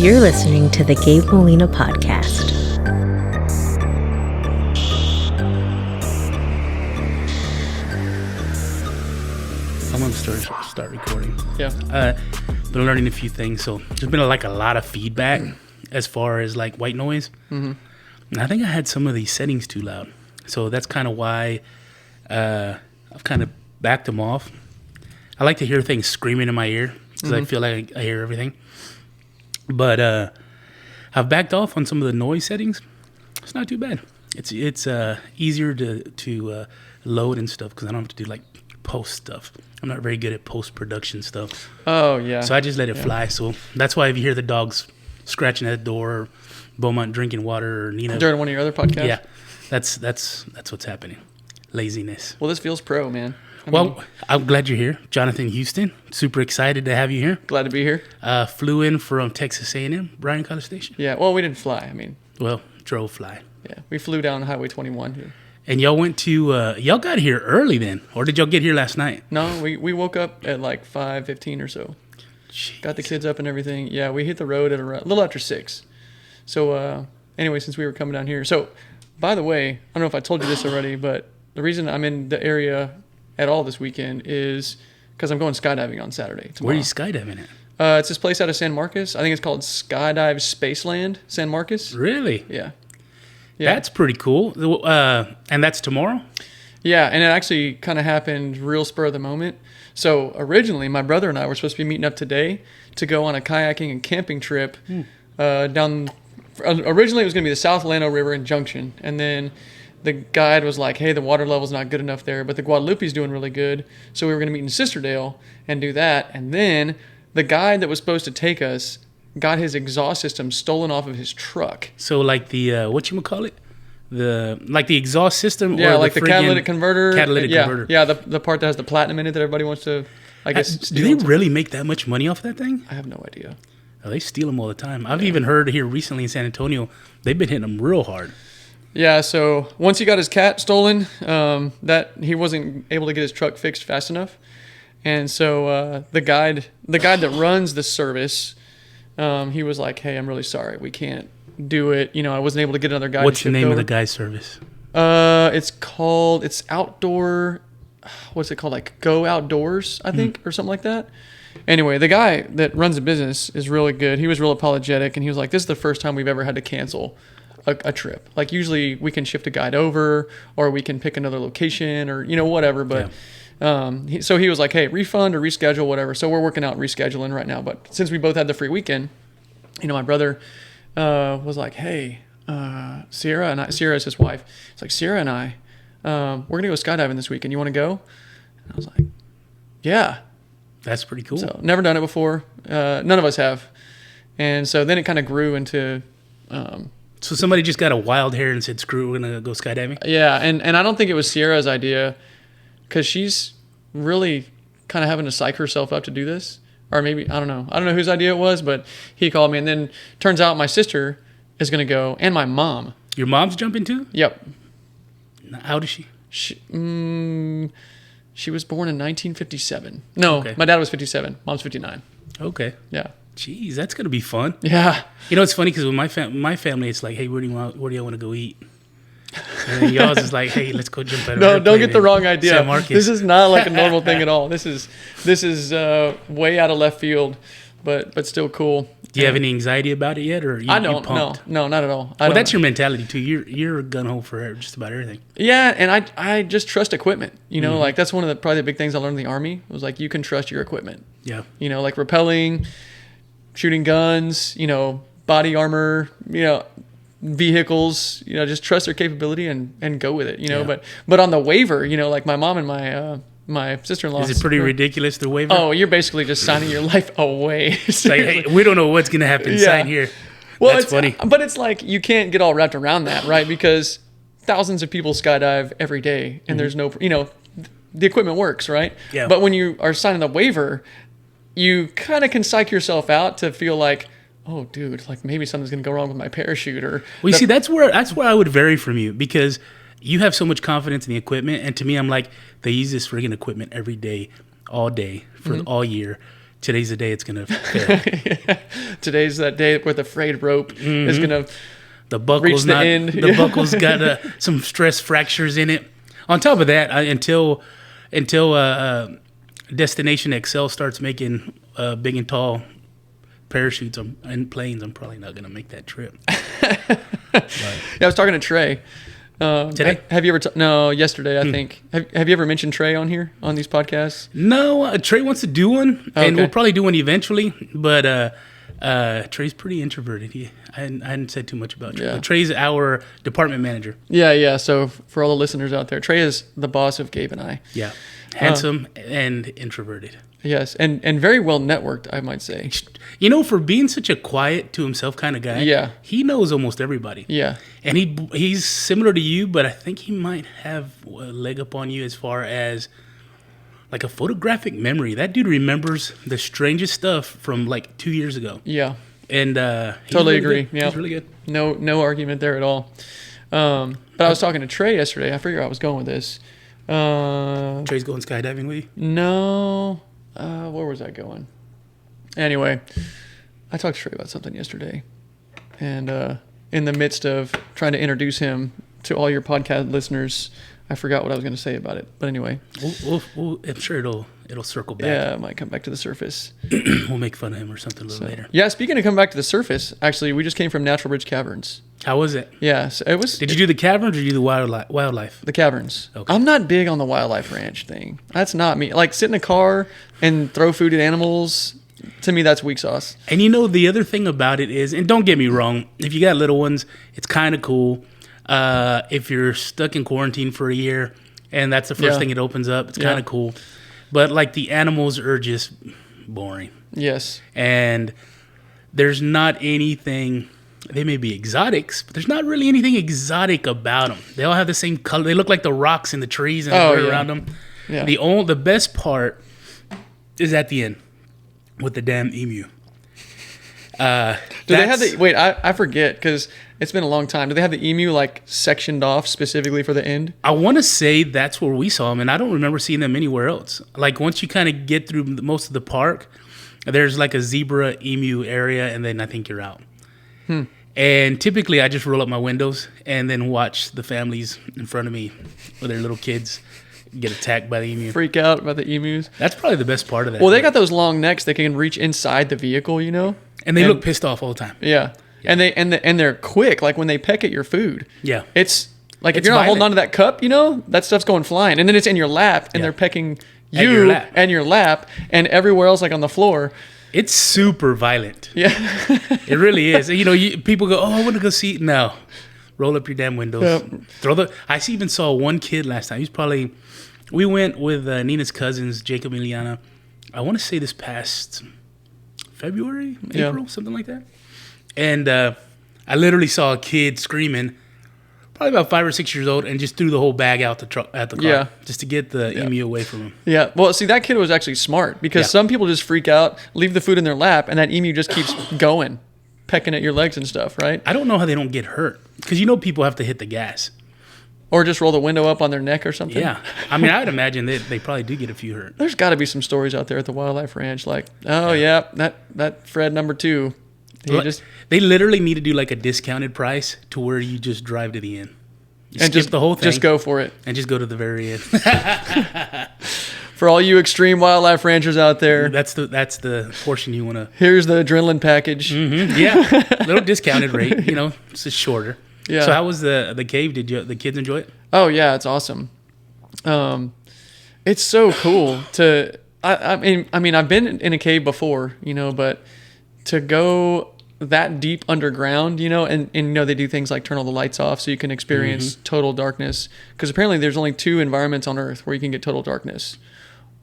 You're listening to the Gabe Molina Podcast. I'm going to start recording. Yeah. Been learning a few things. So there's been a lot of feedback as far as like white noise. Mm-hmm. And I think I had some of these settings too loud. So that's kind of why I've kind of backed them off. I like to hear things screaming in my ear because I feel like I hear everything. But I've backed off on some of the noise settings. It's not too bad. It's easier to load and stuff because I don't have to do like post stuff. I'm not very good at post-production stuff. Oh, yeah. So I just let it fly. So that's why if you hear the dogs scratching at the door, or Beaumont drinking water, or Nina during one of your other podcasts? Yeah, that's what's happening. Laziness. Well, this feels pro, man. I'm glad you're here. Jonathan Houston, super excited to have you here. Glad to be here. Flew in from Texas A&M, Bryan College Station. Yeah, well, we didn't fly. Drove fly. Yeah, we flew down Highway 21 here. And y'all went to, y'all got here early then, or did y'all get here last night? No, we woke up at like 5:15 or so. Jeez. Got the kids up and everything. Yeah, we hit the road at a little after 6. So anyway, since we were coming down here. So, by the way, I don't know if I told you this already, but the reason I'm in the area at all this weekend is because I'm going skydiving on Saturday. Tomorrow. Where are you skydiving at? It's this place out of San Marcos. I think it's called Skydive Spaceland, San Marcos. Really? Yeah. That's pretty cool. And that's tomorrow? Yeah, and it actually kind of happened real spur of the moment. So originally, my brother and I were supposed to be meeting up today to go on a kayaking and camping trip down. Originally, it was going to be the South Llano River in Junction, and then the guide was like, hey, the water level's not good enough there, but the Guadalupe's doing really good. So we were going to meet in Sisterdale and do that. And then the guide that was supposed to take us got his exhaust system stolen off of his truck. So like the, whatchamacallit? The exhaust system? Yeah, or like the catalytic converter. Converter. Yeah, the part that has the platinum in it that everybody wants to, I guess, do they really make that much money off that thing? I have no idea. Oh, they steal them all the time. I've even heard here recently in San Antonio, they've been hitting them real hard. Yeah, so once he got his cat stolen, that he wasn't able to get his truck fixed fast enough. And so the guide that runs the service, he was like, hey, I'm really sorry. We can't do it. You know, I wasn't able to get another guide. What's the name of the guy's service? It's outdoor, what's it called? Like Go Outdoors, I think, or something like that. Anyway, the guy that runs the business is really good. He was real apologetic, and he was like, this is the first time we've ever had to cancel a trip. Like usually we can shift a guide over, or we can pick another location, or, you know, whatever. But so he was like, hey, refund or reschedule, whatever. So we're working out rescheduling right now. But since we both had the free weekend, you know, my brother was like, hey, Sierra is his wife. It's like, Sierra and I, we're going to go skydiving this weekend. You want to go? And I was like, yeah. That's pretty cool. So never done it before. None of us have. And so then it kind of grew into... so somebody just got a wild hair and said, screw it, we're going to go skydiving? Yeah, and I don't think it was Sierra's idea, because she's really kind of having to psych herself up to do this. Or maybe, I don't know whose idea it was, but he called me. And then turns out my sister is going to go, and my mom. Your mom's jumping too? Yep. How old is she? She was born in 1957. No, okay. My dad was 57. Mom's 59. Okay. Yeah. Jeez, that's going to be fun. Yeah. You know, it's funny because with my family, it's like, hey, where do y'all want to go eat? And then y'all's is like, hey, let's go jump out of No, don't get the wrong idea. San Marcos. This is not like a normal thing at all. This is way out of left field, but still cool. Do you have any anxiety about it yet, or I don't. No, not at all. Well, that's your mentality too. You're a gun hole for just about everything. Yeah, and I just trust equipment. You know, like that's one of the probably the big things I learned in the Army was like you can trust your equipment. Yeah. You know, like rappelling, shooting guns. You know, body armor. You know, vehicles. You know, just trust their capability and go with it. You know, but on the waiver, you know, like my mom and my sister-in-law. Is it pretty ridiculous, the waiver? Oh, you're basically just signing your life away. It's like, hey, we don't know what's going to happen. Yeah. Sign here. Well, that's funny. But it's like you can't get all wrapped around that, right? Because thousands of people skydive every day, and there's no, you know, the equipment works, right? Yeah. But when you are signing the waiver, you kind of can psych yourself out to feel like, oh, dude, like maybe something's going to go wrong with my parachute. Or well, you see, that's where I would vary from you, because you have so much confidence in the equipment, and to me, I'm like, they use this friggin' equipment every day, all day, for all year. today's the day it's gonna fail. Today's that day where the frayed rope is gonna The buckle's reach the end. The buckle's got some stress fractures in it. On top of that, until Destination Excel starts making big and tall parachutes and planes, I'm probably not gonna make that trip. Yeah, I was talking to Trey. Today? Have you ever? No, yesterday I think. Have you ever mentioned Trey on here on these podcasts? No, Trey wants to do one, and Okay. we'll probably do one eventually. But Trey's pretty introverted. I hadn't said too much about Trey. Yeah. But Trey's our department manager. Yeah. So for all the listeners out there, Trey is the boss of Gabe and I. Yeah, handsome and introverted. Yes, and very well networked, I might say. You know, for being such a quiet to himself kind of guy, Yeah. he knows almost everybody. Yeah. And he's similar to you, but I think he might have a leg up on you as far as like a photographic memory. That dude remembers the strangest stuff from like 2 years ago. Yeah. And he's Totally really agree. good. Yeah. He's really good. No argument there at all. But I was talking to Trey yesterday. I figured I was going with this. Trey's going skydiving with you? No. Where was I going? Anyway, I talked to Trey about something yesterday. And in the midst of trying to introduce him to all your podcast listeners, I forgot what I was going to say about it. But anyway. I'm sure it'll circle back. Yeah, it might come back to the surface. We'll make fun of him or something a little later. Yeah, speaking of coming back to the surface, actually, we just came from Natural Bridge Caverns. How was it? Yeah, so it was... Did you do the caverns or did you do the wildlife? The caverns. Okay. I'm not big on the wildlife ranch thing. That's not me. Like, sit in a car and throw food at animals, to me, that's weak sauce. And you know, the other thing about it is, and don't get me wrong, if you got little ones, it's kind of cool. If you're stuck in quarantine for a year and that's the first thing it opens up, it's kind of cool. But, like, the animals are just boring. Yes. And there's not anything... They may be exotics, but there's not really anything exotic about them. They all have the same color. They look like the rocks in the trees and the dirt around them. Yeah. The best part is at the end with the damn emu. Do they have the... Wait, I forget, because it's been a long time. Do they have the emu, like, sectioned off specifically for the end? I want to say that's where we saw them, and I don't remember seeing them anywhere else. Like, once you kind of get through most of the park, there's like a zebra emu area, and then I think you're out. And typically, I just roll up my windows and then watch the families in front of me with their little kids get attacked by the emu. Freak out about the emus. That's probably the best part of that. Well, they got those long necks that can reach inside the vehicle, you know? And they look pissed off all the time. Yeah. And they're quick, like when they peck at your food. Yeah. It's like if It's you're not violent. holding onto that cup, you know, that stuff's going flying. And then it's in your lap and they're pecking At you your lap. and your lap and everywhere else, like on the floor. It's super violent. Yeah. It really is. You know, people go, "Oh, I want to go see." No, roll up your damn windows. Yep. I even saw one kid last time. We went with Nina's cousins, Jacob and Liana. I want to say this past February, April, something like that. And I literally saw a kid screaming, probably about 5 or 6 years old, and just threw the whole bag out the car just to get the emu away from him. Yeah. Well, see, that kid was actually smart because some people just freak out, leave the food in their lap, and that emu just keeps going, pecking at your legs and stuff, right? I don't know how they don't get hurt because you know people have to hit the gas. Or just roll the window up on their neck or something. Yeah. I mean, I would imagine they probably do get a few hurt. There's got to be some stories out there at the wildlife ranch like, that Fred number 2. They literally need to do like a discounted price to where you just drive to the end. And skip the whole thing. Just go for it. And just go to the very end. For all you extreme wildlife ranchers out there, That's the portion you want to. here's the adrenaline package. Yeah, little discounted rate. You know, it's just shorter. Yeah. So how was the cave? Did the kids enjoy it? Oh yeah, it's awesome. It's so cool to. I mean, I've been in a cave before, you know, but to go that deep underground, you know, and you know they do things like turn all the lights off so you can experience total darkness. Because apparently there's only 2 environments on Earth where you can get total darkness.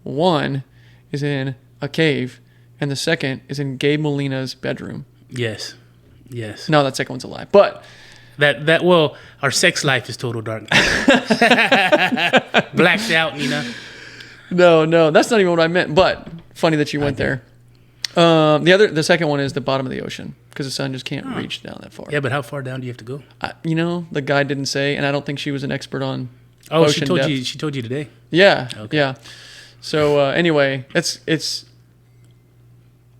One is in a cave, and the second is in Gabe Molina's bedroom. Yes. No, that second one's a lie. But Well, our sex life is total darkness. Blacked out, Nina. no, that's not even what I meant. But funny that you went there. The second one is the bottom of the ocean because the sun just can't reach down that far. Yeah, but how far down do you have to go? You know, the guy didn't say, and I don't think she was an expert on. Oh, ocean depth. She told you today. Yeah, Okay. yeah. So anyway, it's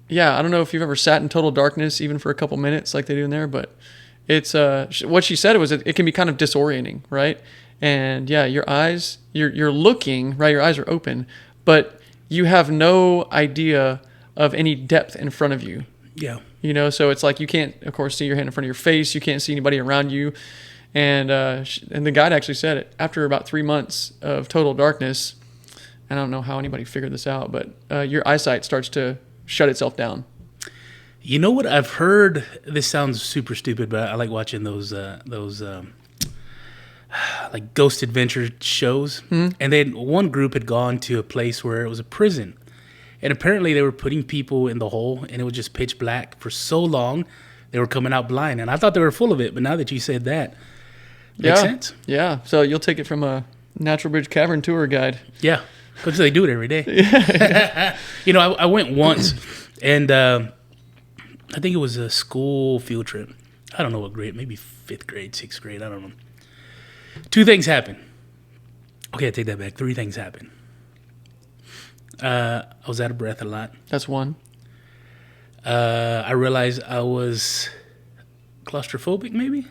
yeah, I don't know if you've ever sat in total darkness even for a couple minutes like they do in there, but it's what she said was it can be kind of disorienting, right? And yeah, your eyes, you're looking, right? Your eyes are open, but you have no idea of any depth in front of you. Yeah. You know, so it's like you can't, of course, see your hand in front of your face. You can't see anybody around you. And the guide actually said it after about 3 months of total darkness. I don't know how anybody figured this out, but your eyesight starts to shut itself down. You know what I've heard? This sounds super stupid, but I like watching those like ghost adventure shows. Mm-hmm. And then one group had gone to a place where it was a prison, and apparently they were putting people in the hole, and it was just pitch black for so long they were coming out blind. And I thought they were full of it, but now that you said that, makes sense. Yeah. So you'll take it from a Natural Bridge Cavern tour guide. Yeah, because they do it every day. Yeah. You know, I went once, and I think it was a school field trip. I don't know what grade, maybe 5th grade, 6th grade, I don't know. 2 things happened. Okay, I take that back. 3 things happened. I was out of breath a lot. That's one. I realized I was claustrophobic, maybe?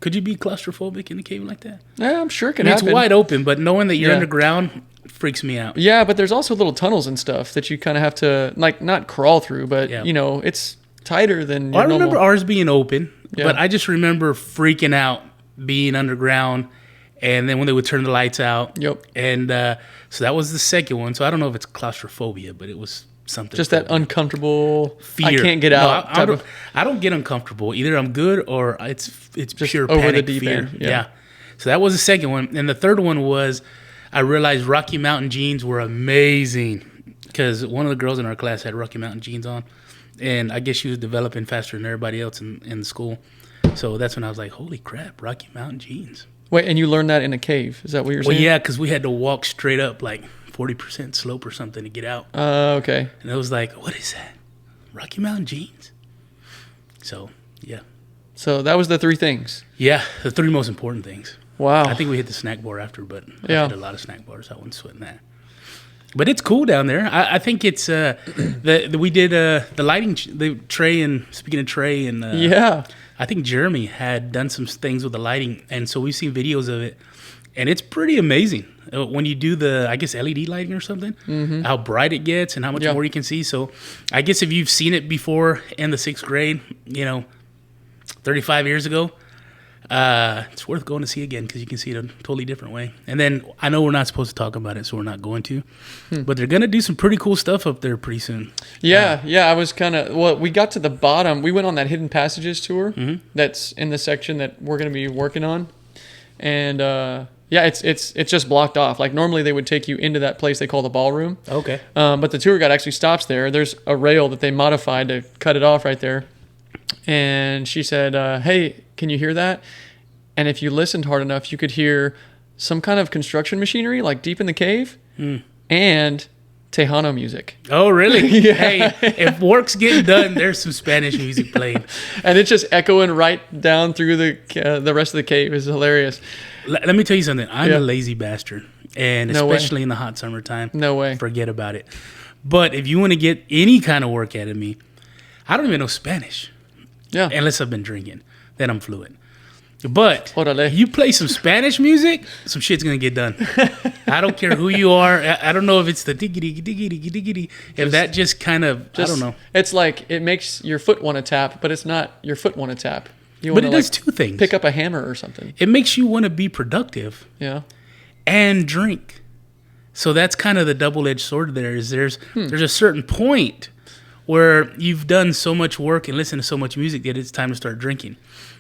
Could you be claustrophobic in a cave like that? Yeah, I'm sure it can happen. It's wide open, but knowing that you're underground freaks me out. Yeah, but there's also little tunnels and stuff that you kind of have to, like, not crawl through, but, you know, it's tighter than your I remember ours being open, Yeah. but I just remember freaking out being underground, and then when they would turn the lights out. Yep. And so that was the second one. So I don't know if it's claustrophobia, but it was something. Just that uncomfortable fear. I can't get No, out. I don't get uncomfortable. Either I'm good or it's just pure over panic the deep fear. end. Yeah. So that was the second one. And the third one was I realized Rocky Mountain jeans were amazing because one of the girls in our class had Rocky Mountain jeans on. And I guess she was developing faster than everybody else in the school. So that's when I was like, holy crap, Rocky Mountain jeans. Wait, and you learned that in a cave? Is that what you're saying? Well, yeah, because we had to walk straight up like 40% slope or something to get out. Okay. And it was like, what is that? Rocky Mountain jeans? So, yeah. So that was the 3 things. Yeah, the 3 most important things. Wow. I think we hit the snack bar after, but I had a lot of snack bars. I wasn't sweating that. But it's cool down there. I think it's we did the lighting, Trey, and speaking of Trey and yeah. I think Jeremy had done some things with the lighting, and so we've seen videos of it, and it's pretty amazing when you do the, I guess, LED lighting or something, how bright it gets and how much more you can see. So I guess if you've seen it before in the 6th grade, 35 years ago, it's worth going to see again because you can see it a totally different way. And then I know we're not supposed to talk about it, so we're not going to, but they're going to do some pretty cool stuff up there pretty soon. Yeah, I was kind of, we got to the bottom. We went on that Hidden Passages tour that's in the section that we're going to be working on. And it's just blocked off. Like normally they would take you into that place they call the ballroom. Okay. But the tour guide actually stops there. There's a rail that they modified to cut it off right there. And she said, hey, can you hear that? And if you listened hard enough, you could hear some kind of construction machinery, like deep in the cave, and Tejano music. Oh, really? Yeah. Hey, if work's getting done, there's some Spanish music playing. And it's just echoing right down through the rest of the cave. It's hilarious. Let me tell you something. I'm a lazy bastard, and No especially way. in the hot summertime. No way. Forget about it. But if you want to get any kind of work out of me, I don't even know Spanish. Yeah. Unless I've been drinking. Then I'm fluent. But Orale. you play some Spanish music, some shit's going to get done. I don't care who you are. I don't know if it's the diggity. If that just kind of, I don't know. It's like it makes your foot want to tap, but it's not your foot want to tap. You But want it to does 2 things. pick up a hammer or something. It makes you want to be productive. Yeah. And drink. So that's kind of the double-edged sword there is there's a certain point where you've done so much work and listened to so much music that it's time to start drinking.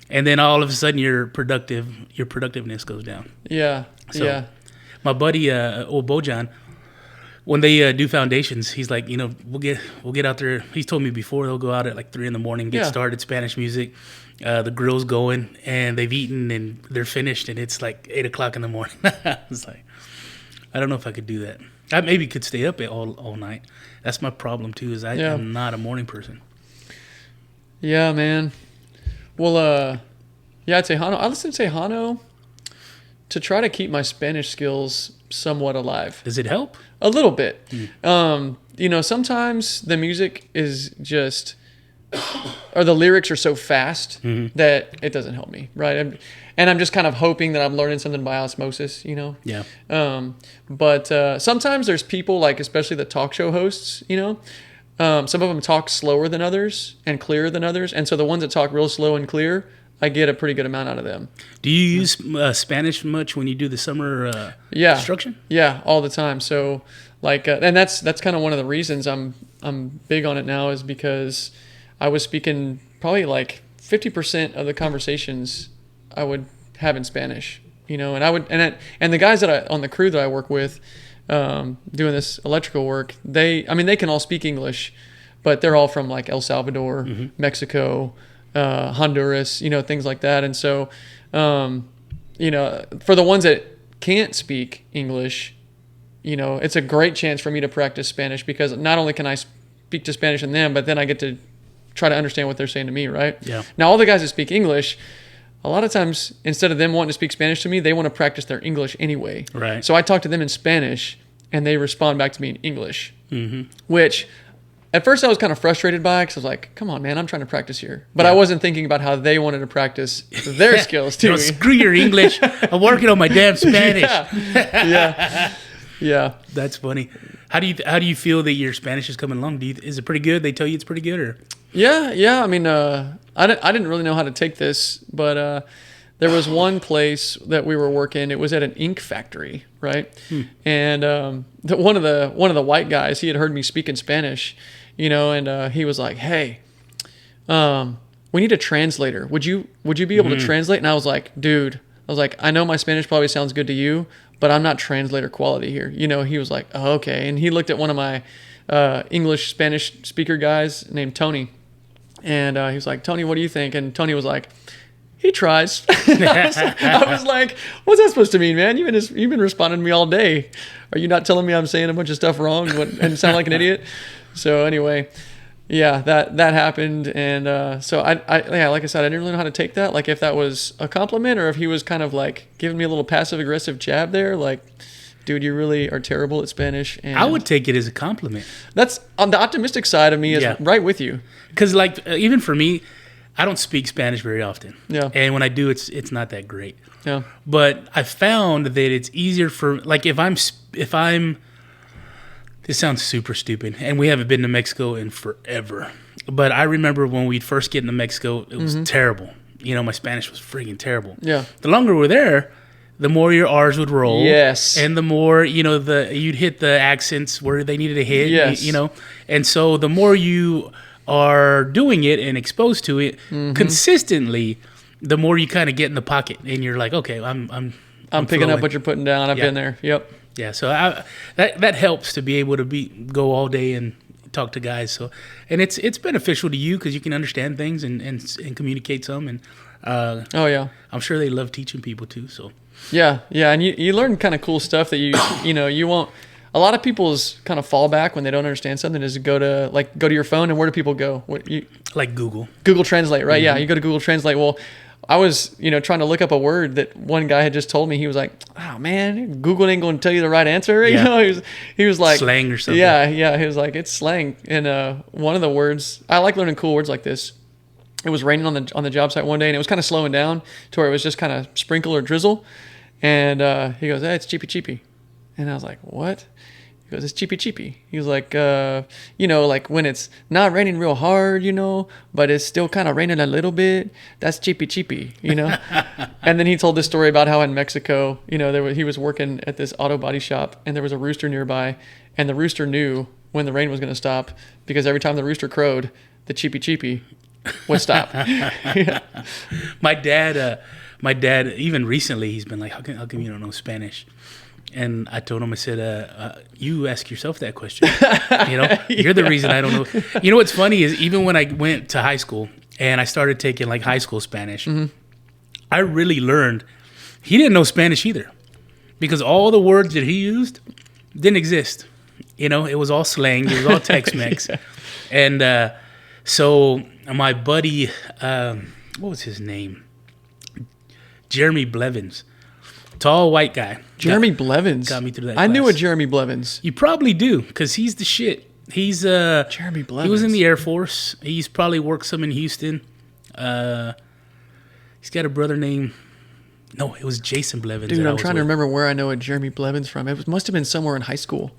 And then all of a sudden your productiveness goes down. Yeah. So yeah. my buddy Bojan, when they do foundations, he's like, we'll get out there. He's told me before they'll go out at like 3 a.m, get started, Spanish music. The grill's going and they've eaten and they're finished and it's like 8 o'clock in the morning. It's like, I don't know if I could do that. I maybe could stay up all night. That's my problem too, is I'm not a morning person. Yeah, man. Well, Tejano. I listen to Tejano to try to keep my Spanish skills somewhat alive. Does it help? A little bit. sometimes the music is just, or the lyrics are so fast that it doesn't help me, right? And I'm just kind of hoping that I'm learning something by osmosis, Yeah. But sometimes there's people, like especially the talk show hosts, some of them talk slower than others and clearer than others. And so the ones that talk real slow and clear, I get a pretty good amount out of them. Do you use Spanish much when you do the summer instruction? Yeah, all the time. So and that's kind of one of the reasons I'm big on it now, is because I was speaking probably like 50% of the conversations I would have in Spanish, and I would, and the guys on the crew that I work with, doing this electrical work, they can all speak English, but they're all from like El Salvador, Mexico, Honduras, things like that. And so, for the ones that can't speak English, it's a great chance for me to practice Spanish, because not only can I speak to Spanish in them, but then I get to try to understand what they're saying to me, right? Yeah. Now, all the guys that speak English, a lot of times, instead of them wanting to speak Spanish to me, they want to practice their English anyway. Right. So I talk to them in Spanish, and they respond back to me in English, which at first I was kind of frustrated by, because I was like, come on, man, I'm trying to practice here. But I wasn't thinking about how they wanted to practice their skills too. Screw your English. I'm working on my damn Spanish. Yeah. That's funny. How do you feel that your Spanish is coming along? Is it pretty good? They tell you it's pretty good, or? Yeah. I mean, I didn't really know how to take this, but there was one place that we were working. It was at an ink factory, right? And one of the white guys, he had heard me speak in Spanish, and he was like, "Hey, we need a translator. Would you be able to translate?" And I was like, "Dude," I know my Spanish probably sounds good to you, but I'm not translator quality here. He was like, "Oh, okay." And he looked at one of my English Spanish speaker guys named Tony, and he was like, "Tony, what do you think?" And Tony was like, "He tries." I was like, "What's that supposed to mean, man? You've been responding to me all day. Are you not telling me I'm saying a bunch of stuff wrong and sound like an idiot?" So anyway, yeah, that happened, and so I like I said, I didn't really know how to take that. Like if that was a compliment, or if he was kind of like giving me a little passive aggressive jab there, like, "Dude, you really are terrible at Spanish." And I would take it as a compliment. That's on the optimistic side of me, is right with you. Because even for me, I don't speak Spanish very often. Yeah. And when I do, it's not that great. Yeah. But I found that it's easier for, like, if I'm this sounds super stupid, and we haven't been to Mexico in forever. But I remember when we'd first get into Mexico, it was terrible. My Spanish was freaking terrible. Yeah. The longer we're there, the more your R's would roll. Yes. And the more, you'd hit the accents where they needed to hit. Yes. And so the more you are doing it and exposed to it consistently, the more you kind of get in the pocket, and you're like, okay, I'm picking up what you're putting down. I've been there. Yep. Yeah. So that helps to be able to go all day and talk to guys. So, and it's beneficial to you because you can understand things and communicate some. And oh yeah, I'm sure they love teaching people too. So yeah, and you learn kind of cool stuff that you won't. A lot of people's kind of fallback when they don't understand something is to go to your phone, and where do people go? Like Google Translate, right? Yeah, you go to Google Translate. Well, I was trying to look up a word that one guy had just told me. He was like, "Oh man, Google ain't going to tell you the right answer." Yeah. He was like slang or something. Yeah. He was like, it's slang. And one of the words, I like learning cool words like this. It was raining on the job site one day, and it was kind of slowing down to where it was just kind of sprinkle or drizzle. And he goes, "Hey, it's cheapy cheapy," and I was like, "What?" He goes, "It's cheapy cheapy." He was like, like when it's not raining real hard, but it's still kind of raining a little bit. That's cheapy cheapy, And then he told this story about how in Mexico, he was working at this auto body shop, and there was a rooster nearby, and the rooster knew when the rain was going to stop, because every time the rooster crowed, the cheapy cheapy would stop. Yeah. My dad, even recently, he's been like, how come you don't know Spanish? And I told him, I said, you ask yourself that question. You're the reason I don't know. What's funny is even when I went to high school and I started taking like high school Spanish, I really learned he didn't know Spanish either, because all the words that he used didn't exist. It was all slang. It was all Tex-Mex. Yeah. And so my buddy, what was his name? Jeremy Blevins. Tall white guy. Jeremy Blevins. Got me through that I class. knew a Jeremy Blevins. You probably do, because he's the shit. He's Jeremy Blevins. He was in the Air Force. He's probably worked some in Houston. He's got a brother named. No, it was Jason Blevins. Dude, I'm trying to remember where I know a Jeremy Blevins from. Must have been somewhere in high school.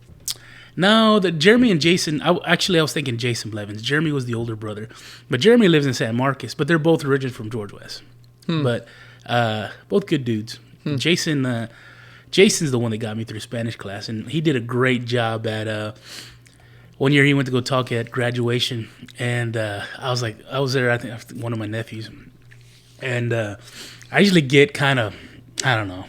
No, the Jeremy and Jason. I was thinking Jason Blevins. Jeremy was the older brother, but Jeremy lives in San Marcos. But they're both originally from George West. But both good dudes. Jason's the one that got me through Spanish class, and he did a great job at. One year he went to go talk at graduation, and I was there. I think one of my nephews, and I usually get kind of, I don't know,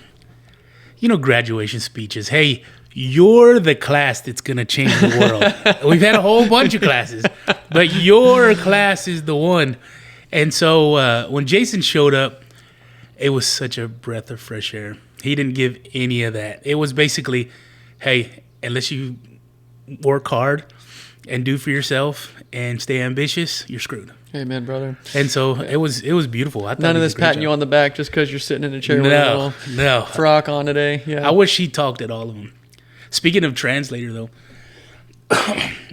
graduation speeches. Hey, you're the class that's going to change the world. We've had a whole bunch of classes, but your class is the one. And so when Jason showed up, it was such a breath of fresh air. He didn't give any of that. It was basically, hey, unless you work hard and do for yourself and stay ambitious, you're screwed. Amen, brother. And so it was beautiful. I thought None of this patting you on the back just because you're sitting in a chair with a little frock on today. Yeah. I wish he talked at all of them. Speaking of translator, though,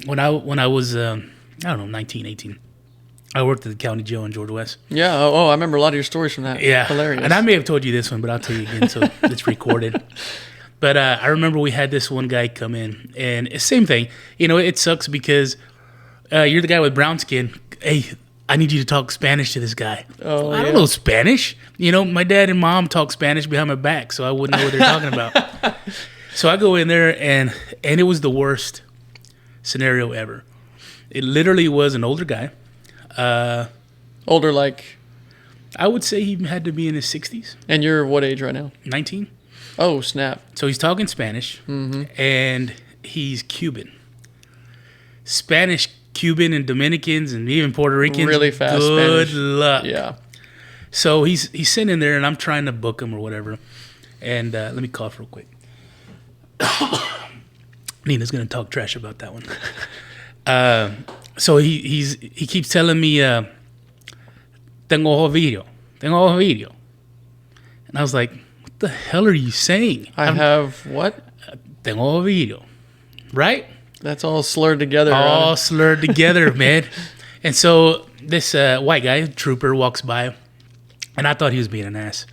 when I was, I don't know, 19, 18, I worked at the county jail in George West. Yeah. Oh, I remember a lot of your stories from that. Yeah. Hilarious. And I may have told you this one, but I'll tell you again so it's recorded. But I remember we had this one guy come in, and same thing. It sucks because you're the guy with brown skin. Hey, I need you to talk Spanish to this guy. Oh, I don't know Spanish. My dad and mom talk Spanish behind my back, so I wouldn't know what they're talking about. So I go in there, and it was the worst scenario ever. It literally was an older guy. Older, like? I would say he had to be in his 60s. And you're what age right now? 19. Oh, snap. So he's talking Spanish, and he's Cuban. Spanish, Cuban, and Dominicans, and even Puerto Ricans. Really fast Good Spanish. luck. Yeah. So he's sitting in there, and I'm trying to book him or whatever. And let me cough real quick. Nina's going to talk trash about that one. So he keeps telling me, tengo video. And I was like, what the hell are you saying? I have what? Tengo video. Right? That's all slurred together. All slurred together, man. And so this white guy, trooper, walks by, and I thought he was being an ass.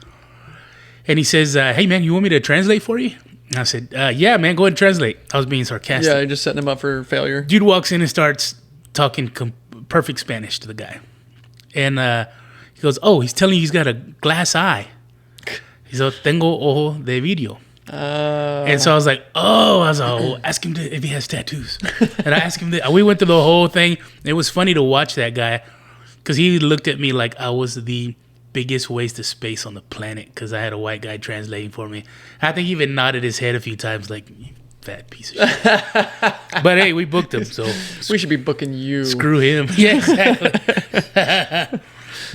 And he says, hey, man, you want me to translate for you? And I said, yeah, man, go ahead and translate. I was being sarcastic. Yeah, you're just setting him up for failure. Dude walks in and starts talking perfect Spanish to the guy. And he goes, oh, he's telling you he's got a glass eye. He said, tengo ojo de vidrio. And so I was like, ask him if he has tattoos. And I asked him, we went through the whole thing. It was funny to watch that guy because he looked at me like I was the biggest waste of space on the planet because I had a white guy translating for me. I think he even nodded his head a few times like, you fat piece of shit. But hey, we booked him, so we should be booking you. Screw him. Yeah, exactly.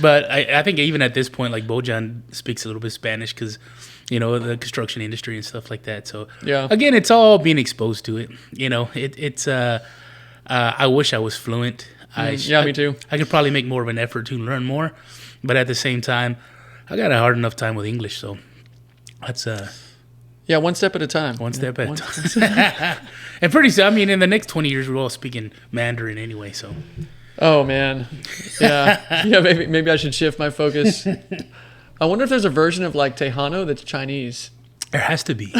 But I think even at this point, like Bojan speaks a little bit Spanish because, the construction industry and stuff like that. So yeah, again, it's all being exposed to it. It's I wish I was fluent. Me too. I could probably make more of an effort to learn more. But at the same time, I got a hard enough time with English, so that's yeah, one step at a time. One step at a time. And pretty soon, in the next 20 years, we're all speaking Mandarin anyway. So. Oh man, yeah. Maybe I should shift my focus. I wonder if there's a version of like Tejano that's Chinese. There has to be.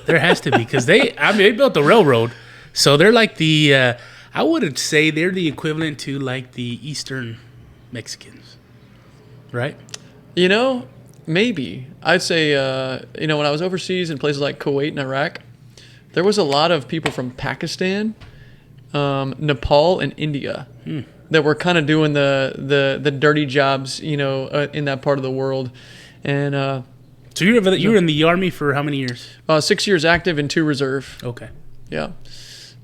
Because they built the railroad, so they're like the. I would say they're the equivalent to like the Eastern Mexicans. Right? Maybe. I'd say, when I was overseas in places like Kuwait and Iraq, there was a lot of people from Pakistan, Nepal, and India that were kind of doing the dirty jobs, in that part of the world. And so you were in the Army for how many years? 6 years active and 2 reserve. Okay. Yeah.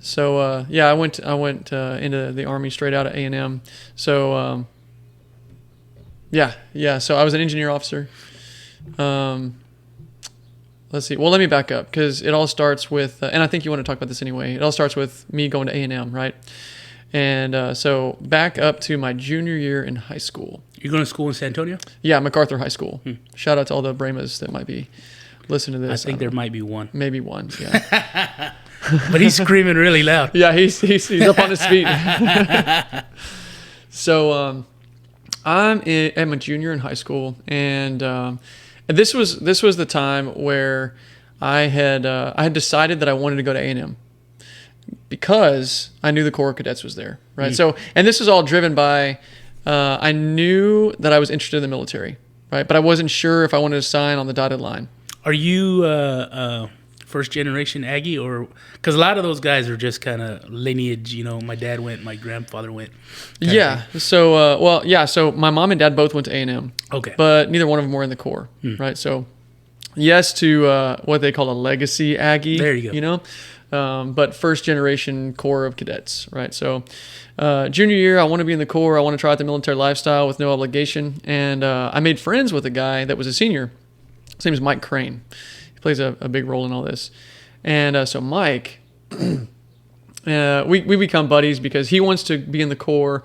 So, I went into the Army straight out of A&M. So, Yeah. So I was an engineer officer. Let's see. Well, let me back up because it all starts with, and I think you want to talk about this anyway. It all starts with me going to A&M, right? And so back up to my junior year in high school. You're going to school in San Antonio? Yeah, MacArthur High School. Shout out to all the Bremas that might be listen to this. I think there might be one. Maybe one, yeah. But he's screaming really loud. Yeah, he's up on his feet. So I'm a junior in high school, and this was the time where I had decided that I wanted to go to A&M because I knew the Corps of Cadets was there, right? So, and this was all driven by I knew that I was interested in the military, right? But I wasn't sure if I wanted to sign on the dotted line. Are you first generation Aggie, or because a lot of those guys are just kind of lineage? You know, my dad went, my grandfather went. Yeah. So, So my mom and dad both went to A&M. Okay. But neither one of them were in the Corps, right? So, yes to what they call a legacy Aggie. There you go. You know, but first generation Corps of Cadets, right? So, junior year, I want to be in the Corps. I want to try out the military lifestyle with no obligation, and I made friends with a guy that was a senior. His name is Mike Crane. He plays a big role in all this. And so Mike, we become buddies because he wants to be in the Corps.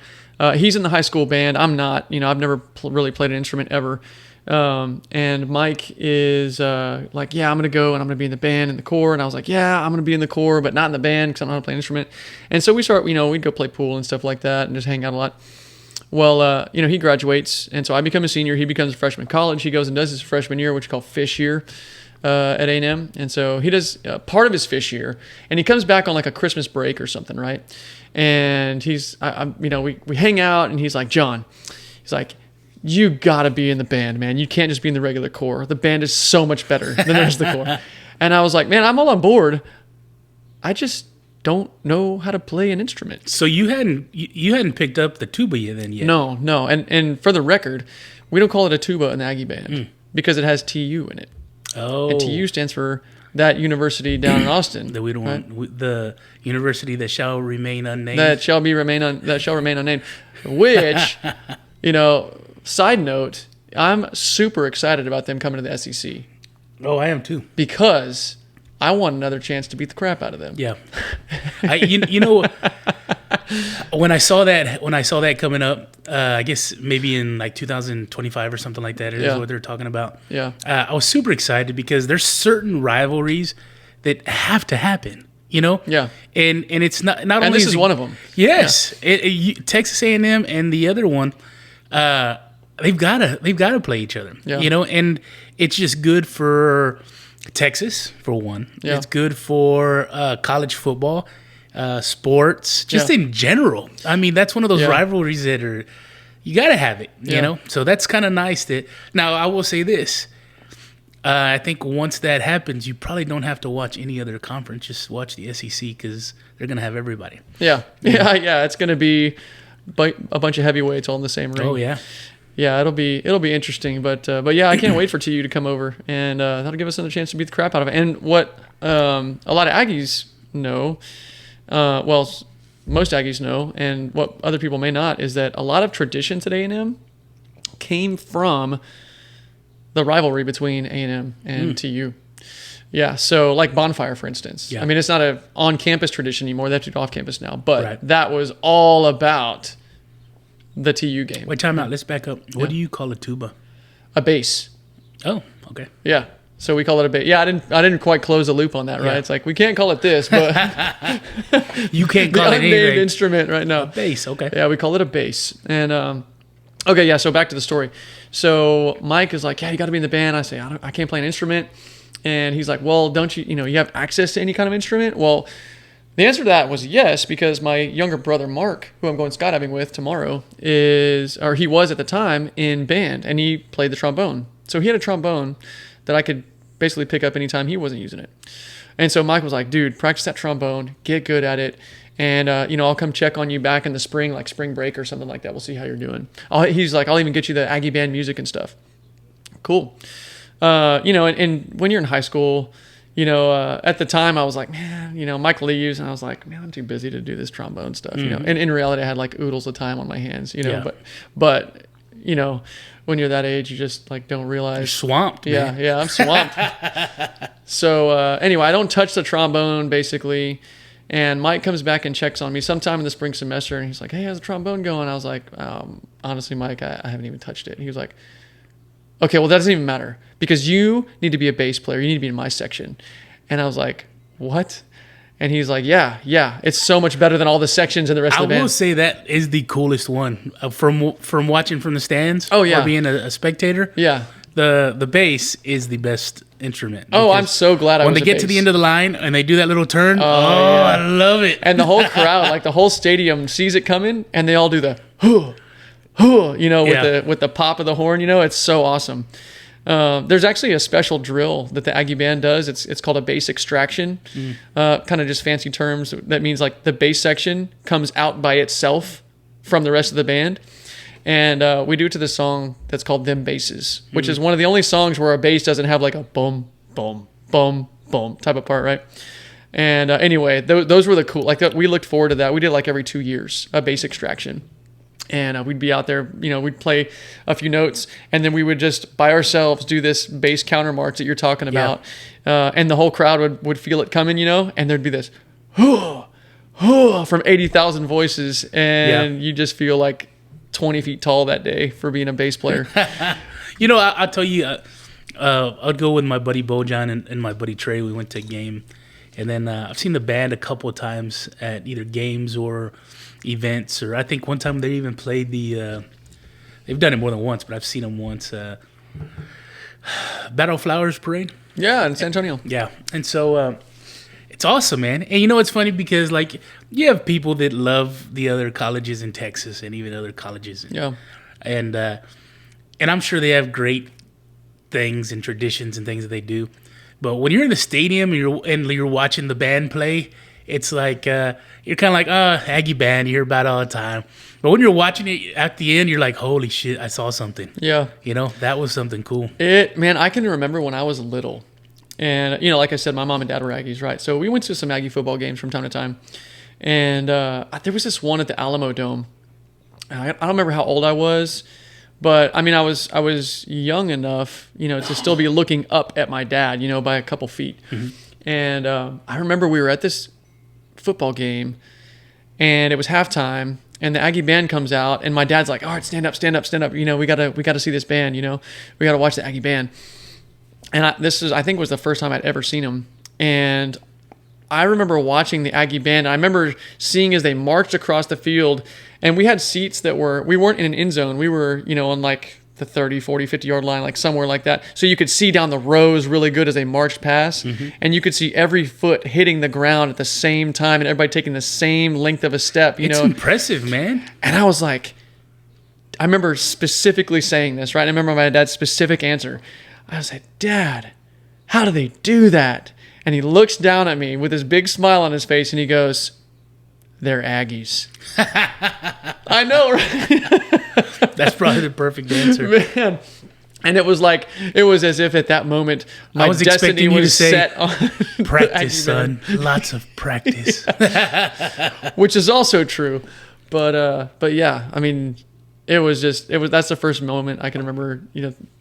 He's in the high school band. I'm not. You know, I've never really played an instrument ever. And Mike is like, yeah, I'm going to go and I'm going to be in the band in the Corps. And I was like, yeah, I'm going to be in the Corps, but not in the band because I don't know how to play an instrument. And so we start, you know, we'd go play pool and stuff like that and just hang out a lot. Well, you know, he graduates, and so I become a senior. He becomes a freshman in college. He goes and does his freshman year, which is called fish year at A&M. And so he does part of his fish year, and he comes back on like a Christmas break or something, right? And he's, you know, we hang out, and he's like, John, he's like, you got to be in the band, man. You can't just be in the regular Corps. The band is so much better than the rest of the Corps. And I was like, man, I'm all on board. I just don't know how to play an instrument. So you hadn't picked up the tuba yet? No. And for the record, we don't call it a tuba in the Aggie band because it has TU in it. Oh. And TU stands for that university down in Austin. That we don't want, the university that shall remain unnamed. That shall remain unnamed. Which, you know, side note, I'm super excited about them coming to the SEC. Oh, I am too. Because I want another chance to beat the crap out of them. Yeah, you know, when I saw that coming up, I guess maybe in like 2025 or something like that is what they're talking about. Yeah, I was super excited because there's certain rivalries that have to happen. You know. Yeah. And it's not and only this is one of them. Yes, Texas A&M and the other one, they've got to play each other. Yeah. You know, and it's just good for Texas, for one. Yeah. It's good for college football, sports, just in general. I mean, that's one of those rivalries that you got to have it, you know? So that's kind of nice that... Now, I will say this. I think once that happens, you probably don't have to watch any other conference. Just watch the SEC because they're going to have everybody. Yeah. It's going to be a bunch of heavyweights all in the same ring. Oh, yeah. Yeah, it'll be interesting, but yeah, I can't wait for TU to come over, and that'll give us another chance to beat the crap out of it. And what a lot of Aggies know, most Aggies know, and what other people may not, is that a lot of traditions at A&M came from the rivalry between A&M and TU. Yeah, so like Bonfire, for instance. Yeah. I mean, it's not a on-campus tradition anymore. They have to do off-campus now, but that was all about the TU game. Wait, time out. Let's back up. What do you call a tuba? A bass. Oh, okay. Yeah. So we call it a bass. Yeah, I didn't quite close the loop on that, right? Yeah. It's like we can't call it this, but you can't call the it unnamed anything. instrument right now. A bass, okay. Yeah, we call it a bass. And okay, yeah. So back to the story. So Mike is like, yeah, you got to be in the band. I say, I can't play an instrument, and he's like, well, don't you you have access to any kind of instrument? Well, the answer to that was yes, because my younger brother Mark, who I'm going skydiving with tomorrow, he was at the time in band, and he played the trombone. So he had a trombone that I could basically pick up anytime he wasn't using it. And so Mike was like, dude, practice that trombone, get good at it, and I'll come check on you back in the spring, like spring break or something like that. We'll see how you're doing. He's like, I'll even get you the Aggie band music and stuff. Cool. And when you're in high school, at the time I was like, man, Mike leaves, and I was like, man, I'm too busy to do this trombone stuff, And in reality, I had like oodles of time on my hands, but when you're that age, you just like don't realize. You're swamped, man. Yeah, I'm swamped. So anyway, I don't touch the trombone basically, and Mike comes back and checks on me sometime in the spring semester, and he's like, hey, how's the trombone going? I was like, honestly, Mike, I haven't even touched it. And he was like, okay, well, that doesn't even matter because you need to be a bass player. You need to be in my section. And I was like, what? And he's like, yeah, it's so much better than all the sections in the rest of the band. I will say that is the coolest one from watching from the stands. Oh, yeah. Or being a spectator. Yeah. The bass is the best instrument. Oh, I'm so glad I was when they get to the end of the line and they do that little turn. Yeah. I love it. And the whole crowd, like the whole stadium, sees it coming, and they all do the with the pop of the horn. It's so awesome. There's actually a special drill that the Aggie band does. It's called a bass extraction. Kind of just fancy terms. That means like the bass section comes out by itself from the rest of the band. And we do it to this song that's called Them Basses, which is one of the only songs where a bass doesn't have like a boom, boom, boom, boom type of part, right? And anyway, those were the cool, like we looked forward to that. We did like every 2 years, a bass extraction. And we'd be out there, we'd play a few notes, and then we would just by ourselves do this bass counter march that you're talking about. And the whole crowd would feel it coming, and there'd be this, from 80,000 voices. And you just feel like 20 feet tall that day for being a bass player. I'll tell you, I'd go with my buddy Bojan and my buddy Trey. We went to a game, and then I've seen the band a couple of times at either games or events, or I think one time they even played they've done it more than once, but I've seen them once, Battle of Flowers Parade. Yeah, in San Antonio. Yeah, and so it's awesome, man. And it's funny because like you have people that love the other colleges in Texas and even other colleges. And I'm sure they have great things and traditions and things that they do. But when you're in the stadium and you're watching the band play, it's like you're kind of like, Aggie band, you hear about it all the time. But when you're watching it at the end, you're like, holy shit, I saw something. Yeah. That was something cool. Man, I can remember when I was little. And, like I said, my mom and dad were Aggies, right? So we went to some Aggie football games from time to time. And there was this one at the Alamo Dome. I don't remember how old I was, but I mean, I was young enough, to still be looking up at my dad, by a couple feet. Mm-hmm. And I remember we were at this football game, and it was halftime, and the Aggie band comes out, and my dad's like, all right, stand up. We gotta see this band. We gotta watch the Aggie band. And I think was the first time I'd ever seen them. And I remember watching the Aggie band. I remember seeing as they marched across the field, and we had seats we weren't in an end zone. We were, on like the 30, 40, 50 yard line, like somewhere like that. So you could see down the rows really good as they marched past. Mm-hmm. And you could see every foot hitting the ground at the same time and everybody taking the same length of a step, It's impressive, man. And I was like, I remember specifically saying this, right? I remember my dad's specific answer. I was like, Dad, how do they do that? And he looks down at me with his big smile on his face and he goes, they're Aggies. I know, right? That's probably the perfect answer. Man. And it was as if at that moment my destiny was set on practice, son. Lots of practice. Which is also true. But yeah, I mean, that's the first moment I can remember,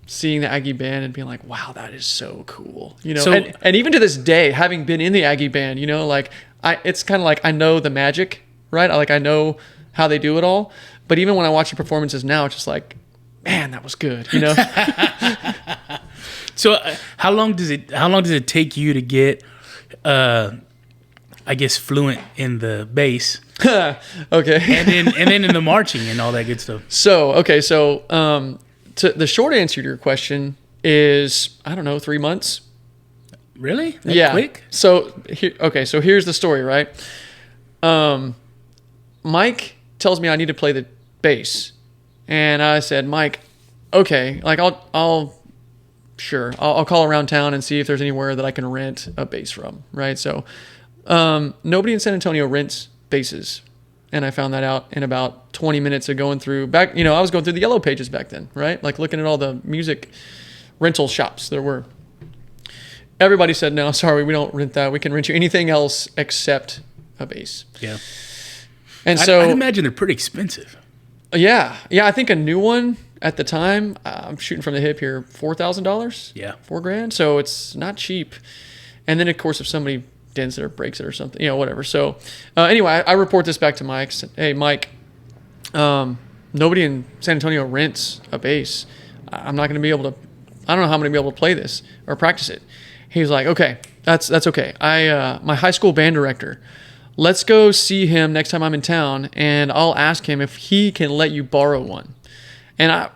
seeing the Aggie band and being like, wow, that is so cool. And even to this day, having been in the Aggie band, it's kind of like I know the magic, right? I know how they do it all. But even when I watch the performances now, it's just like, man, that was good, So how long does it take you to get, I guess, fluent in the bass? Okay. and then in the marching and all that good stuff. So the short answer to your question is, I don't know, 3 months. Really? That quick? So here's the story, right? Mike tells me I need to play the bass, and I said, Mike, okay, like I'll call around town and see if there's anywhere that I can rent a bass from, right? So nobody in San Antonio rents basses. And I found that out in about 20 minutes of going through I was going through the yellow pages back then, right? Like looking at all the music rental shops there were. Everybody said, no, sorry, we don't rent that. We can rent you anything else except a bass. Yeah. And so I'd imagine they're pretty expensive. Yeah. I think a new one at the time, I'm shooting from the hip here, $4,000. Yeah. $4,000. So it's not cheap. And then of course, if somebody dents it or breaks it or something, whatever. So anyway, I report this back to Mike. Said, hey, Mike, nobody in San Antonio rents a bass. I'm not going to be able to I don't know how I'm going to be able to play this or practice it. He was like, okay, that's okay. My high school band director, let's go see him next time I'm in town, and I'll ask him if he can let you borrow one. And I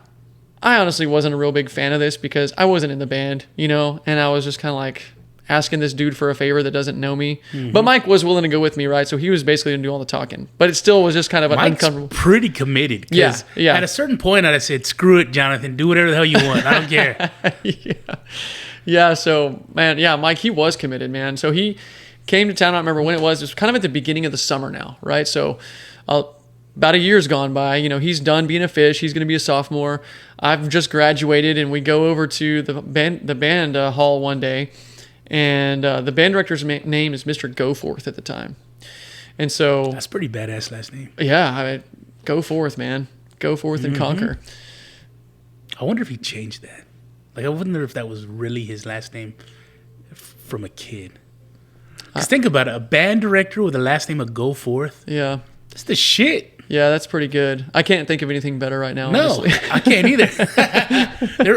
honestly wasn't a real big fan of this because I wasn't in the band, and I was just kind of like asking this dude for a favor that doesn't know me. Mm-hmm. But Mike was willing to go with me, right? So he was basically going to do all the talking. But it still was just kind of an Mike's uncomfortable. Pretty committed. Yeah. At a certain point, I'd have said, screw it, Jonathan. Do whatever the hell you want. I don't care. Yeah. So, man, Mike, he was committed, man. So he came to town. I don't remember when it was. It was kind of at the beginning of the summer now, right? So about a year's gone by. He's done being a fish. He's going to be a sophomore. I've just graduated, and we go over to the band hall one day. And the band director's name is Mr. Goforth at the time. And so... That's a pretty badass last name. Yeah, go forth, man. Go forth and conquer. I wonder if he changed that. Like, I wonder if that was really his last name from a kid. Because think about it. A band director with the last name of Goforth. Yeah. That's the shit. Yeah, that's pretty good. I can't think of anything better right now, No, honestly. I can't either.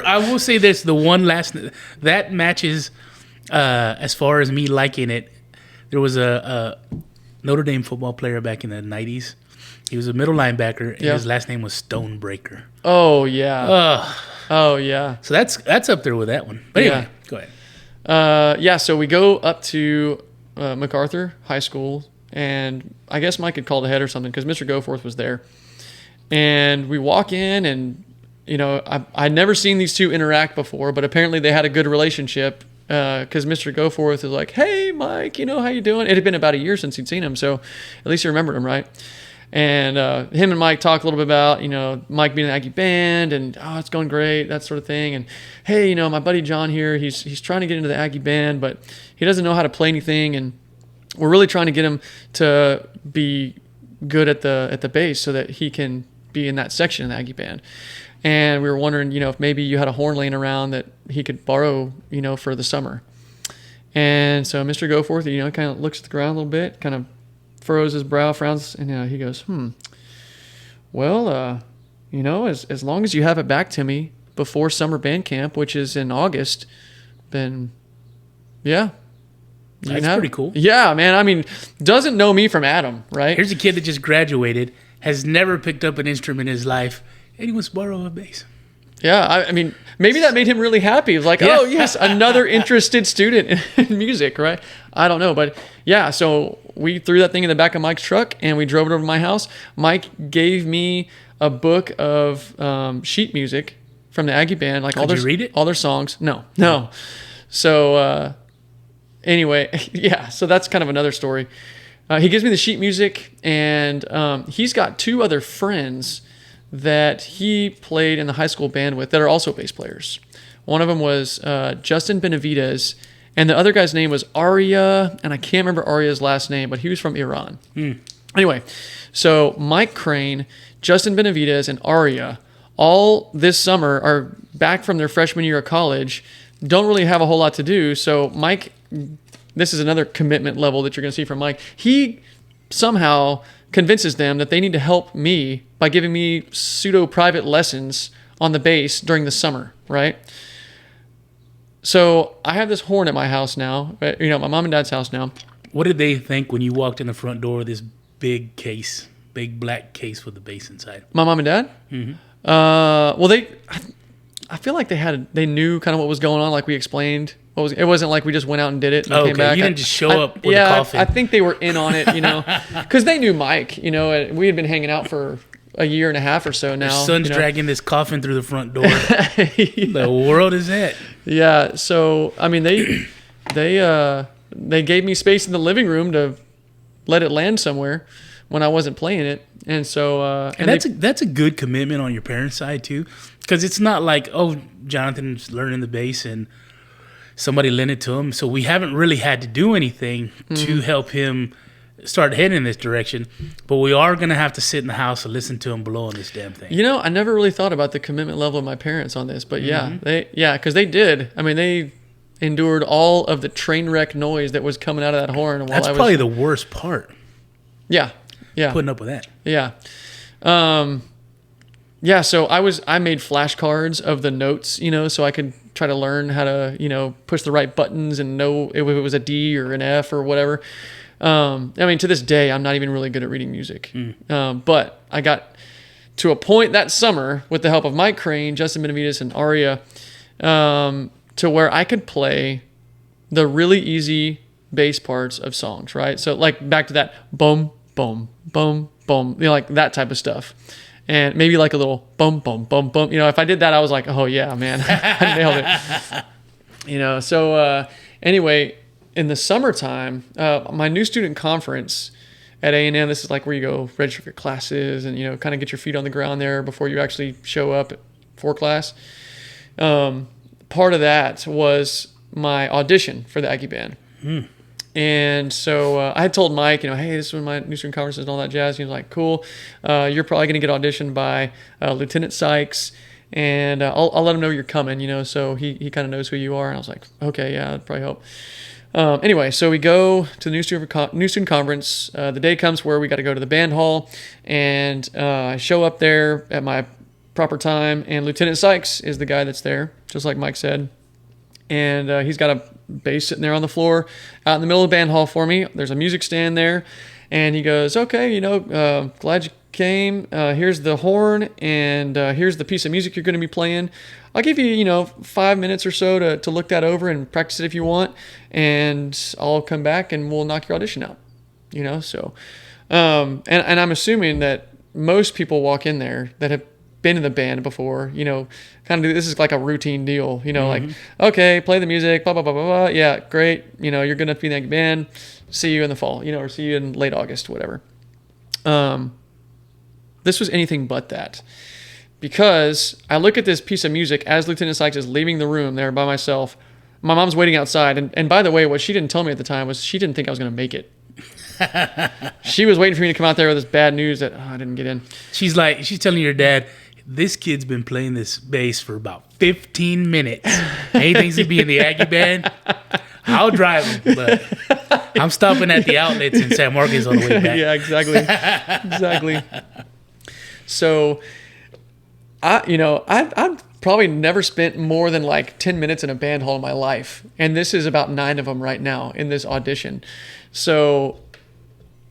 I will say this. The one last... That matches... as far as me liking it, there was a Notre Dame football player back in the 90s. He was a middle linebacker, and his last name was Stonebreaker. Oh, yeah. Oh, yeah. So that's up there with that one. But anyway, go ahead. So we go up to MacArthur High School, and I guess Mike had called ahead or something because Mr. Goforth was there. And we walk in, and, I'd never seen these two interact before, but apparently they had a good relationship. Because Mr. Goforth is like, hey, Mike, how you doing? It had been about a year since he'd seen him, so at least he remembered him, right? And him and Mike talk a little bit about, Mike being in the Aggie band, and, it's going great, that sort of thing. And, hey, my buddy John here, he's trying to get into the Aggie band, but he doesn't know how to play anything, and we're really trying to get him to be good at the bass so that he can be in that section in the Aggie band. And we were wondering, if maybe you had a horn laying around that he could borrow, for the summer. And so Mr. Goforth, kind of looks at the ground a little bit, kind of furrows his brow, frowns, and he goes, well, as long as you have it back to me before summer band camp, which is in August, then, yeah. That's pretty cool. Yeah, man. I mean, doesn't know me from Adam, right? Here's a kid that just graduated, has never picked up an instrument in his life, and he wants to borrow a bass. Yeah, I mean, maybe that made him really happy. It was like, oh, yes, another interested student in music, right? I don't know. But, yeah, so we threw that thing in the back of Mike's truck, and we drove it over to my house. Mike gave me a book of sheet music from the Aggie band. Like Did you read it? All their songs. No. So, anyway, yeah, so that's kind of another story. He gives me the sheet music, and he's got two other friends that he played in the high school band with that are also bass players. One of them was Justin Benavides, and the other guy's name was Arya, and I can't remember Arya's last name, but he was from Iran. Anyway, so Mike Crane, Justin Benavides, and Arya all this summer are back from their freshman year of college, don't really have a whole lot to do, so Mike, this is another commitment level that you're going to see from Mike, he somehow convinces them that they need to help me by giving me pseudo-private lessons on the bass during the summer, right? So I have this horn at my house now, my mom and dad's house now. What did they think when you walked in the front door with this big black case with the bass inside? My mom and dad? Mm-hmm. Well, I feel like they knew kind of what was going on, like we explained. It wasn't like we just went out and did it and came back. You didn't just show up with a coffin. I think they were in on it, because they knew Mike. We had been hanging out for a year and a half or so now. Your son's dragging this coffin through the front door. The world is that? Yeah. So I mean, they gave me space in the living room to let it land somewhere when I wasn't playing it, and so that's a good commitment on your parents' side too, because it's not like, oh, Jonathan's learning the bass and somebody lent it to him, so we haven't really had to do anything to help him start heading in this direction, but we are going to have to sit in the house and listen to him blow on this damn thing. I never really thought about the commitment level of my parents on this, but because they did. I mean, they endured all of the train wreck noise that was coming out of that horn. That's probably the worst part. Yeah. Putting up with that. Yeah. So I made flashcards of the notes, so I could try to learn how to, push the right buttons and know if it was a D or an F or whatever. I mean, to this day, I'm not even really good at reading music. But I got to a point that summer with the help of Mike Crane, Justin Benavides, and Aria, to where I could play the really easy bass parts of songs, right? So like back to that boom, boom, boom, boom, like that type of stuff. And maybe like a little boom, boom, boom, boom. If I did that, I was like, oh yeah, man, I nailed it. So anyway, in the summertime, my new student conference at A&M, this is like where you go register for your classes and, kind of get your feet on the ground there before you actually show up for class. Part of that was my audition for the Aggie Band. And so I had told Mike, hey, this is when my new student conference is and all that jazz. He was like, cool. You're probably going to get auditioned by Lieutenant Sykes, and I'll let him know you're coming, so he kind of knows who you are. And I was like, okay, yeah, that'd probably help. Anyway, so we go to the new student conference. The day comes where we got to go to the band hall, and I show up there at my proper time, and Lieutenant Sykes is the guy that's there, just like Mike said. And he's got a bass sitting there on the floor out in the middle of the band hall for me. There's a music stand there. And he goes, okay, glad you came. Here's the horn, and here's the piece of music you're going to be playing. I'll give you, 5 minutes or so to look that over and practice it if you want. And I'll come back and we'll knock your audition out. So, and I'm assuming that most people walk in there that have been in the band before, kind of this is like a routine deal, like, okay, play the music, blah, blah, blah, blah, blah. Yeah, great. You're going to be in that band. See you in the fall, or see you in late August, whatever. This was anything but that, because I look at this piece of music as Lieutenant Sykes is leaving the room there by myself. My mom's waiting outside. And by the way, what she didn't tell me at the time was she didn't think I was going to make it. She was waiting for me to come out there with this bad news that I didn't get in. She's telling your dad, this kid's been playing this bass for about 15 minutes. And he thinks he'd be in the Aggie Band. I'll drive him, but I'm stopping at the outlets in San Marcos on the way back. Yeah, exactly. So, I've probably never spent more than like 10 minutes in a band hall in my life. And this is about 9 of them right now in this audition. So,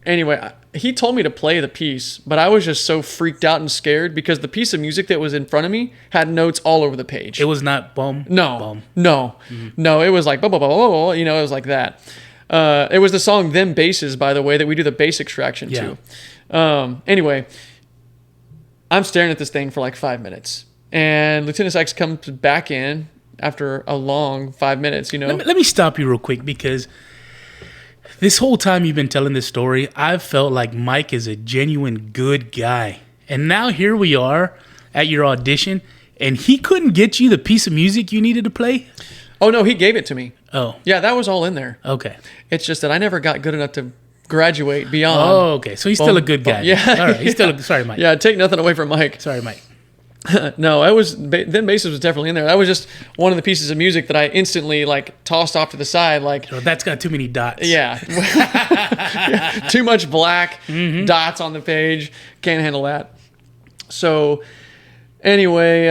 anyway, he told me to play the piece, but I was just so freaked out and scared because the piece of music that was in front of me had notes all over the page. It was not boom. No, boom. No, no. It was like blah, blah, blah, blah, blah, it was like that. It was the song "Them Basses," by the way, that we do the bass extraction to. Anyway, I'm staring at this thing for like 5 minutes, and Lieutenant Sykes comes back in after a long 5 minutes. Let me stop you real quick, because this whole time you've been telling this story, I've felt like Mike is a genuine good guy. And now here we are at your audition, and he couldn't get you the piece of music you needed to play? Oh, no, he gave it to me. Oh. Yeah, that was all in there. Okay. It's just that I never got good enough to graduate beyond. Oh, okay. So he's still a good guy. Yeah. All right. He's still sorry, Mike. Yeah, take nothing away from Mike. Sorry, Mike. No, Them Basses was definitely in there. That was just one of the pieces of music that I instantly tossed off to the side. Oh, that's got too many dots. Yeah. Too much black dots on the page. Can't handle that. So anyway,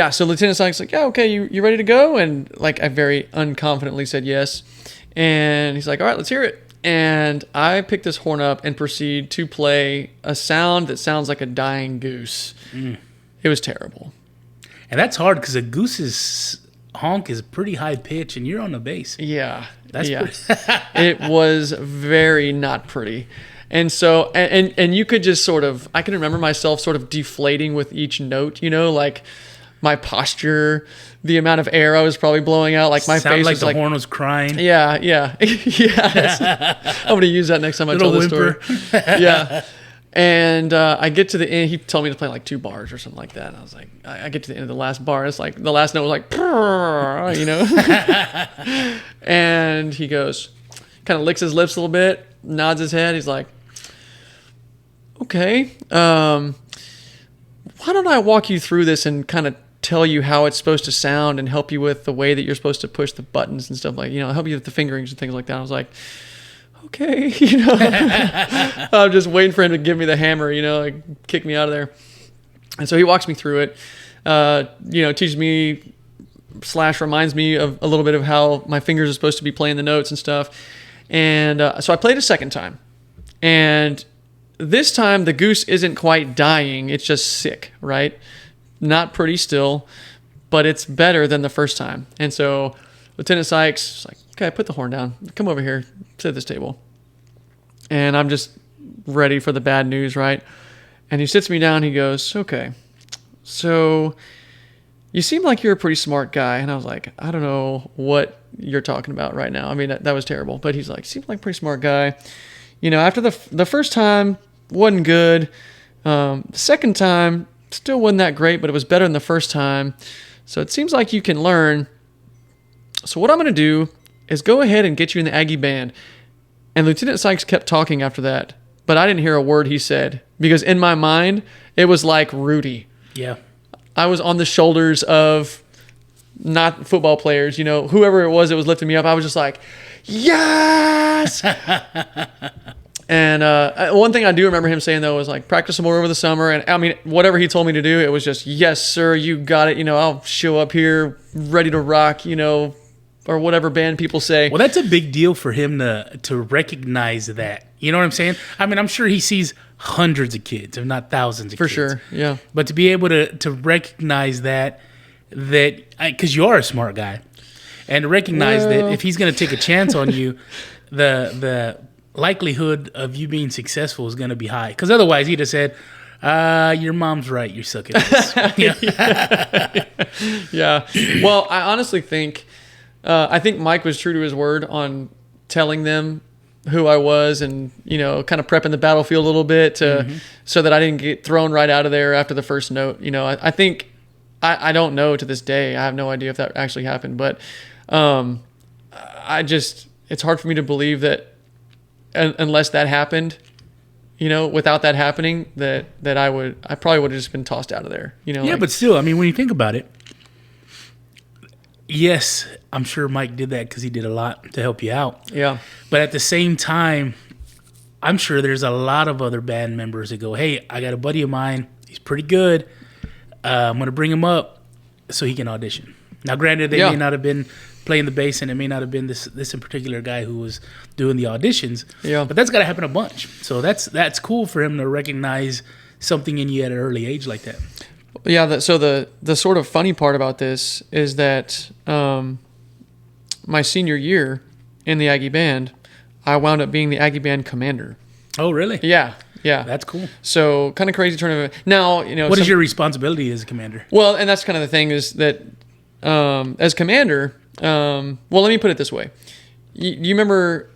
so Lieutenant Sykes like, yeah, okay, you ready to go? And I very unconfidently said yes. And he's like, all right, let's hear it. And I picked this horn up and proceed to play a sound that sounds like a dying goose. It was terrible. And that's hard because a goose's honk is pretty high pitch, and you're on the bass. Yeah. That's pretty. It was very not pretty. And so, and you could just I can remember myself sort of deflating with each note, my posture, the amount of air I was probably blowing out, my face was the horn was crying. Yeah. I'm going to use that next time I tell this story. Yeah. And I get to the end. He told me to play 2 bars or something like that. And I was like, I get to the end of the last bar. It's the last note was And he goes, kind of licks his lips a little bit, nods his head. He's like, okay, why don't I walk you through this and kind of tell you how it's supposed to sound and help you with the way that you're supposed to push the buttons and stuff, help you with the fingerings and things like that. I was like, okay, I'm just waiting for him to give me the hammer, kick me out of there. And so he walks me through it, teaches me / reminds me of a little bit of how my fingers are supposed to be playing the notes and stuff. And so I played a second time. And this time the goose isn't quite dying. It's just sick, right? Not pretty still, but it's better than the first time. And so Lieutenant Sykes is like, okay, put the horn down. Come over here. Sit at this table. And I'm just ready for the bad news, right? And he sits me down. He goes, okay, so you seem like you're a pretty smart guy. And I was like, I don't know what you're talking about right now. I mean, that was terrible. But he's like, seems like a pretty smart guy. You know, after the first time, wasn't good. The second time, still wasn't that great, but it was better than the first time. So it seems like you can learn. So what I'm going to do is go ahead and get you in the Aggie band. And Lieutenant Sykes kept talking after that, but I didn't hear a word he said because in my mind, it was like Rudy. Yeah. I was on the shoulders of not football players, you know, whoever it was that was lifting me up. I was just like, yes. And one thing I do remember him saying, though, was like, practice some more over the summer. And I mean, whatever he told me to do, it was just, yes, sir, you got it. You know, I'll show up here ready to rock, you know, or whatever band people say. Well, that's a big deal for him to recognize that. You know what I'm saying? I mean, I'm sure he sees hundreds of kids, if not thousands of kids. For sure, yeah. But to be able to recognize that because you are a smart guy, and to recognize that if he's going to take a chance on you, the likelihood of you being successful is going to be high. Because otherwise, he'd have said, your mom's right, you suck at this. Yeah. Well, I honestly think, I think Mike was true to his word on telling them who I was and, you know, kind of prepping the battlefield a little bit so that I didn't get thrown right out of there after the first note. You know, I think, I don't know to this day. I have no idea if that actually happened, but it's hard for me to believe that unless that happened, you know, without that happening, that I probably would have just been tossed out of there. You know, yeah, but still, I mean, when you think about it, yes, I'm sure Mike did that because he did a lot to help you out. Yeah. But at the same time, I'm sure there's a lot of other band members that go, hey, I got a buddy of mine. He's pretty good. I'm going to bring him up so he can audition. Now, granted, they may not have been playing the bass, and it may not have been this in particular guy who was doing the auditions. Yeah. But that's got to happen a bunch. So that's cool for him to recognize something in you at an early age like that. Yeah, so the sort of funny part about this is that my senior year in the Aggie band, I wound up being the Aggie band commander. Oh, really? Yeah. That's cool. So kind of crazy turn of events. Now, you know, what is your responsibility as a commander? Well, and that's kind of the thing is that as commander, well, let me put it this way. You remember,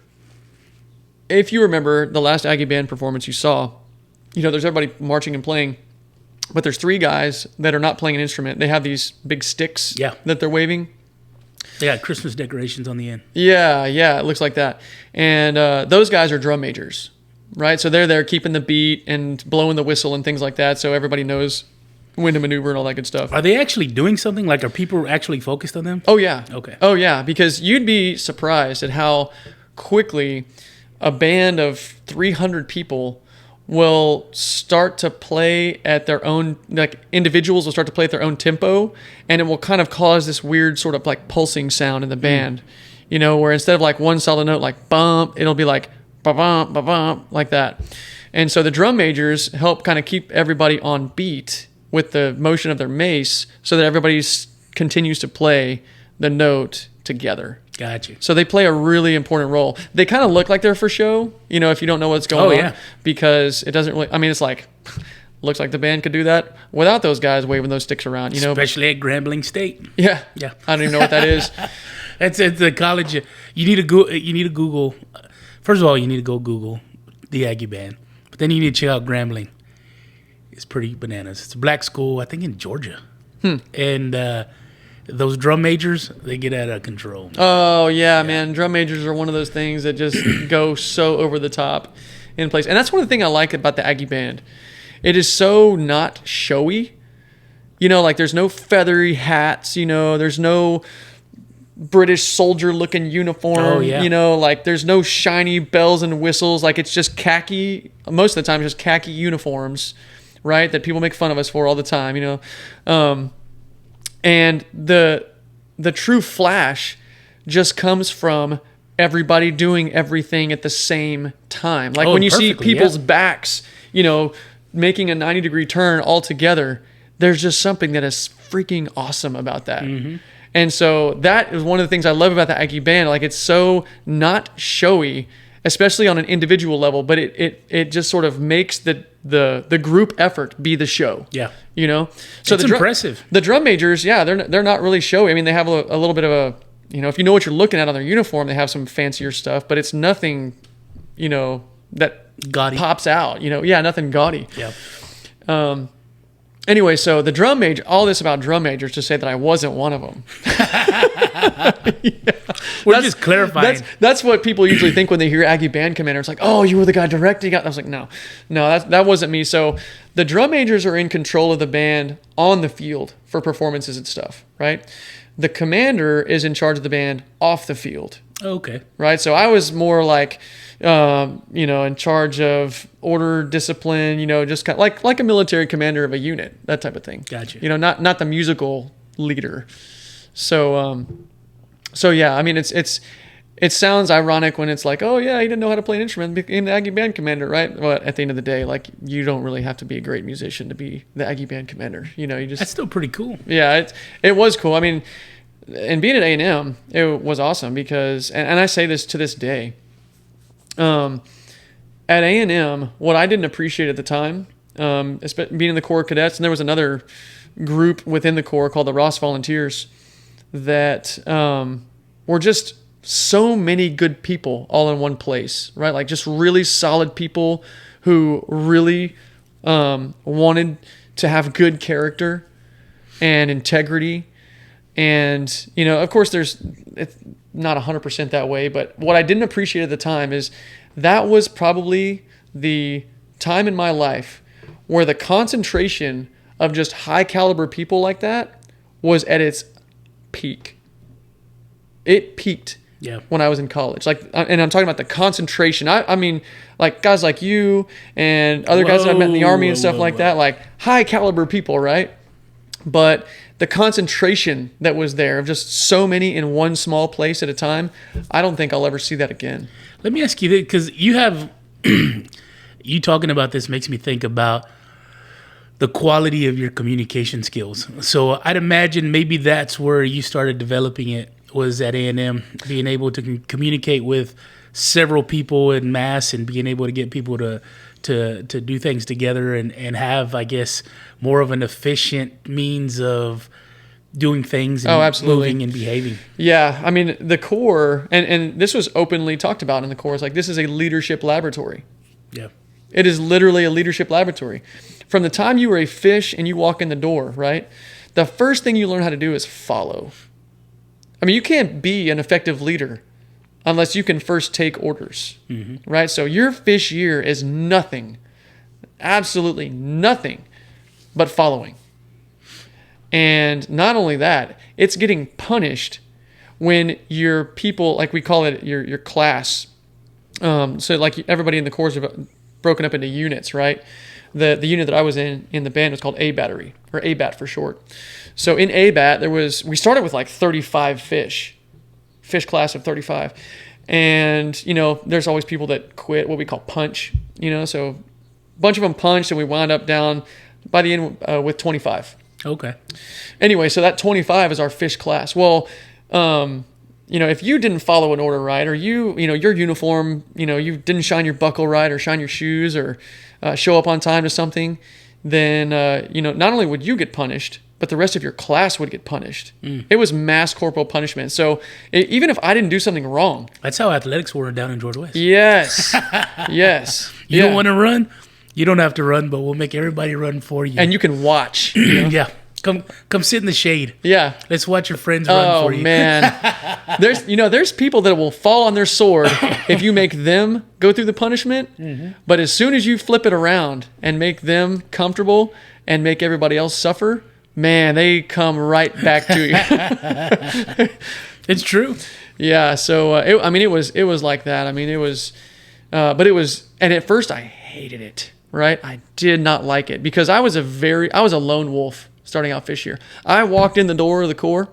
if you remember the last Aggie band performance you saw, you know, there's everybody marching and playing. But there's 3 guys that are not playing an instrument. They have these big sticks that they're waving. They got Christmas decorations on the end. Yeah, it looks like that. And those guys are drum majors, right? So they're there keeping the beat and blowing the whistle and things like that so everybody knows when to maneuver and all that good stuff. Are they actually doing something? Like, are people actually focused on them? Oh, yeah. Okay. Oh, yeah, because you'd be surprised at how quickly a band of 300 people will start to play at their own, like individuals will start to play at their own tempo, and it will kind of cause this weird sort of like pulsing sound in the band, you know, where instead of like one solid note like bump, it'll be like ba-bump, ba-bump, like that. And so the drum majors help kind of keep everybody on beat with the motion of their mace so that everybody continues to play the note together. Gotcha. So they play a really important role. They kind of look like they're for show, you know, if you don't know what's going on. Because it doesn't really, I mean, it's like, looks like the band could do that without those guys waving those sticks around, you know. Especially at Grambling State. Yeah. Yeah. I don't even know what that is. It's the college. You need to Google. First of all, you need to go Google the Aggie band. But then you need to check out Grambling. It's pretty bananas. It's a black school, I think in Georgia. And those drum majors, they get out of control. Oh, yeah, man. Drum majors are one of those things that just go so over the top in place. And that's one of the things I like about the Aggie band. It is so not showy. You know, like there's no feathery hats, you know, there's no British soldier looking uniform. Oh, yeah. You know, like there's no shiny bells and whistles. Like it's just khaki. Most of the time, it's just khaki uniforms, right? That people make fun of us for all the time, you know. And the the true flash just comes from everybody doing everything at the same time. Like when you see people's backs, making a 90-degree turn all together, there's just something that is freaking awesome about that. Mm-hmm. And so that is one of the things I love about the Aggie band. Like, it's so not showy, especially on an individual level, but it just sort of makes the group effort be the show. Yeah. So it's impressive. The drum majors, yeah, they're not really showy. I mean, they have a little bit of a, if you know what you're looking at on their uniform, they have some fancier stuff, but it's nothing, that gaudy pops out, nothing gaudy. Yeah. Anyway, so the drum major, all this about drum majors to say that I wasn't one of them. We're just clarifying. That's what people usually think when they hear Aggie band commander. It's like, oh, you were the guy directing. I was like, no, that wasn't me. So the drum majors are in control of the band on the field for performances and stuff, right? The commander is in charge of the band off the field. Okay. Right. So I was more like, in charge of order, discipline, just kind of like a military commander of a unit, that type of thing. Gotcha. Not the musical leader. So yeah, I mean, it sounds ironic when it's like, oh yeah, he didn't know how to play an instrument, became the Aggie band commander, right? Well, at the end of the day, like, you don't really have to be a great musician to be the Aggie band commander. You just, that's still pretty cool. Yeah, it was cool. I mean, and being at A&M, it was awesome because, and I say this to this day, at A&M, what I didn't appreciate at the time, being in the Corps of Cadets, and there was another group within the Corps called the Ross Volunteers that were just so many good people all in one place, right? Like, just really solid people who really wanted to have good character and integrity. And, of course, it's not 100% that way, but what I didn't appreciate at the time is that was probably the time in my life where the concentration of just high caliber people like that was at its peak. It peaked when I was in college. Like, and I'm talking about the concentration. I mean, like, guys like you and other guys that I met in the Army and stuff like that, like high caliber people, right? But the concentration that was there of just so many in one small place at a time, I don't think I'll ever see that again. Let me ask you this, because you have, you talking about this makes me think about the quality of your communication skills. So I'd imagine maybe that's where you started developing it, was at A&M, being able to communicate with several people in mass and being able to get people to do things together and have, I guess, more of an efficient means of doing things and moving and behaving. Yeah, I mean, the Corps, and this was openly talked about in the Corps, like, this is a leadership laboratory. Yeah. It is literally a leadership laboratory. From the time you were a fish and you walk in the door, right, the first thing you learn how to do is follow. I mean, you can't be an effective leader unless you can first take orders, right? So your fish year is nothing, absolutely nothing, but following. And not only that, it's getting punished when your people, like we call it your class. So like everybody in the Corps is broken up into units, right? The unit that I was in the band was called A Battery, or ABAT for short. So in ABAT, we started with like 35 fish class of 35. And, there's always people that quit, what we call punch, so a bunch of them punched and we wound up down by the end with 25. Okay. Anyway, so that 25 is our fish class. Well, if you didn't follow an order right, or your uniform, you didn't shine your buckle right or shine your shoes or show up on time to something, then, not only would you get punished, but the rest of your class would get punished. It was mass corporal punishment. So even if I didn't do something wrong. That's how athletics were down in George West. Yes. Yes. You don't want to run? You don't have to run, but we'll make everybody run for you. And you can watch. Yeah. Come sit in the shade. Yeah. Let's watch your friends run for you. Oh, man. There's people that will fall on their sword if you make them go through the punishment. Mm-hmm. But as soon as you flip it around and make them comfortable and make everybody else suffer, man, they come right back to you. It's true. Yeah. So, it was like that. I mean, it was, but it was, and at first I hated it, right? I did not like it because I was a lone wolf starting out fish year. I walked in the door of the Corps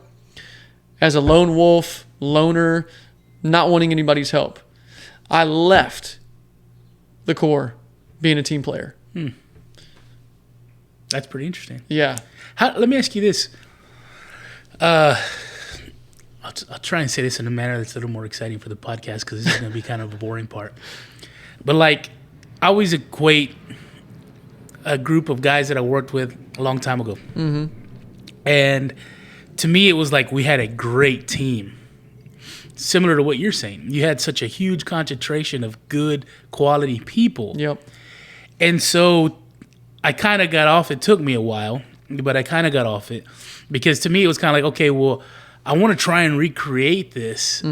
as a lone wolf, loner, not wanting anybody's help. I left the Corps being a team player. That's pretty interesting. Yeah. Let me ask you this. I'll try and say this in a manner that's a little more exciting for the podcast because this is going to be kind of a boring part. But like, I always equate a group of guys that I worked with a long time ago. Mm-hmm. And to me, it was like we had a great team. Similar to what you're saying. You had such a huge concentration of good quality people. Yep. And so I kind of got off. It took me a while, but I kind of got off it because to me it was kind of like, okay, well, I want to try and recreate this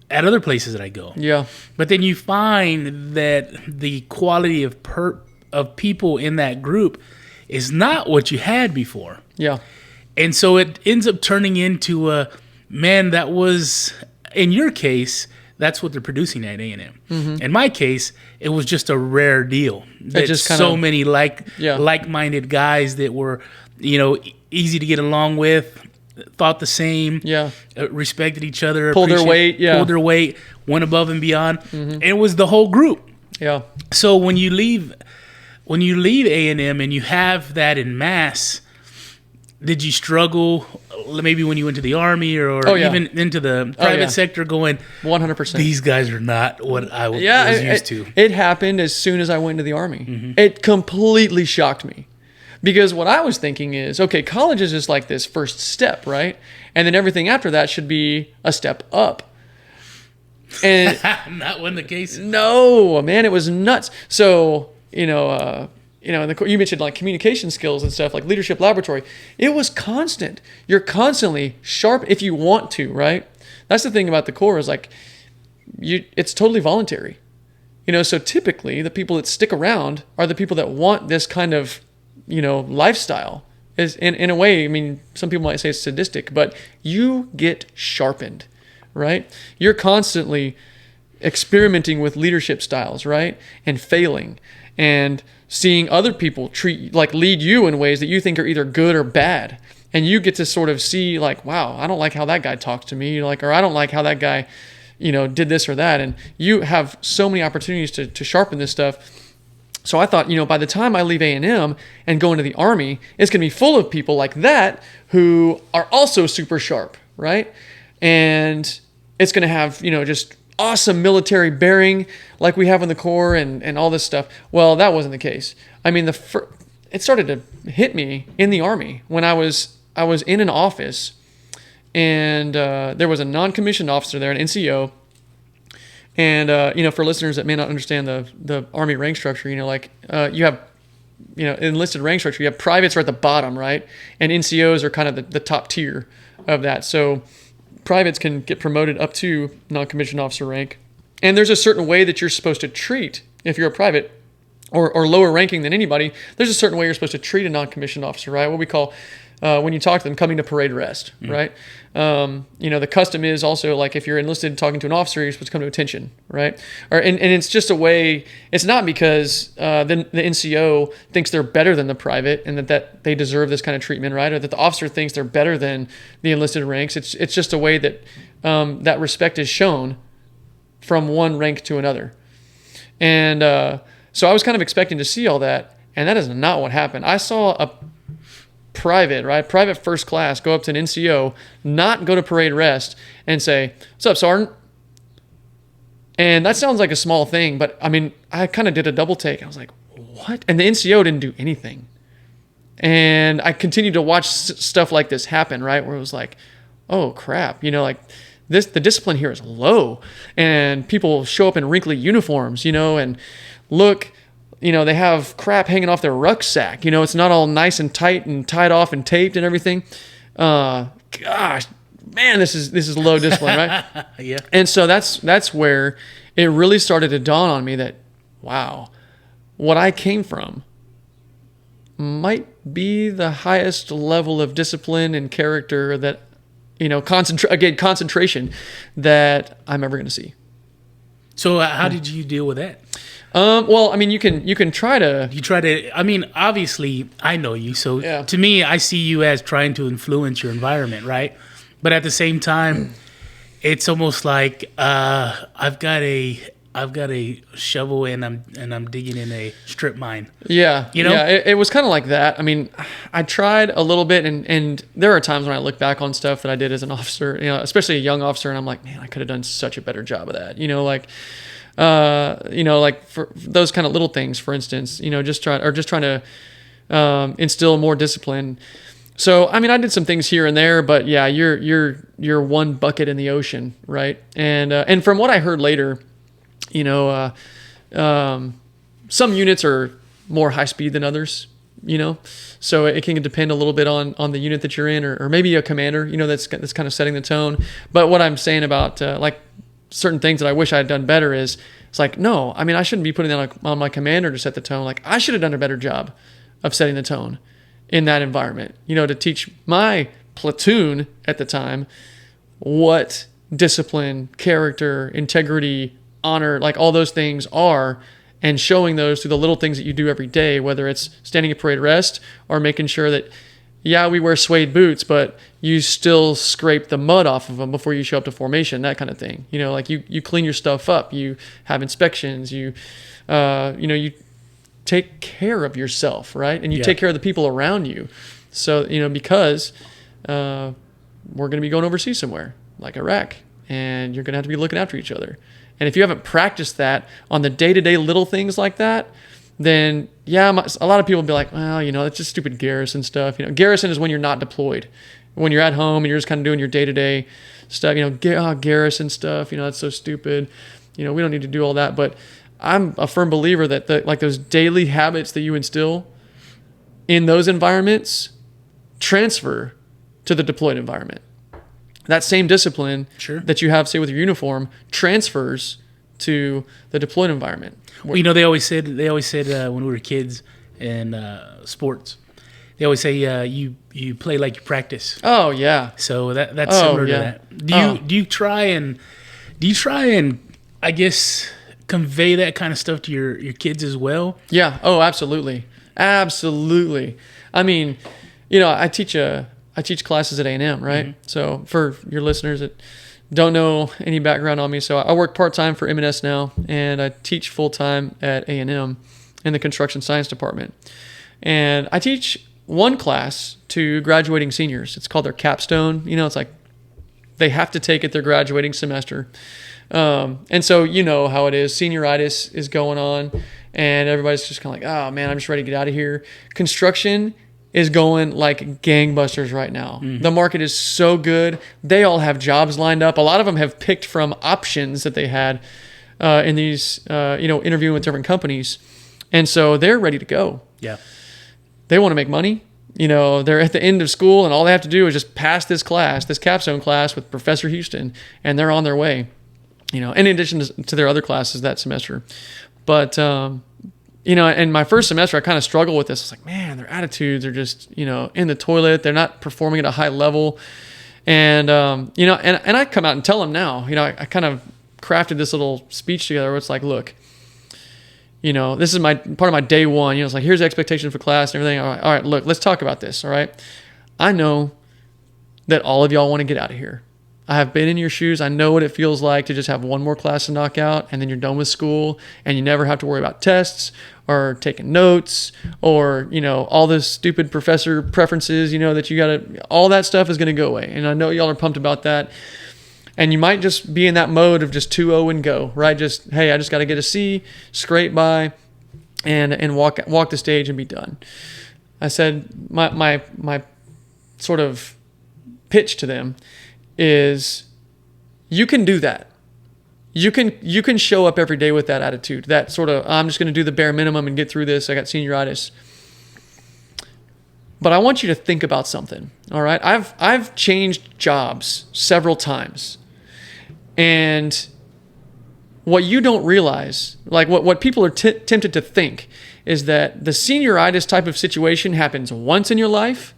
at other places that I go. Yeah. But then you find that the quality of people in that group is not what you had before. Yeah. And so it ends up turning into a, man, that was, in your case, that's what they're producing at A&M. Mm-hmm. In my case, it was just a rare deal. That just so many like-minded guys that were, easy to get along with, thought the same, respected each other, pulled their weight, went above and beyond. Mm-hmm. And it was the whole group. Yeah. So when you leave A&M and you have that in mass, did you struggle maybe when you went to the Army or even into the private sector going, 100%. These guys are not what I was used to? It happened as soon as I went to the Army. Mm-hmm. It completely shocked me because what I was thinking is, okay, college is just like this first step, right? And then everything after that should be a step up. And not when the case. No, man, it was nuts. So, you mentioned like communication skills and stuff, like leadership laboratory. It was constant. You're constantly sharp if you want to, right? That's the thing about the Corps is like, it's totally voluntary. So typically the people that stick around are the people that want this kind of, lifestyle. Is in a way, I mean, some people might say it's sadistic, but you get sharpened, right? You're constantly experimenting with leadership styles, right? And failing and seeing other people lead you in ways that you think are either good or bad. And you get to sort of see like, wow, I don't like how that guy talked to me, or I don't like how that guy, did this or that. And you have so many opportunities to sharpen this stuff. So I thought, by the time I leave A&M and go into the Army, it's going to be full of people like that who are also super sharp, right? And it's going to have, just awesome military bearing like we have in the Corps and all this stuff. Well, that wasn't the case. I mean, it started to hit me in the Army when I was in an office and there was a non-commissioned officer there, an NCO. And, for listeners that may not understand the Army rank structure, you have, enlisted rank structure, you have privates are at the bottom, right? And NCOs are kind of the top tier of that. So privates can get promoted up to non-commissioned officer rank. And there's a certain way that you're supposed to treat, if you're a private or lower ranking than anybody, there's a certain way you're supposed to treat a non-commissioned officer, right? What we call, when you talk to them, coming to parade rest, right? The custom is also like if you're enlisted talking to an officer, you're supposed to come to attention, right? And it's just a way, it's not because the NCO thinks they're better than the private and that they deserve this kind of treatment, right? Or that the officer thinks they're better than the enlisted ranks. It's just a way that that respect is shown from one rank to another. And so I was kind of expecting to see all that, and that is not what happened. I saw a private first class go up to an NCO, not go to parade rest, and say, "What's up, Sergeant?" And that sounds like a small thing, but I mean, I kind of did a double take. I was like, "What?" And the NCO didn't do anything. And I continued to watch stuff like this happen, right? Where it was like, "Oh crap," the discipline here is low, and people show up in wrinkly uniforms, and look. They have crap hanging off their rucksack. It's not all nice and tight and tied off and taped and everything. Gosh, man, this is low discipline, right? Yeah. And so that's where it really started to dawn on me that, wow, what I came from might be the highest level of discipline and character that, concentration that I'm ever going to see. So how did you deal with that? Well, I mean, you can try to. You try to. I mean, obviously, I know you, so to me, I see you as trying to influence your environment, right? But at the same time, it's almost like I've got a shovel and I'm digging in a strip mine. Yeah. You know? Yeah, it was kind of like that. I mean, I tried a little bit, and there are times when I look back on stuff that I did as an officer, you know, especially a young officer, and I'm like, man, I could have done such a better job of that. You know, like, like for those kind of little things, for instance, you know, just trying to instill more discipline. So, I mean, I did some things here and there, but yeah, you're one bucket in the ocean, right? And from what I heard later, you know, some units are more high speed than others, you know, so it can depend a little bit on the unit that you're in, or maybe a commander, you know, that's kind of setting the tone. But what I'm saying about like certain things that I wish I had done better is, it's like, no, I mean, I shouldn't be putting that on my commander to set the tone. Like, I should have done a better job of setting the tone in that environment, you know, to teach my platoon at the time what discipline, character, integrity, honor, like all those things are, and showing those through the little things that you do every day, whether it's standing at parade rest or making sure that, yeah, we wear suede boots, but you still scrape the mud off of them before you show up to formation, that kind of thing. You know, like you clean your stuff up, you have inspections, you take care of yourself, right? And you take care of the people around you. So, you know, because we're going to be going overseas somewhere, like Iraq, and you're going to have to be looking after each other. And if you haven't practiced that on the day-to-day little things like that, then, yeah, a lot of people will be like, well, you know, that's just stupid garrison stuff. You know, garrison is when you're not deployed. When you're at home and you're just kind of doing your day-to-day stuff, you know, garrison stuff, you know, that's so stupid. You know, we don't need to do all that. But I'm a firm believer that like those daily habits that you instill in those environments transfer to the deployed environment. That same discipline that you have, say, with your uniform, transfers to the deployed environment. Well, you know, they always said when we were kids in sports, they always say you play like you practice. Oh yeah. So that's similar to that. Do you try and I guess convey that kind of stuff to your kids as well? Yeah. Oh, absolutely. Absolutely. I mean, you know, I teach classes at A&M, right? Mm-hmm. So for your listeners that don't know any background on me, so I work part-time for M&S now, and I teach full-time at A&M in the construction science department. And I teach one class to graduating seniors. It's called their capstone. You know, it's like they have to take it their graduating semester. And so you know how it is. Senioritis is going on, and everybody's just kind of like, oh man, I'm just ready to get out of here. Construction is going like gangbusters right now. Mm. The market is so good. They all have jobs lined up. A lot of them have picked from options that they had in these, interviewing with different companies. And so they're ready to go. Yeah. They want to make money. You know, they're at the end of school, and all they have to do is just pass this class, this capstone class with Professor Houston, and they're on their way. You know, in addition to their other classes that semester. But, you know, in my first semester, I kind of struggled with this. I was like, man, their attitudes are just, you know, in the toilet. They're not performing at a high level. And, you know, and I come out and tell them now, you know, I kind of crafted this little speech together where it's like, look, you know, this is part of my day one. You know, it's like, here's the expectation for class and everything. All right, look, let's talk about this. All right. I know that all of y'all want to get out of here. I have been in your shoes. I know what it feels like to just have one more class to knock out, and then you're done with school, and you never have to worry about tests or taking notes or, you know, all this stupid professor preferences, you know, that you got to, all that stuff is going to go away. And I know y'all are pumped about that. And you might just be in that mode of just 2-0 and go, right? Just, hey, I just got to get a C, scrape by, and walk the stage and be done. I said my sort of pitch to them is you can do that. You can show up every day with that attitude, that sort of, I'm just going to do the bare minimum and get through this. I got senioritis. But I want you to think about something, all right? I've changed jobs several times. And what you don't realize, like what people are tempted to think, is that the senioritis type of situation happens once in your life,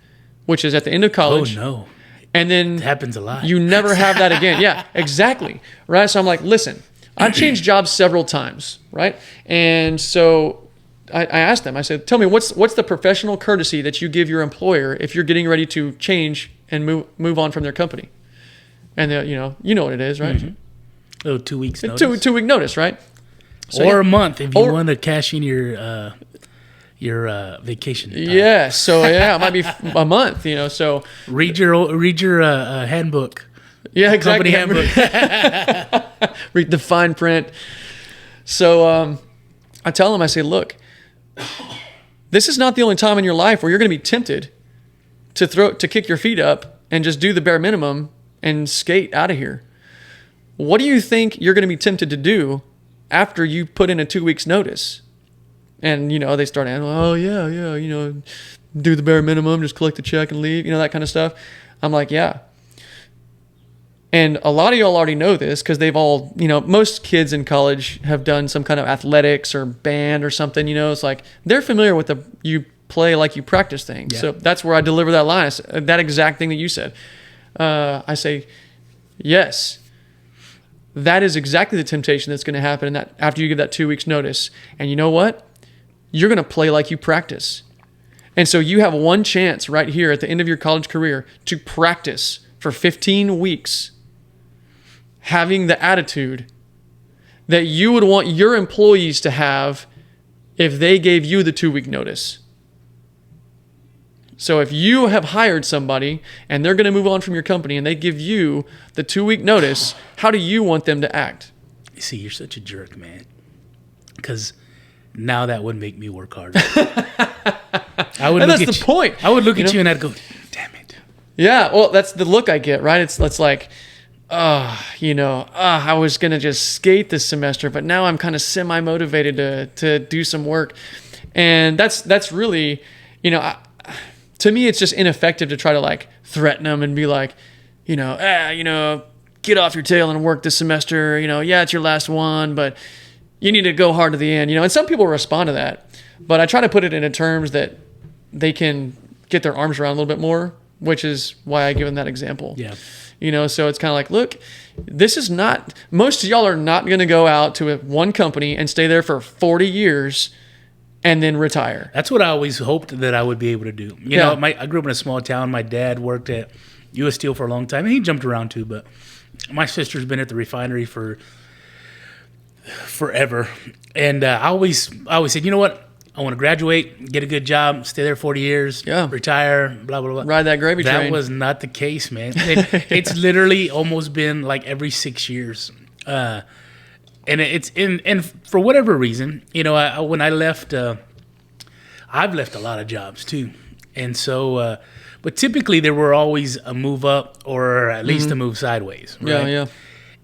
which is at the end of college. Oh, no. And then it happens a lot. You never have that again. Yeah, exactly. Right. So I'm like, listen, I've changed jobs several times. Right. And so I asked them, I said, tell me, what's the professional courtesy that you give your employer if you're getting ready to change and move on from their company? And you know what it is, right? Oh, 2 weeks A notice. 2 week notice, right? So, Or yeah. a month if you Or- want to cash in your vacation time. Yeah. So yeah, it might be a month. So Read your handbook. yeah, exactly. Company handbook. Read the fine print. So I tell them, I say, look, this is not the only time in your life where you're going to be tempted to kick your feet up and just do the bare minimum and skate out of here. What do you think you're going to be tempted to do after you put in a 2 weeks notice? And, they start asking, oh, yeah, do the bare minimum, just collect the check and leave, that kind of stuff. I'm like, yeah. And a lot of y'all already know this because they've all, most kids in college have done some kind of athletics or band or something, it's like they're familiar with you play like you practice things. Yeah. So that's where I deliver that line, that exact thing that you said. I say, yes, that is exactly the temptation that's going to happen after you give that 2 weeks notice. And you know what? You're going to play like you practice. And so you have one chance right here at the end of your college career to practice for 15 weeks, having the attitude that you would want your employees to have if they gave you the 2 week notice. So if you have hired somebody and they're going to move on from your company and they give you the 2 week notice, how do you want them to act? You see, you're such a jerk, man. Because now that would make me work harder. I would And look that's at the you- point. I would look at you and I'd go, damn it. Yeah, well, that's the look I get, right? It's like, I was going to just skate this semester, but now I'm kind of semi-motivated to do some work. And that's really, to me, it's just ineffective to try to like threaten them and be like, get off your tail and work this semester. Yeah, it's your last one, but you need to go hard to the end. And some people respond to that, but I try to put it into terms that they can get their arms around a little bit more, which is why I give them that example. Yeah. So it's kind of like, look, this is not, most of y'all are not going to go out to one company and stay there for 40 years and then retire. That's what I always hoped that I would be able to do. I grew up in a small town. My dad worked at U.S. Steel for a long time. And he jumped around too, but my sister's been at the refinery for forever. And I always said, you know what? I want to graduate, get a good job, stay there 40 years, retire, blah, blah, blah. Ride that gravy train. That was not the case, man. It's literally almost been like every 6 years. And and for whatever reason, when I left, I've left a lot of jobs too. And so, but typically there were always a move up or at least a move sideways. Right? Yeah.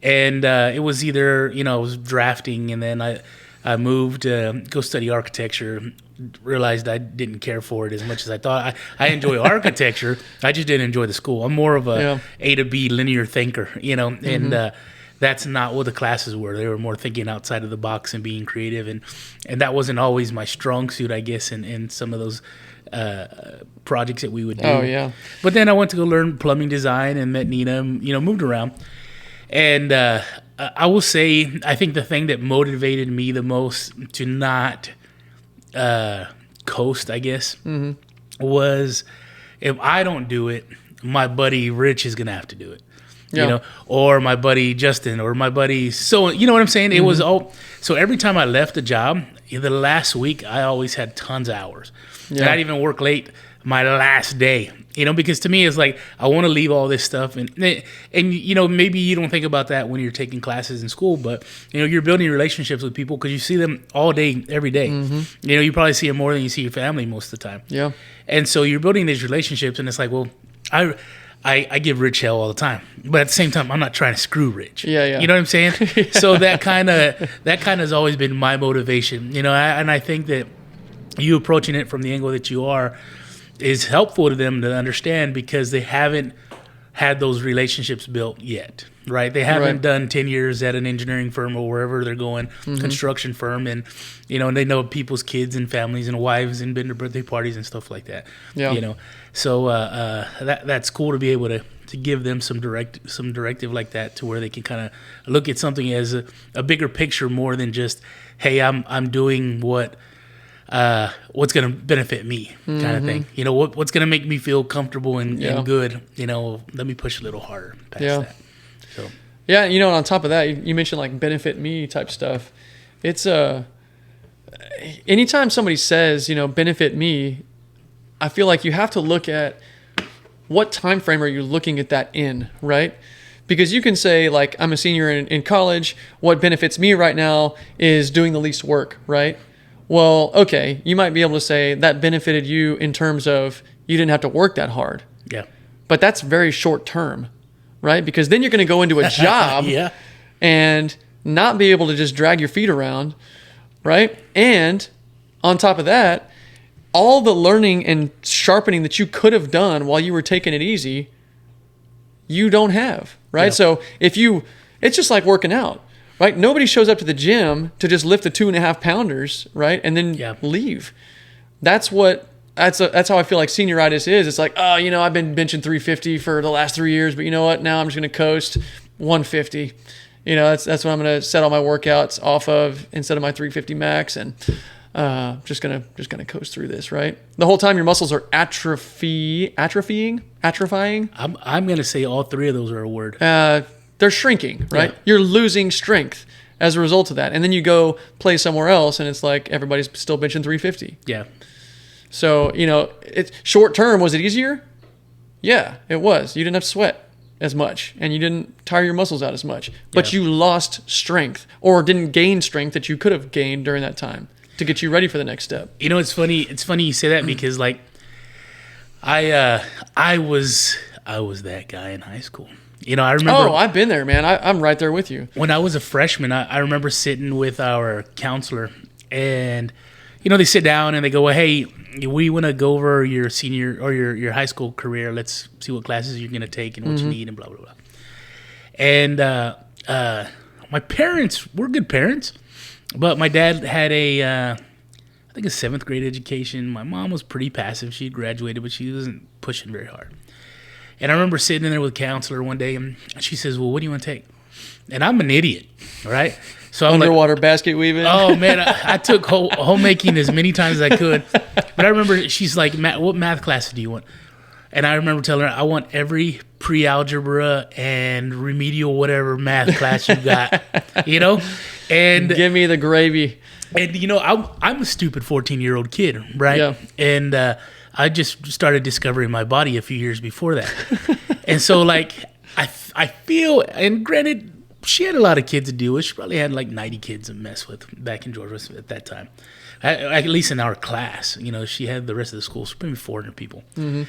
And it was either, I was drafting and then I moved to go study architecture, realized I didn't care for it as much as I thought. I enjoy architecture. I just didn't enjoy the school. I'm more of A to B linear thinker, and that's not what the classes were. They were more thinking outside of the box and being creative. And that wasn't always my strong suit, I guess, in some of those projects that we would do. Oh, yeah. But then I went to go learn plumbing design and met Nina, moved around. And I will say, I think the thing that motivated me the most to not coast, I guess, was if I don't do it, my buddy Rich is going to have to do it. Yeah. Or my buddy Justin, or my buddy, so, you know what I'm saying? It was all, so every time I left a job, the last week, I always had tons of hours. Yeah. And I'd even work late my last day, because to me, it's like, I want to leave all this stuff. And maybe you don't think about that when you're taking classes in school, but, you're building relationships with people because you see them all day, every day. You probably see them more than you see your family most of the time. Yeah. And so you're building these relationships, and it's like, well, I give Rich hell all the time, but at the same time, I'm not trying to screw Rich. Yeah. You know what I'm saying? So that kind of has always been my motivation. And I think that you approaching it from the angle that you are is helpful to them to understand because they haven't had those relationships built yet, right? They haven't done 10 years at an engineering firm or wherever they're going, construction firm, and and they know people's kids and families and wives and been to birthday parties and stuff like that. Yeah. So that's cool to be able to give them some directive like that to where they can kind of look at something as a bigger picture more than just, hey, I'm doing what's going to benefit me kind of thing. What's going to make me feel comfortable and good. Let me push a little harder past that. Yeah, on top of that, you mentioned like benefit me type stuff. It's anytime somebody says, benefit me, I feel like you have to look at what time frame are you looking at that in, right? Because you can say, like, I'm a senior in college. What benefits me right now is doing the least work, right? Well, okay, you might be able to say that benefited you in terms of you didn't have to work that hard. Yeah. But that's very short term, right? Because then you're going to go into a job Yeah. and not be able to just drag your feet around, right? And on top of that, all the learning and sharpening that you could have done while you were taking it easy, you don't have, right? Yeah. So it's just like working out, right? Nobody shows up to the gym to just lift the 2.5 pounders, right? And then leave. That's how I feel like senioritis is. It's like, oh, I've been benching 350 for the last 3 years, but you know what? Now I'm just going to coast 150. That's what I'm going to set all my workouts off of instead of my 350 max, and just gonna coast through this, right? The whole time your muscles are atrophying. I'm gonna say all three of those are a word. They're shrinking, right? Yeah. You're losing strength as a result of that, and then you go play somewhere else, and it's like everybody's still benching 350. Yeah. So it's short term. Was it easier? Yeah, it was. You didn't have to sweat as much, and you didn't tire your muscles out as much, but you lost strength or didn't gain strength that you could have gained during that time to get you ready for the next step. It's funny. It's funny you say that because like I was that guy in high school. I remember. Oh, I've been there, man. I'm right there with you. When I was a freshman, I remember sitting with our counselor, and they sit down and they go, well, hey, we want to go over your senior or your high school career. Let's see what classes you're going to take and what you need and blah, blah, blah. And my parents were good parents, but my dad had I think a 7th grade education. My mom was pretty passive. She had graduated, but she wasn't pushing very hard. And I remember sitting in there with a counselor one day, and she says, well, what do you want to take? And I'm an idiot, right? So I'm underwater basket weaving. Oh man, I took homemaking as many times as I could. But I remember she's like, "What math classes do you want?" And I remember telling her, "I want every pre-algebra and remedial whatever math class you got." And give me the gravy. And I'm a stupid 14-year-old kid, right? Yeah. And I just started discovering my body a few years before that, and so like I feel, and granted, she had a lot of kids to deal with. She probably had like 90 kids to mess with back in Georgia at that time. At least in our class. She had the rest of the school, so maybe 400 people. Mm-hmm.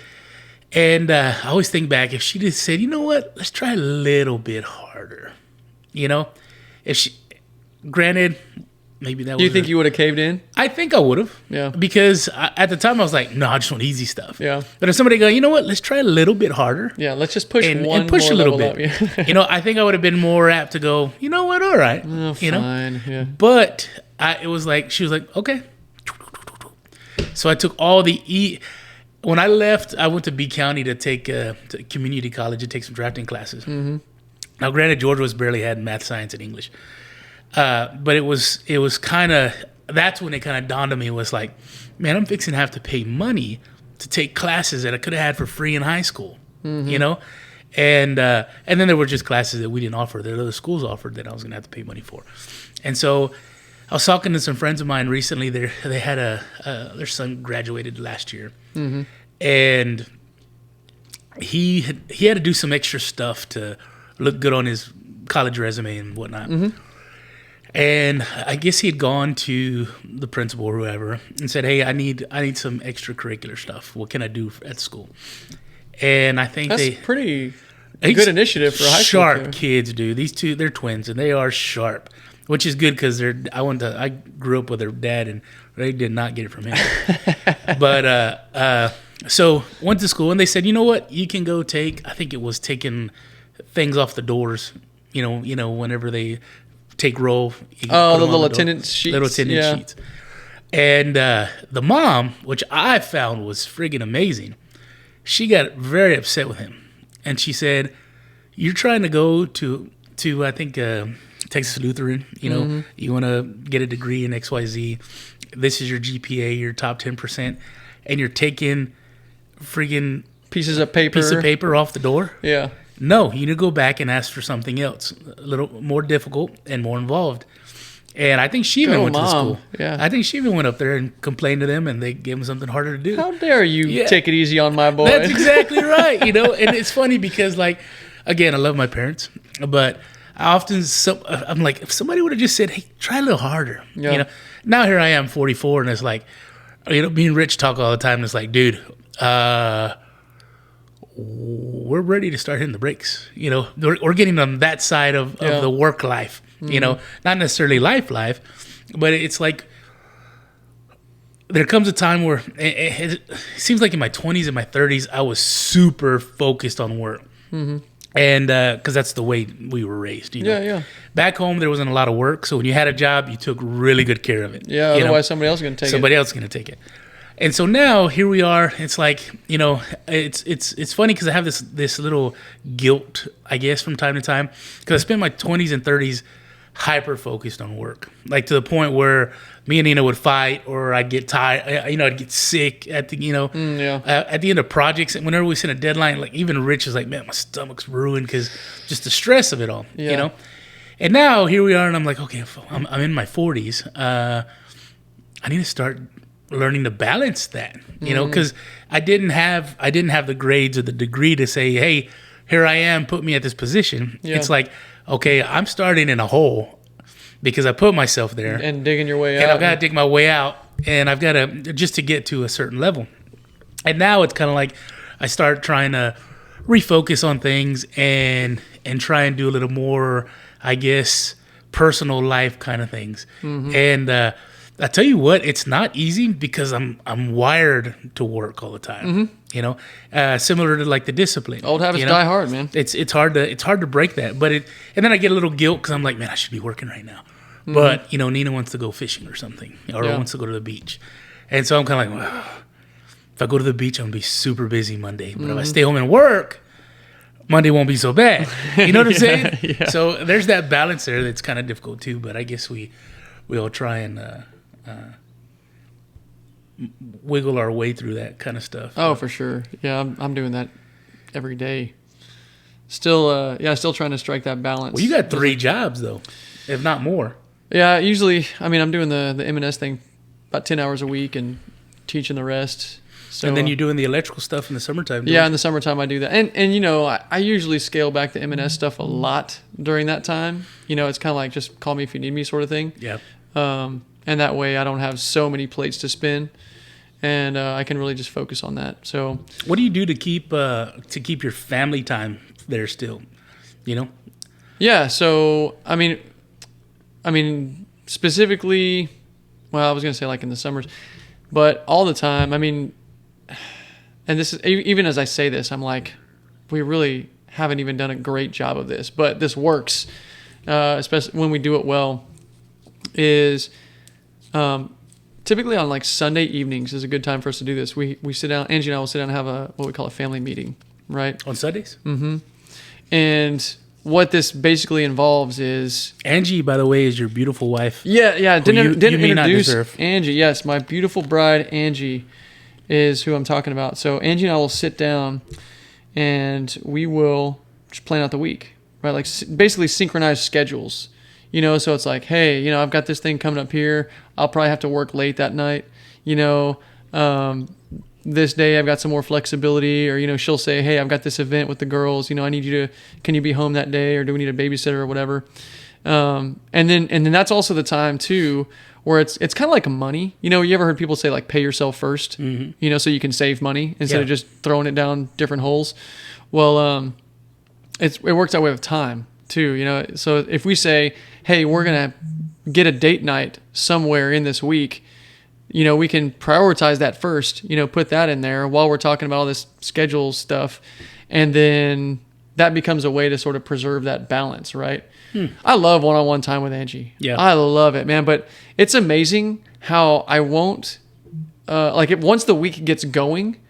And I always think back, if she just said, you know what, let's try a little bit harder. If she, granted, maybe that was. Do you think you would have caved in? I think I would have. Yeah. Because at the time I was like, no, I just want easy stuff. Yeah. But if somebody go, you know what, let's try a little bit harder. Yeah, let's just push and one push more a little level bit. Up. Yeah. I think I would have been more apt to go, you know what, all right. Oh, fine. Yeah. But it was like, she was like, okay. So I took all the when I left, I went to B County to take to community college and take some drafting classes. Mm-hmm. Now, granted, Georgia was barely had math, science, and English. But it was kind of, that's when it kind of dawned on me, was like, man, I'm fixing to have to pay money to take classes that I could have had for free in high school, And then there were just classes that we didn't offer, that other schools offered, that I was going to have to pay money for. And so I was talking to some friends of mine recently. They had their son graduated last year, and he had to do some extra stuff to look good on his college resume and whatnot. Mm-hmm. And I guess he had gone to the principal or whoever and said, "Hey, I need some extracurricular stuff. What can I do at school?" And I think that's pretty good initiative for a high school. Sharp kids, dude. These two, they're twins, and they are sharp, which is good because I grew up with their dad, and they did not get it from him. But so went to school, and they said, you know what, you can go take. I think it was taking things off the doors. Whenever they take roll. Oh, the little attendance sheets. Little attendance sheets. And the mom, which I found was friggin' amazing, she got very upset with him. And she said, you're trying to go to I think, Texas Lutheran, you want to get a degree in XYZ. This is your GPA, your top 10%, and you're taking friggin' piece of paper off the door. Yeah. no, you need to go back and ask for something else, a little more difficult and more involved. And I think she even went to the school. Yeah. I think she even went up there and complained to them, and they gave them something harder to do. How dare you take it easy on my boy? That's exactly right. And it's funny because, like, again, I love my parents, but I often, I'm like, if somebody would have just said, hey, try a little harder. Yeah. Now here I am, 44, and it's like, me and Rich talk all the time, and it's like, dude, we're ready to start hitting the brakes. We're getting on that side of the work life. Not necessarily life, but it's like there comes a time where it seems like in my 20s and my 30s, I was super focused on work. Mm-hmm. And because that's the way we were raised. Yeah. Back home, there wasn't a lot of work. So when you had a job, you took really good care of it. Yeah, otherwise somebody else is going to take it. Somebody else is going to take it. And so now here we are. It's like, it's funny because I have this little guilt, I guess, from time to time. Because I spent my 20s and 30s hyper focused on work, like to the point where me and Nina would fight, or I'd get tired. I'd get sick at the at the end of projects. And whenever we sent a deadline, like even Rich is like, man, my stomach's ruined because just the stress of it all. Yeah. And now here we are, and I'm like, okay, I'm in my 40s. I need to start learning to balance that, because I didn't have the grades or the degree to say, hey, here I am, put me at this position. Yeah. It's like, okay, I'm starting in a hole because I put myself there. And digging your way out. And I've got to dig my way out, and I've got to, just to get to a certain level. And now it's kind of like I start trying to refocus on things and try and do a little more, I guess, personal life kind of things. Mm-hmm. And I tell you what, it's not easy because I'm wired to work all the time. Mm-hmm. Similar to like the discipline. Old habits die hard, man. It's hard to break that. But and then I get a little guilt because I'm like, man, I should be working right now. Mm-hmm. But Nina wants to go fishing or something, or wants to go to the beach, and so I'm kind of like, well, if I go to the beach, I'm gonna be super busy Monday. But if I stay home and work, Monday won't be so bad. You know what I'm saying? Yeah. So there's that balance there that's kind of difficult too. But I guess we all try and wiggle our way through that kind of stuff. Oh, for sure. Yeah, I'm doing that every day. Still trying to strike that balance. Well, you got 3 jobs though, if not more. Yeah, usually, I'm doing the M&S thing about 10 hours a week and teaching the rest. So, and then you're doing the electrical stuff in the summertime. Yeah, in the summertime I do that. And I usually scale back the M&S stuff a lot during that time. It's kind of like just call me if you need me sort of thing. Yeah. And that way I don't have so many plates to spin, and I can really just focus on that. So what do you do to keep your family time there still? Yeah, so I mean specifically, well, I was gonna say like in the summers, but all the time. And this is, even as I say this, I'm like, we really haven't even done a great job of this, but this works, especially when we do it well. Is typically on like Sunday evenings is a good time for us to do this. We sit down, Angie and I will sit down and have what we call a family meeting, right? On Sundays? Mm-hmm. And what this basically involves is... Angie, by the way, is your beautiful wife. Yeah. Didn't introduce deserve. Angie. Yes, my beautiful bride, Angie, is who I'm talking about. So Angie and I will sit down and we will just plan out the week, right? Like basically synchronize schedules. So it's like, hey, I've got this thing coming up here. I'll probably have to work late that night. This day I've got some more flexibility, or, she'll say, hey, I've got this event with the girls. I need you to, can you be home that day, or do we need a babysitter or whatever? And then that's also the time too, where it's kind of like money. You ever heard people say like pay yourself first, mm-hmm. So you can save money instead of just throwing it down different holes. Well, it works that way with time too, So if we say, hey, we're going to get a date night somewhere in this week, we can prioritize that first, put that in there while we're talking about all this schedule stuff. And then that becomes a way to sort of preserve that balance, right? I love one-on-one time with Angie. Yeah. I love it, man. But it's amazing how I won't, once the week gets going,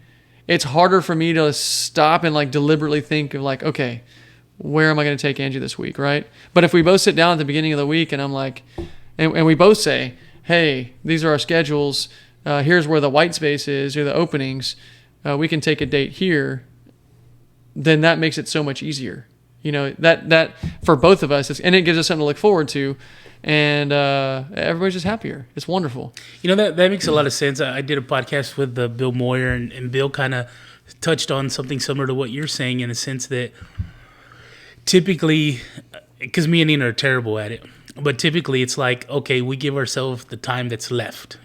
it's harder for me to stop and like deliberately think of like, okay, where am I going to take Angie this week, right? But if we both sit down at the beginning of the week and I'm like, and we both say, hey, these are our schedules. Here's where the white space is, or the openings. We can take a date here. then that makes it so much easier. That for both of us, and it gives us something to look forward to, and everybody's just happier. It's wonderful. That makes a lot of sense. I did a podcast with Bill Moyer, and Bill kind of touched on something similar to what you're saying, in the sense that typically, because me and Nina are terrible at it, but typically it's like, okay, we give ourselves the time that's left.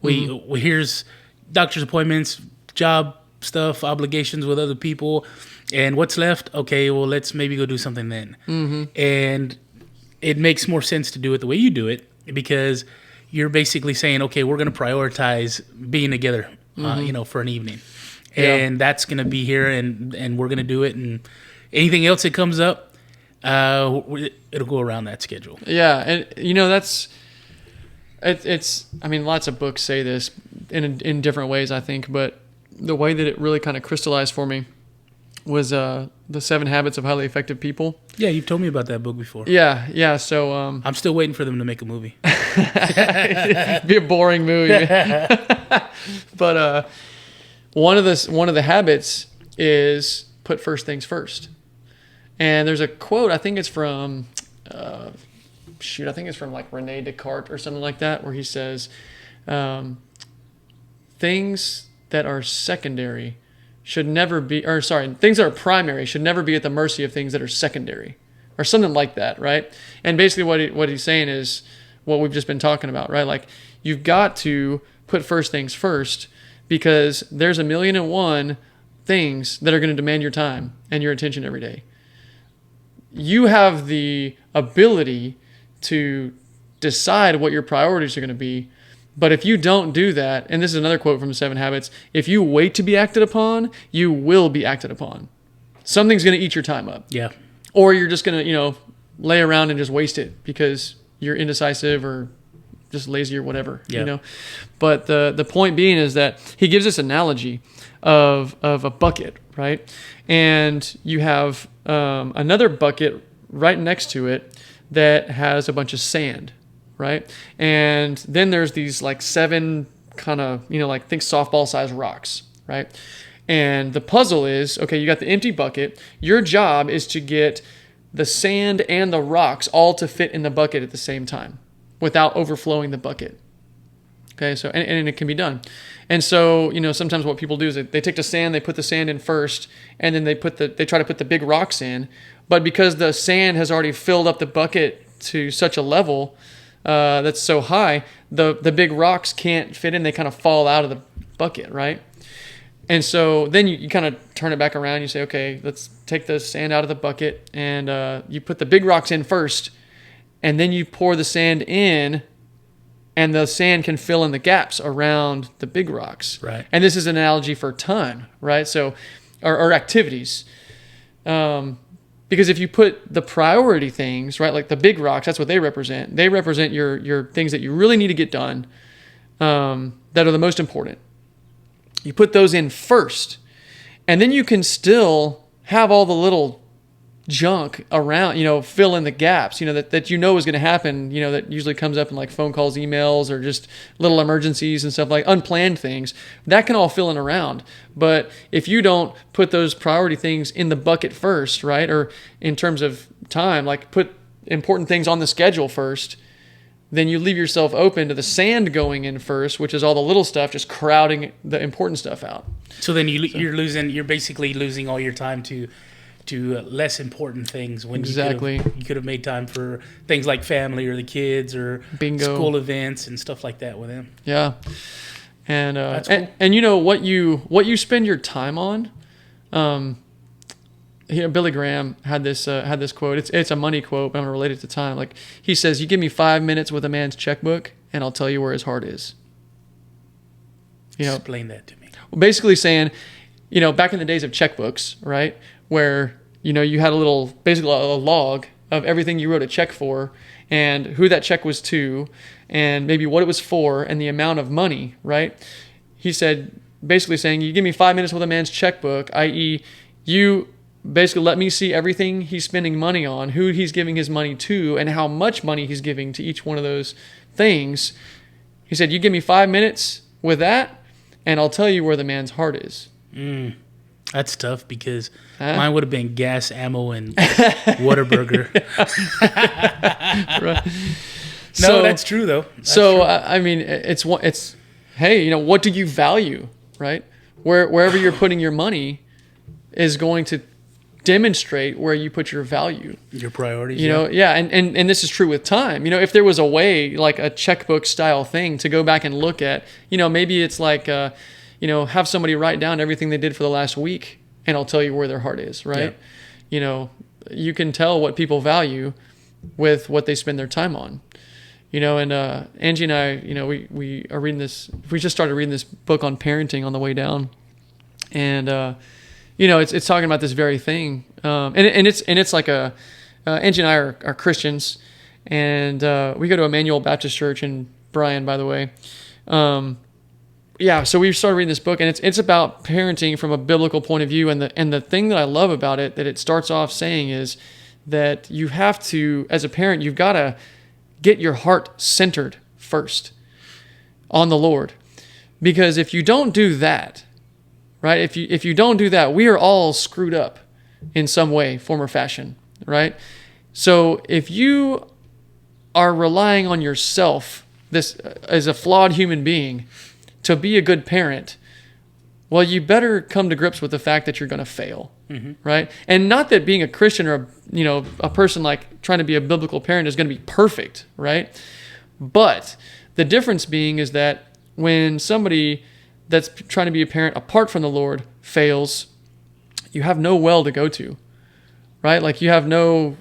We here's doctor's appointments, job stuff, obligations with other people, and what's left? Okay, well, let's maybe go do something then. And it makes more sense to do it the way you do it, because you're basically saying, okay, we're going to prioritize being together, for an evening. And that's going to be here, and we're going to do it. And anything else that comes up, it'll go around that schedule. Yeah, and it's. I mean, lots of books say this in different ways, I think, but the way that it really kind of crystallized for me was the 7 Habits of Highly Effective People. Yeah, you've told me about that book before. Yeah. So I'm still waiting for them to make a movie. It'd be a boring movie. But one of the habits is put first things first. And there's a quote, I think it's from like Rene Descartes or something like that, where he says, things that are secondary should never be, things that are primary should never be at the mercy of things that are secondary, or something like that, right? And basically what he's saying is what we've just been talking about, right? Like, you've got to put first things first, because there's 1,000,001 things that are going to demand your time and your attention every day. You have the ability to decide what your priorities are going to be. But if you don't do that, and this is another quote from the 7 Habits, if you wait to be acted upon, you will be acted upon. Something's going to eat your time up. Yeah. Or you're just going to, lay around and just waste it because you're indecisive or just lazy or whatever, But the point being is that he gives this analogy of a bucket, right? And you have another bucket right next to it that has a bunch of sand, right? And then there's these like 7 kind of, think softball sized rocks, right? And the puzzle is, okay, you got the empty bucket. Your job is to get the sand and the rocks all to fit in the bucket at the same time without overflowing the bucket. Okay, so, and it can be done. And so, sometimes what people do is they take the sand, they put the sand in first, and then they try to put the big rocks in. But because the sand has already filled up the bucket to such a level that's so high, the big rocks can't fit in. They kind of fall out of the bucket, right? And so then you kind of turn it back around. You say, okay, let's take the sand out of the bucket, and you put the big rocks in first, and then you pour the sand in, and the sand can fill in the gaps around the big rocks. Right. And this is an analogy for time, right? So, or activities. Because if you put the priority things, right, like the big rocks, that's what they represent. They represent your things that you really need to get done, that are the most important. You put those in first, and then you can still have all the little junk around, fill in the gaps, that is going to happen, that usually comes up in like phone calls, emails, or just little emergencies and stuff, like unplanned things. That can all fill in around. But if you don't put those priority things in the bucket first, right, or in terms of time, like put important things on the schedule first, then you leave yourself open to the sand going in first, which is all the little stuff just crowding the important stuff out. So then you're basically losing all your time to less important things when exactly. you could have made time for things like family or the kids or bingo, school events and stuff like that with them. Yeah. And that's cool. and what you spend your time on, Billy Graham had this quote. It's a money quote, but I'm gonna relate it to time. Like, he says, "You give me 5 minutes with a man's checkbook, and I'll tell you where his heart is." Explain that to me. Well, basically saying, back in the days of checkbooks, right, where you had basically a log of everything you wrote a check for, and who that check was to, and maybe what it was for, and the amount of money, right? He said, basically saying, you give me 5 minutes with a man's checkbook, i.e., you basically let me see everything he's spending money on, who he's giving his money to, and how much money he's giving to each one of those things. He said, you give me 5 minutes with that, and I'll tell you where the man's heart is. That's tough because Huh? mine would have been gas, ammo, and Whataburger. Right. No, that's true though. That's So true. I mean, it's hey, what do you value, right? Wherever you're putting your money is going to demonstrate where you put your value. Your priorities. You know, yeah, and this is true with time. If there was a way, like a checkbook style thing, to go back and look at, maybe it's like, have somebody write down everything they did for the last week, and I'll tell you where their heart is, right? You can tell what people value with what they spend their time on. And Angie and I, we are reading this. We just started reading this book on parenting on the way down, and it's talking about this very thing, and it's like Angie and I are Christians, and we go to Emmanuel Baptist Church in Bryan, by the way. So we started reading this book, and it's about parenting from a biblical point of view, and the thing that I love about it, that it starts off saying, is that you have to, as a parent, you've got to get your heart centered first on the Lord, because if you don't do that, right? If you don't do that, we are all screwed up in some way, form, or fashion, right? So if you are relying on yourself, this as a flawed human being, to be a good parent, well, you better come to grips with the fact that you're going to fail, right? And not that being a Christian or a person like trying to be a biblical parent is going to be perfect, right? But the difference being is that when somebody that's trying to be a parent apart from the Lord fails, you have no well to go to, right? Like you have no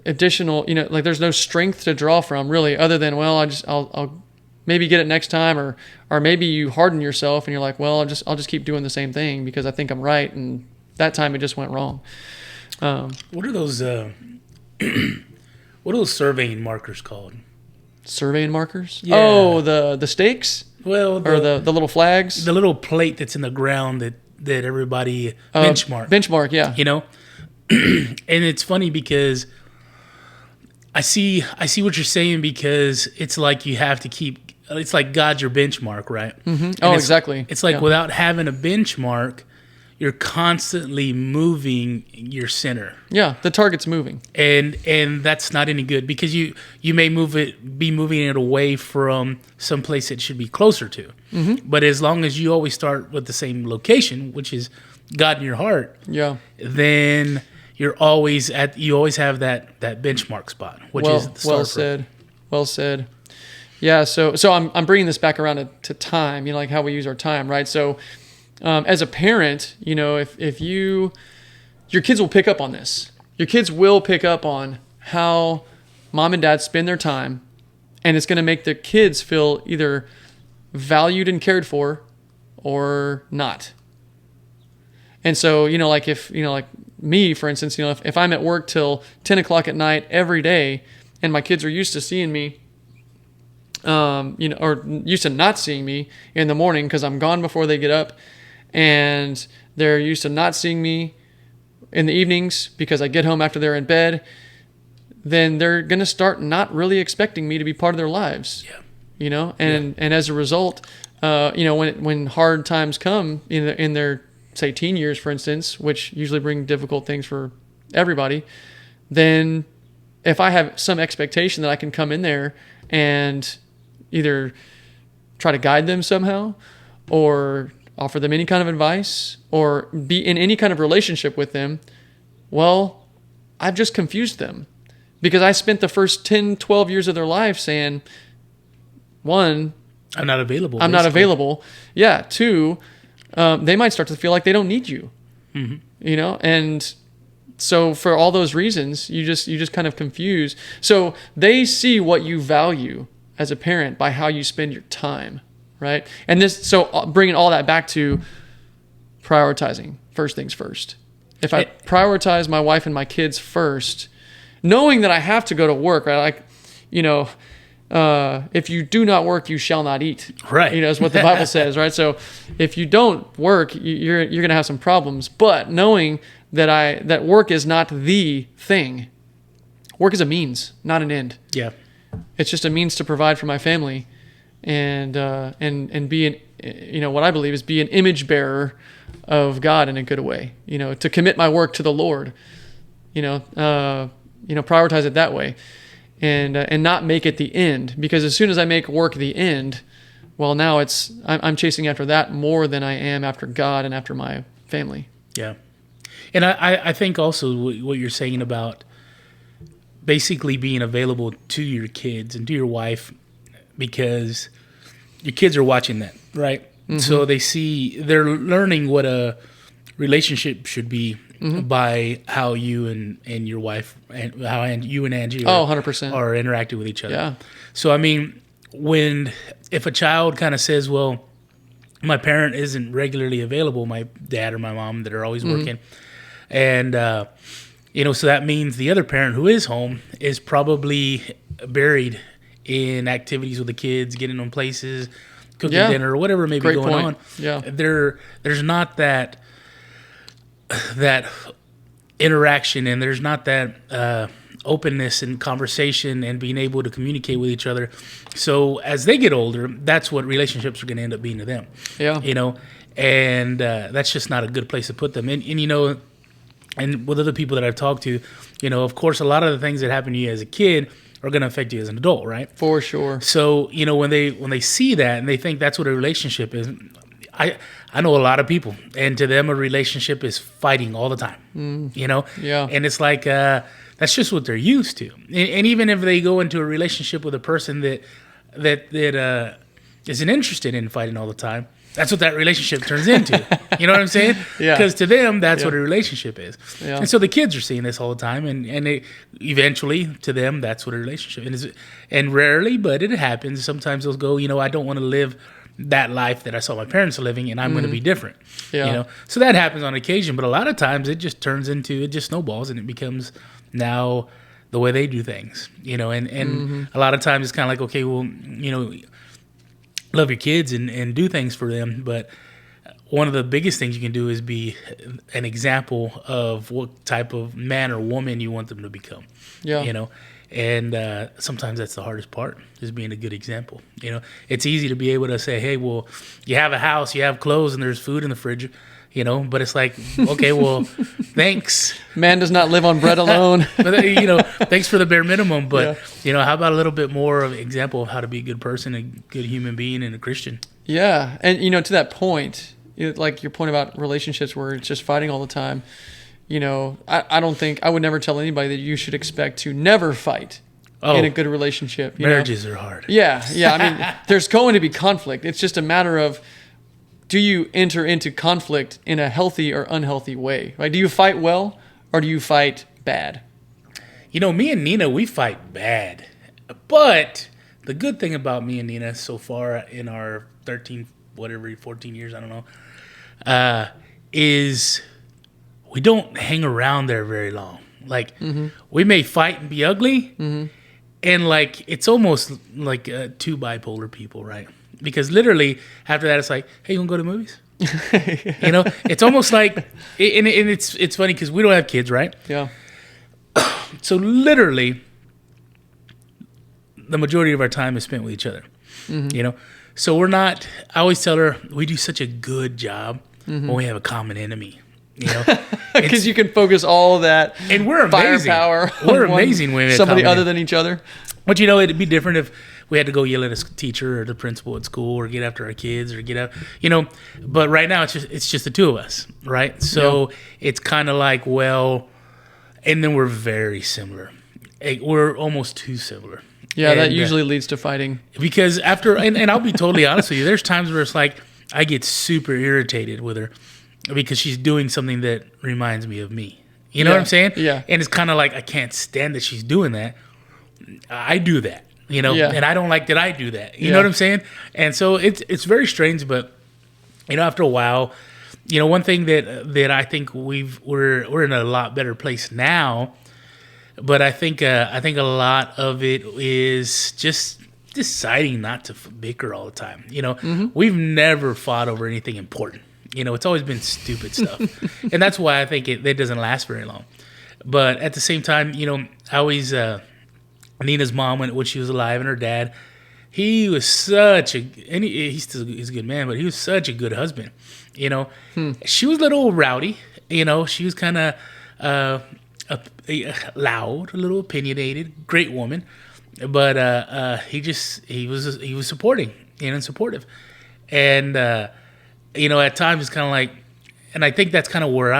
additional, like there's no strength to draw from really, other than, well, I'll maybe get it next time, or maybe you harden yourself and you're like, well, I'll just keep doing the same thing because I think I'm right, and that time it just went wrong. What are those? What are those surveying markers called? Surveying markers? Yeah. Oh, the stakes? Well, Or the little flags? the little plate that's in the ground that everybody benchmark. Benchmark, yeah. And it's funny because I see what you're saying, because it's like you have to keep. It's like God's your benchmark, right? Mm-hmm. Oh, exactly. It's like Yeah. without having a benchmark, you're constantly moving your center. Yeah, the target's moving. And that's not any good, because you may be moving it away from some place it should be closer to. Mm-hmm. But as long as you always start with the same location, which is God in your heart, Yeah. then you always have that benchmark spot, which is the start. Well said. Well said. Yeah, so I'm bringing this back around to time, like how we use our time, right? So as a parent, if your kids will pick up on this. Your kids will pick up on how mom and dad spend their time, and it's going to make the kids feel either valued and cared for or not. And so, like if, like me, for instance, if I'm at work till 10 o'clock at night every day, and my kids are used to seeing me, or used to not seeing me in the morning because I'm gone before they get up, and they're used to not seeing me in the evenings because I get home after they're in bed, then they're going to start not really expecting me to be part of their lives. Yeah. And as a result, when hard times come in their say teen years, for instance, which usually bring difficult things for everybody, then if I have some expectation that I can come in there and either try to guide them somehow, or offer them any kind of advice, or be in any kind of relationship with them, well, I've just confused them, because I spent the first 10, 12 years of their life saying, one, I'm not available. I'm not available. Yeah. Two, they might start to feel like they don't need you, and so for all those reasons, you just kind of confuse. So they see what you value as a parent by how you spend your time, right? And so bringing all that back to prioritizing, first things first. If I prioritize my wife and my kids first, knowing that I have to go to work, right? Like, if you do not work, you shall not eat. Right. Is what the Bible says, right? So if you don't work, you're going to have some problems. But knowing that work is not the thing. Work is a means, not an end. Yeah. It's just a means to provide for my family. and be what I believe is be an image bearer of God in a good way. To commit my work to the Lord. Prioritize it that way, and not make it the end. Because as soon as I make work the end, well, now I'm chasing after that more than I am after God and after my family. Yeah. And I think also what you're saying about basically being available to your kids and to your wife, because your kids are watching that, right? Mm-hmm. So they're learning what a relationship should be by how you and your wife, and how you and Angie 100%. Are interacting with each other. Yeah. So, I mean, if a child kind of says, well, my parent isn't regularly available, my dad or my mom that are always working, and, so that means the other parent who is home is probably buried in activities with the kids, getting them places, cooking dinner, or whatever may be going on. Yeah. There's not that interaction, and there's not that openness and conversation and being able to communicate with each other. So as they get older, that's what relationships are going to end up being to them. Yeah. And that's just not a good place to put them. And with other people that I've talked to, of course, a lot of the things that happen to you as a kid are going to affect you as an adult, right? For sure. So, when they see that and they think that's what a relationship is, I know a lot of people, and to them a relationship is fighting all the time, Yeah. And it's like, that's just what they're used to. And even if they go into a relationship with a person that isn't interested in fighting all the time, that's what that relationship turns into. You know what I'm saying? Yeah. Because to them, that's what a relationship is. Yeah. And so the kids are seeing this all the time, and eventually, to them, that's what a relationship is. And rarely, but it happens. Sometimes they'll go, I don't want to live that life that I saw my parents living, and I'm going to be different. Yeah. So that happens on occasion, but a lot of times it just snowballs, and it becomes now the way they do things. And a lot of times it's kind of like, okay, well, love your kids and do things for them, but one of the biggest things you can do is be an example of what type of man or woman you want them to become. Yeah. And sometimes that's the hardest part, is being a good example. It's easy to be able to say, hey, well, you have a house, you have clothes, and there's food in the fridge, but it's like, okay, well, thanks. Man does not live on bread alone. But, thanks for the bare minimum. But, how about a little bit more of an example of how to be a good person, a good human being, and a Christian? Yeah. And, to that point, like your point about relationships where it's just fighting all the time, I don't think, I would never tell anybody that you should expect to never fight in a good relationship. Marriages are hard. Yeah. I mean, there's going to be conflict. It's just a matter of, do you enter into conflict in a healthy or unhealthy way? Right? Do you fight well, or do you fight bad? Me and Nina, we fight bad. But the good thing about me and Nina so far in our 14 years, I don't know, is we don't hang around there very long. Like, we may fight and be ugly, and like it's almost like two bipolar people, right? Because literally after that, it's like, hey, you want to go to movies? It's almost like, and it's funny because we don't have kids, right? Yeah. So literally, the majority of our time is spent with each other. So we're not. I always tell her we do such a good job when we have a common enemy. Because you can focus all of that, and we're amazing. Firepower. We're amazing when we have somebody common other than each other. But it'd be different if we had to go yell at a teacher or the principal at school, or get after our kids, or get out, But right now it's just the two of us, right? So it's kind of like, well, and then we're very similar. We're almost too similar. Yeah, that usually leads to fighting. Because after, and I'll be totally honest with you, there's times where it's like I get super irritated with her because she's doing something that reminds me of me. You know what I'm saying? Yeah. And it's kind of like I can't stand that she's doing that. I do that, and I don't like that I do that. You know what I'm saying? And so it's very strange, but after a while, one thing that I think we're in a lot better place now. But I think a lot of it is just deciding not to bicker all the time. We've never fought over anything important. It's always been stupid stuff, and that's why I think it doesn't last very long. But at the same time, I always Nina's mom, when she was alive, and her dad, he was such a, and he's a good man, but he was such a good husband. You know, she was a little rowdy. You know, she was kind of loud, a little opinionated, great woman. But he was supporting, and supportive. And, you know, at times it's kind of like, and I think that's kind of where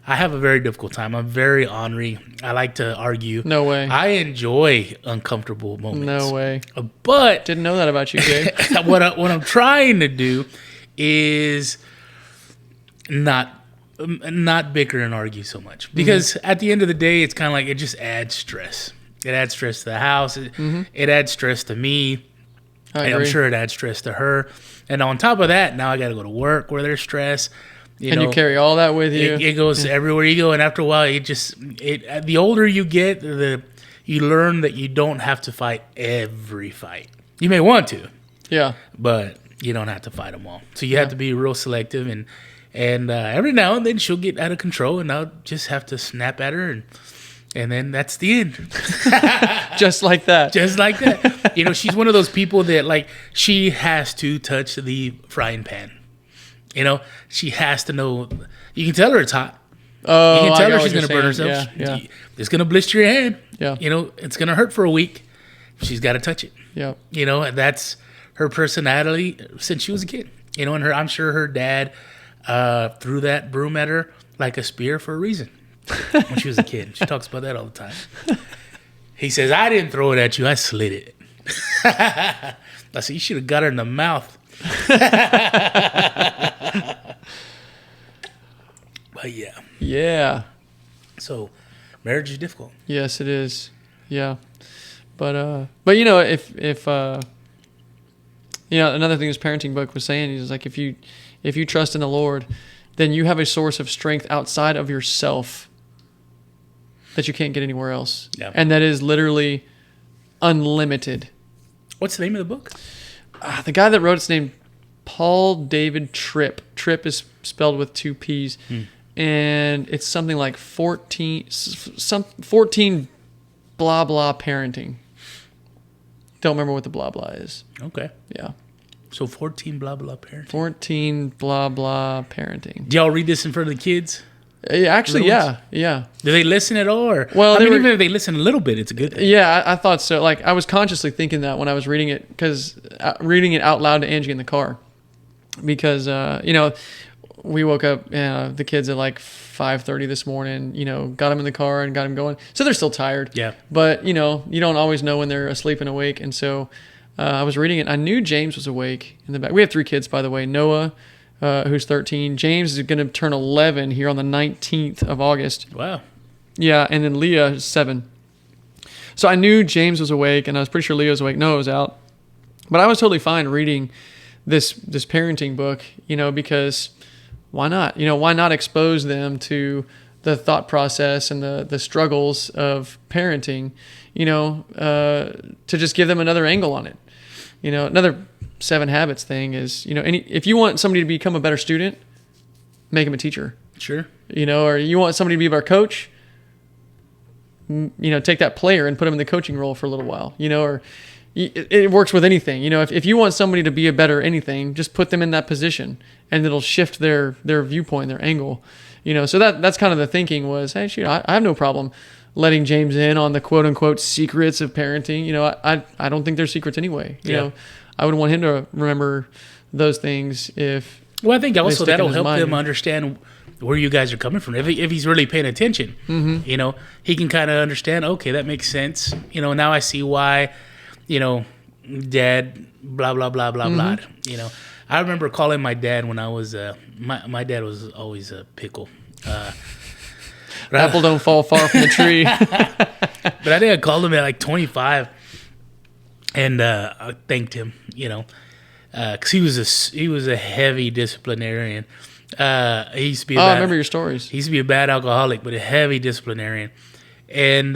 I have a very difficult time. I'm very ornery. I like to argue. No way. I enjoy uncomfortable moments. No way. But Didn't know that about you, Jay. what I'm trying to do is not bicker and argue so much, because at the end of the day, it's kind of like it just adds stress. It adds stress to the house. It adds stress to me. I'm sure it adds stress to her. And on top of that, now I got to go to work where there's stress. You carry all that with you. It goes everywhere you go, and after a while, the older you get, you learn that you don't have to fight every fight. You may want to, Yeah. but you don't have to fight them all. So you have to be real selective, and every now and then she'll get out of control, and I'll just have to snap at her, and then that's the end. Just like that. Just like that. You know, she's one of those people that, like, she has to touch the frying pan. You know, she has to know. You can tell her it's hot. Oh, you can tell I her got she's what going to you're burn saying. herself. Yeah. It's going to blister your hand. Yeah. You know, it's going to hurt for a week. She's got to touch it. Yeah. You know, and that's her personality since she was a kid. You know, and I'm sure her dad threw that broom at her like a spear for a reason when she was a kid. She talks about that all the time. He says, "I didn't throw it at you. I slid it." I said, "You should have got her in the mouth." But yeah. Yeah. So marriage is difficult. Yes, it is. Yeah. But you know, if you know, another thing this parenting book was saying is like if you trust in the Lord, then you have a source of strength outside of yourself that you can't get anywhere else. Yeah. And that is literally unlimited. What's the name of the book? The guy that wrote it's named Paul David Tripp. Tripp is spelled with 2 P's. And it's something like 14 blah blah parenting. Don't remember what the blah blah is. Okay. Yeah. So 14 blah blah parenting. 14 blah blah parenting. Do y'all read this in front of the kids? Actually, Little yeah. Do they listen at all? Or, Well, even if they listen a little bit, it's a good thing. Yeah, I thought so. Like, I was consciously thinking that when I was reading it, because reading it out loud to Angie in the car. Because, you know, we woke up, the kids at like 5:30 this morning, you know, got them in the car and got them going. So they're still tired. Yeah. But, you know, you don't always know when they're asleep and awake. And so I was reading it. I knew James was awake in the back. We have 3 kids, by the way. Noah, who's 13. James is going to turn 11 here on the 19th of August. Wow. Yeah, and then Leah is 7. So I knew James was awake, and I was pretty sure Leah was awake. Noah was out. But I was totally fine reading this parenting book, you know, because why not? You know, why not expose them to the thought process and the struggles of parenting, you know, to just give them another angle on it. You know, another 7 Habits thing is, you know, if you want somebody to become a better student, make them a teacher. Sure. You know, or you want somebody to be a better coach, you know, take that player and put them in the coaching role for a little while, you know, or it works with anything. You know, if you want somebody to be a better anything, just put them in that position and it'll shift their viewpoint, their angle, you know. So that's kind of the thinking was, hey, shoot, I have no problem letting James in on the quote unquote secrets of parenting. You know, I don't think they're secrets anyway. You know, I would want him to remember those things if. Well, I think also that'll help mind. them understand where you guys are coming from. If he's really paying attention, you know, he can kind of understand, okay, that makes sense. You know, now I see why, you know, dad, blah, blah, blah, blah, blah. You know, I remember calling my dad when I was, my dad was always a pickle. Apple don't fall far from the tree. But I think I called him at like 25 and I thanked him, you know. Because he was a heavy disciplinarian. He used to be. I remember your stories. He used to be a bad alcoholic, but a heavy disciplinarian. And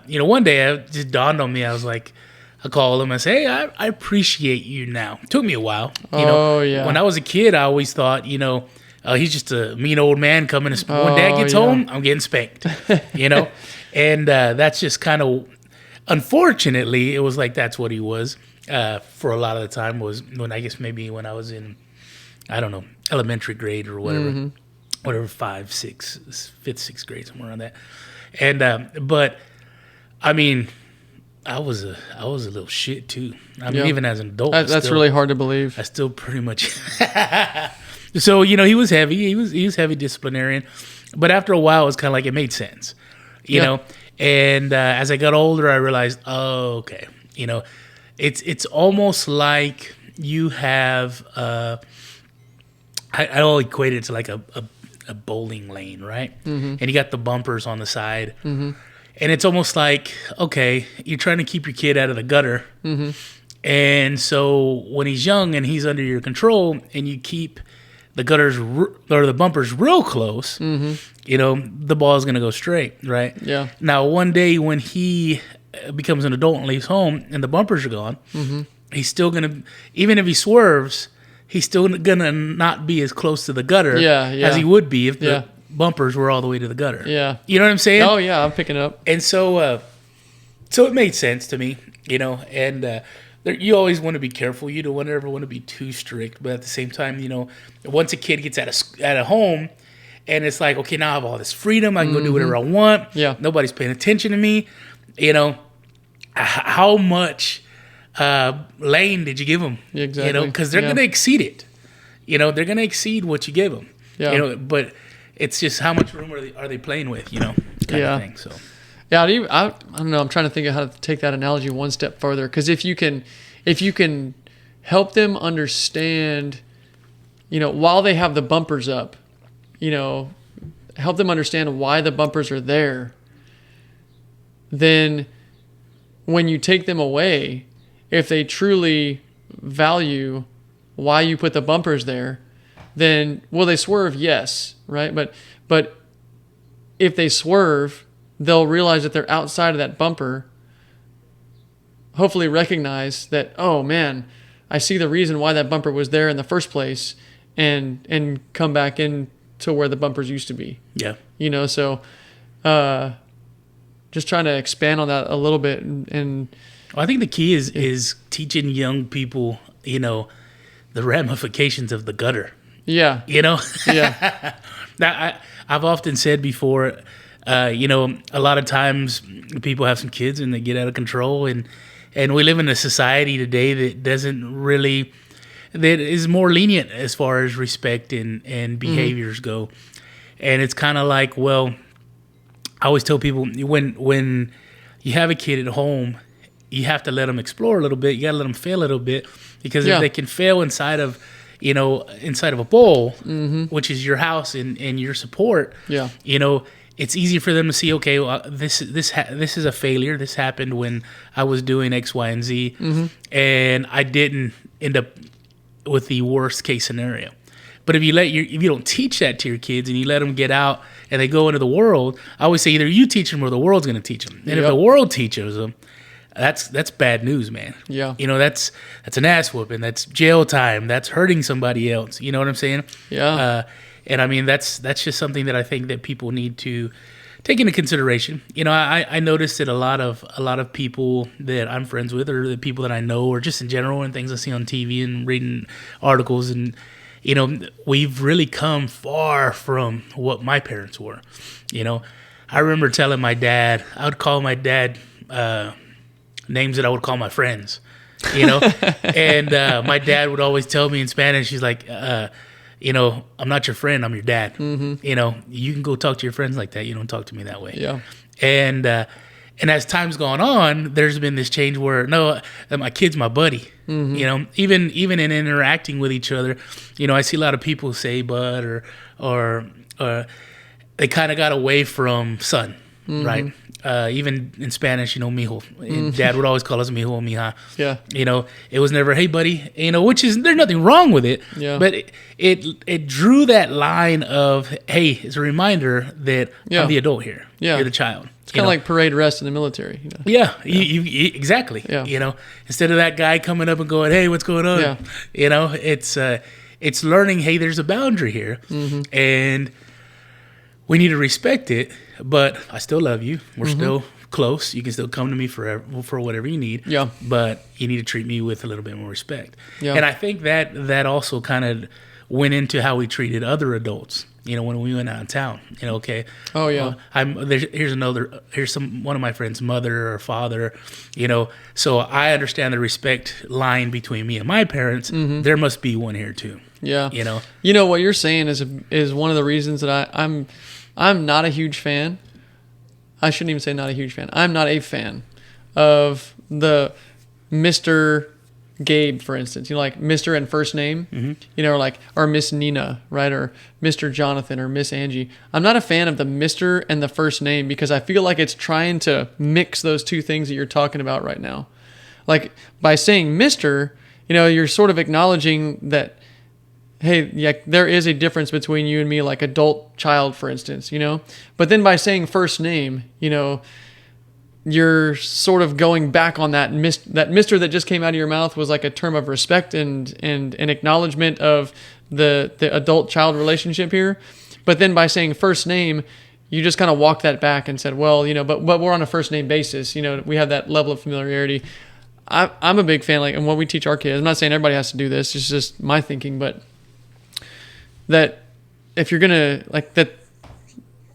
you know, one day it just dawned on me. I was like, I called him. I said, "Hey, I appreciate you now." It took me a while. You know, when I was a kid, I always thought, you know, he's just a mean old man coming. When Dad gets home, I'm getting spanked. You know, and that's just kind of. unfortunately, it was like that's what he was for a lot of the time. Was when I guess maybe when I was in, I don't know, elementary grade or whatever, whatever, 5th, 6th grade, somewhere around that. And but I mean, I was a little shit too. I mean, even as an adult, that's really hard to believe. I still pretty much. So he was heavy. He was heavy disciplinarian, but after a while, it was kind of like it made sense, you know. And as I got older, I realized, oh, okay, it's almost like you have. I'll equate it to like a bowling lane, right? And you got the bumpers on the side. And it's almost like, okay, you're trying to keep your kid out of the gutter. And so when he's young and he's under your control and you keep the gutters or the bumpers real close, the ball is going to go straight, right? Yeah. Now, one day when he becomes an adult and leaves home and the bumpers are gone, he's still going to, even if he swerves, he's still going to not be as close to the gutter as he would be if the bumpers were all the way to the gutter. Yeah. You know what I'm saying? Oh, yeah, I'm picking up. And so it made sense to me, and you always want to be careful. You don't ever want to be too strict, but at the same time, once a kid gets out of home, and it's like, okay, now I have all this freedom. I can go do whatever I want. Yeah. Nobody's paying attention to me. How much lane did you give them? Exactly. Because they're going to exceed it. They're going to exceed what you give them. Yeah. But it's just how much room are they playing with? Kind of thing. So. Yeah, I don't know. I'm trying to think of how to take that analogy one step further. Because if you can help them understand, while they have the bumpers up, help them understand why the bumpers are there, then when you take them away, if they truly value why you put the bumpers there, then will they swerve? Yes, right? But if they swerve, they'll realize that they're outside of that bumper, hopefully recognize that, oh man, I see the reason why that bumper was there in the first place, and come back in to where the bumpers used to be. Yeah. So just trying to expand on that a little bit. And I think the key is teaching young people, the ramifications of the gutter. Yeah. Yeah. Now, I've often said before, a lot of times people have some kids and they get out of control, and we live in a society today that is more lenient as far as respect and behaviors go. And it's kind of like, well, I always tell people when you have a kid at home, you have to let them explore a little bit. You got to let them fail a little bit, because if they can fail inside of a bowl, which is your house and your support, it's easy for them to see, okay, well, this is a failure. This happened when I was doing X, Y, and Z, and I didn't end up with the worst case scenario. But if you don't teach that to your kids and you let them get out and they go into the world, I always say either you teach them or the world's going to teach them. And if the world teaches them, that's bad news, man. Yeah. That's an ass whooping. That's jail time. That's hurting somebody else. You know what I'm saying? Yeah. And I mean, that's just something that I think that people need to take into consideration. I noticed that a lot of people that I'm friends with, or the people that I know, or just in general, and things I see on TV and reading articles, and we've really come far from what my parents were. I remember telling my dad, I would call my dad names that I would call my friends, and my dad would always tell me in Spanish, he's like, I'm not your friend, I'm your dad. You can go talk to your friends like that. You don't talk to me that way. Yeah. And as time's gone on, there's been this change where, no, my kid's my buddy. Even in interacting with each other, I see a lot of people say bud or they kind of got away from son, right? Even in Spanish, mijo. And Dad would always call us mijo, mija. Yeah. It was never, hey, buddy. Which is, there's nothing wrong with it. Yeah. But it drew that line of, hey, it's a reminder that I'm the adult here. Yeah. You're the child. It's kind of like parade rest in the military. Yeah. You exactly. Yeah. Instead of that guy coming up and going, hey, what's going on? Yeah. It's learning, hey, there's a boundary here. And we need to respect it, but I still love you. We're still close. You can still come to me for whatever you need. Yeah. But you need to treat me with a little bit more respect. Yeah. And I think that also kind of went into how we treated other adults. When we went out of town, okay. Oh yeah. Here's one of my friends' mother or father, So I understand the respect line between me and my parents. Mm-hmm. There must be one here too. Yeah. What you're saying is one of the reasons that I'm not a huge fan. I shouldn't even say not a huge fan. I'm not a fan of the Mr. Gabe, for instance, like Mr. and first name, or Miss Nina, right? Or Mr. Jonathan or Miss Angie. I'm not a fan of the Mr. and the first name because I feel like it's trying to mix those two things that you're talking about right now. Like by saying Mr., you're sort of acknowledging that, hey, yeah, there is a difference between you and me, like adult child, for instance, But then by saying first name, you're sort of going back on that Mr. that just came out of your mouth was like a term of respect and an acknowledgement of the adult child relationship here. But then by saying first name, you just kind of walk that back and said, well, but we're on a first name basis. We have that level of familiarity. I'm a big fan, and what we teach our kids. I'm not saying everybody has to do this. It's just my thinking, but that if you're gonna that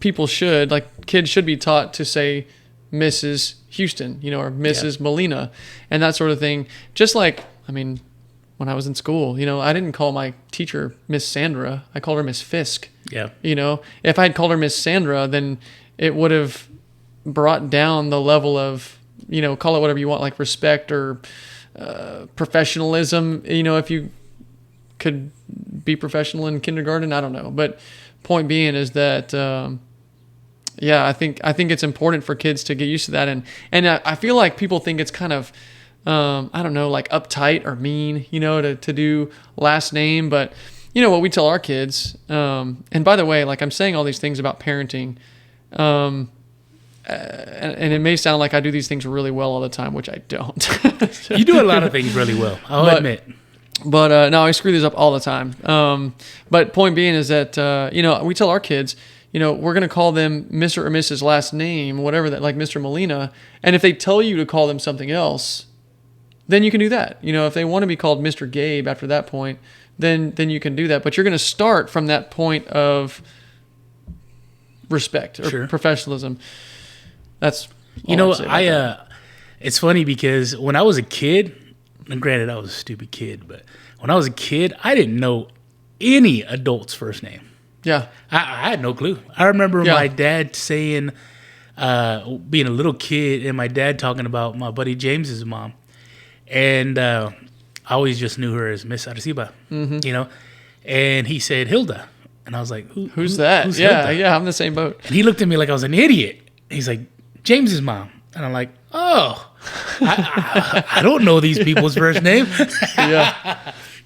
people should kids should be taught to say Mrs. Houston, or Mrs. Molina and that sort of thing. Just when I was in school, I didn't call my teacher Miss Sandra. I called her Miss Fisk. Yeah. If I had called her Miss Sandra, then it would have brought down the level of, call it whatever you want, like respect or professionalism, if you could be professional in kindergarten. I don't know. But point being is that, I think it's important for kids to get used to that, and I feel like people think it's kind of, I don't know, like uptight or mean, to do last name. But what we tell our kids, and by the way, I'm saying all these things about parenting, and it may sound like I do these things really well all the time, which I don't. You do a lot of things really well, I'll admit. But no, I screw these up all the time. But point being is that we tell our kids, we're going to call them Mr. or Mrs. last name, whatever that, like Mr. Molina. And if they tell you to call them something else, then you can do that. If they want to be called Mr. Gabe after that point, then you can do that. But you're going to start from that point of respect or professionalism. That's it's funny because when I was a kid, and granted I was a stupid kid, but when I was a kid, I didn't know any adult's first name. Yeah. I had no clue. I remember my dad saying, being a little kid, and my dad talking about my buddy James's mom. And I always just knew her as Miss Areciba, And he said, Hilda. And I was like, who's that? Who's Hilda? Hilda? I'm the same boat. And he looked at me like I was an idiot. He's like, James's mom. And I'm like, oh, I don't know these people's first name.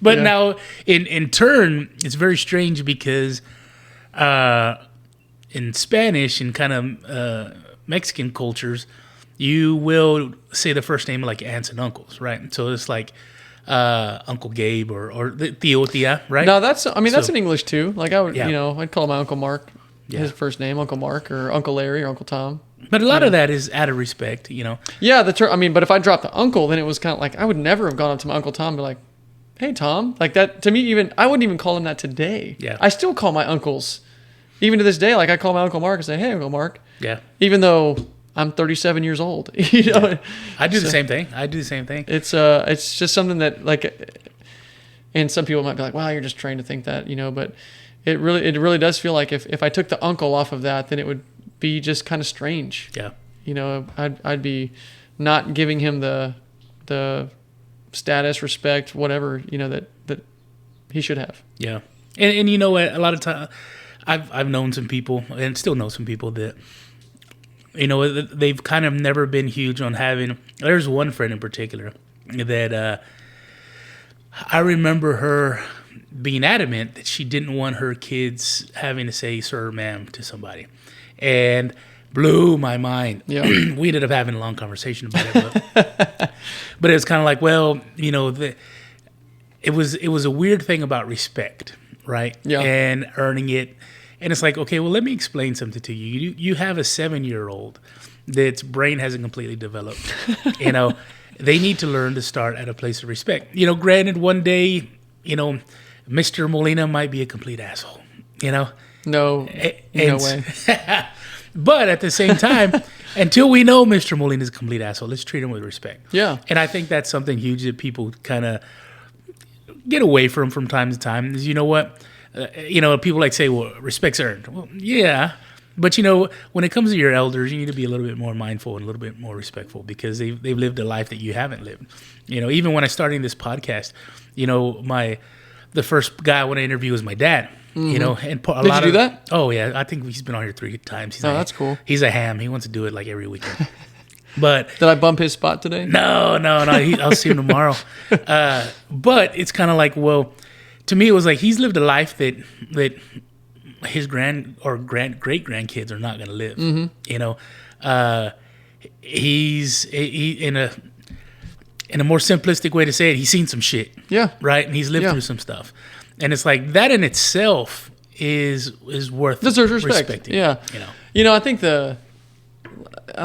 But now, in turn, it's very strange because in Spanish and kind of Mexican cultures, you will say the first name like aunts and uncles, right? So it's like Uncle Gabe or the Tío Tía, right? No, that's in English too. Like I would, I'd call my Uncle Mark, his first name, Uncle Mark, or Uncle Larry, or Uncle Tom. But a lot of that is out of respect, Yeah, but if I dropped the uncle, then it was kind of like I would never have gone up to my Uncle Tom and be like, hey, Tom. Like that, to me, I wouldn't even call him that today. Yeah. I still call my uncles, even to this day, like I call my Uncle Mark and say, hey, Uncle Mark. Yeah. Even though I'm 37 years old. I do the same thing. It's just something that, and some people might be like, wow, you're just trained to think that, but it really does feel like if I took the uncle off of that, then it would be just kind of strange. Yeah. I'd be not giving him the status, respect, whatever, that he should have. Yeah. And you know what, a lot of time I've known some people and still know some people that they've kind of never been huge on having. There's one friend in particular that I remember her being adamant that she didn't want her kids having to say sir or ma'am to somebody. And blew my mind. Yeah. We ended up having a long conversation about it. But it was kind of like, well, it was a weird thing about respect, right? Yeah. And earning it. And it's like, okay, well, let me explain something to you. You have a 7-year-old that's brain hasn't completely developed. You know, they need to learn to start at a place of respect. You know, granted, one day, you know, Mr. Molina might be a complete asshole. You know, No way. But at the same time, until we know Mr. Molina is a complete asshole, let's treat him with respect. Yeah. And I think that's something huge that people kind of get away from time to time. Is, you know what? You know, people like say, well, respect's earned. Well, yeah. But, you know, when it comes to your elders, you need to be a little bit more mindful and a little bit more respectful because they've lived a life that you haven't lived. You know, even when I started this podcast, you know, the first guy I want to interview was my dad. You know, and Did you do that? Oh yeah, I think he's been on here 3 times. That's cool. He's a ham. He wants to do it like every weekend. But did I bump his spot today? No. I'll see him tomorrow. But it's kind of like, well, to me, it was like he's lived a life that his great grandkids are not going to live. You know, he's in a more simplistic way to say it. He's seen some shit. Yeah. Right, and he's lived through some stuff. And it's like that in itself is worth deserves respect. Respecting. Yeah, you know, I think I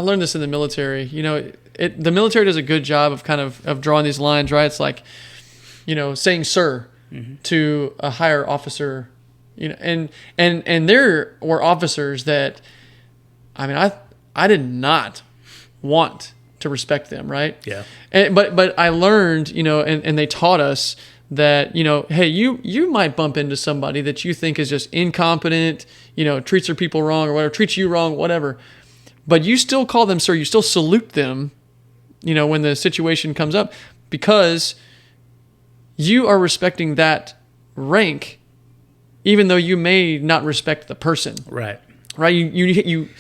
learned this in the military. You know, the military does a good job of kind of drawing these lines, right? It's like, you know, saying "sir" to a higher officer. You know, and there were officers that, I mean, I did not want to respect them, right? Yeah. But I learned, you know, and they taught us that, you know, hey, you might bump into somebody that you think is just incompetent, you know, treats their people wrong or whatever, treats you wrong, whatever. But you still call them sir, you still salute them, you know, when the situation comes up, because you are respecting that rank, even though you may not respect the person. Right. Right. You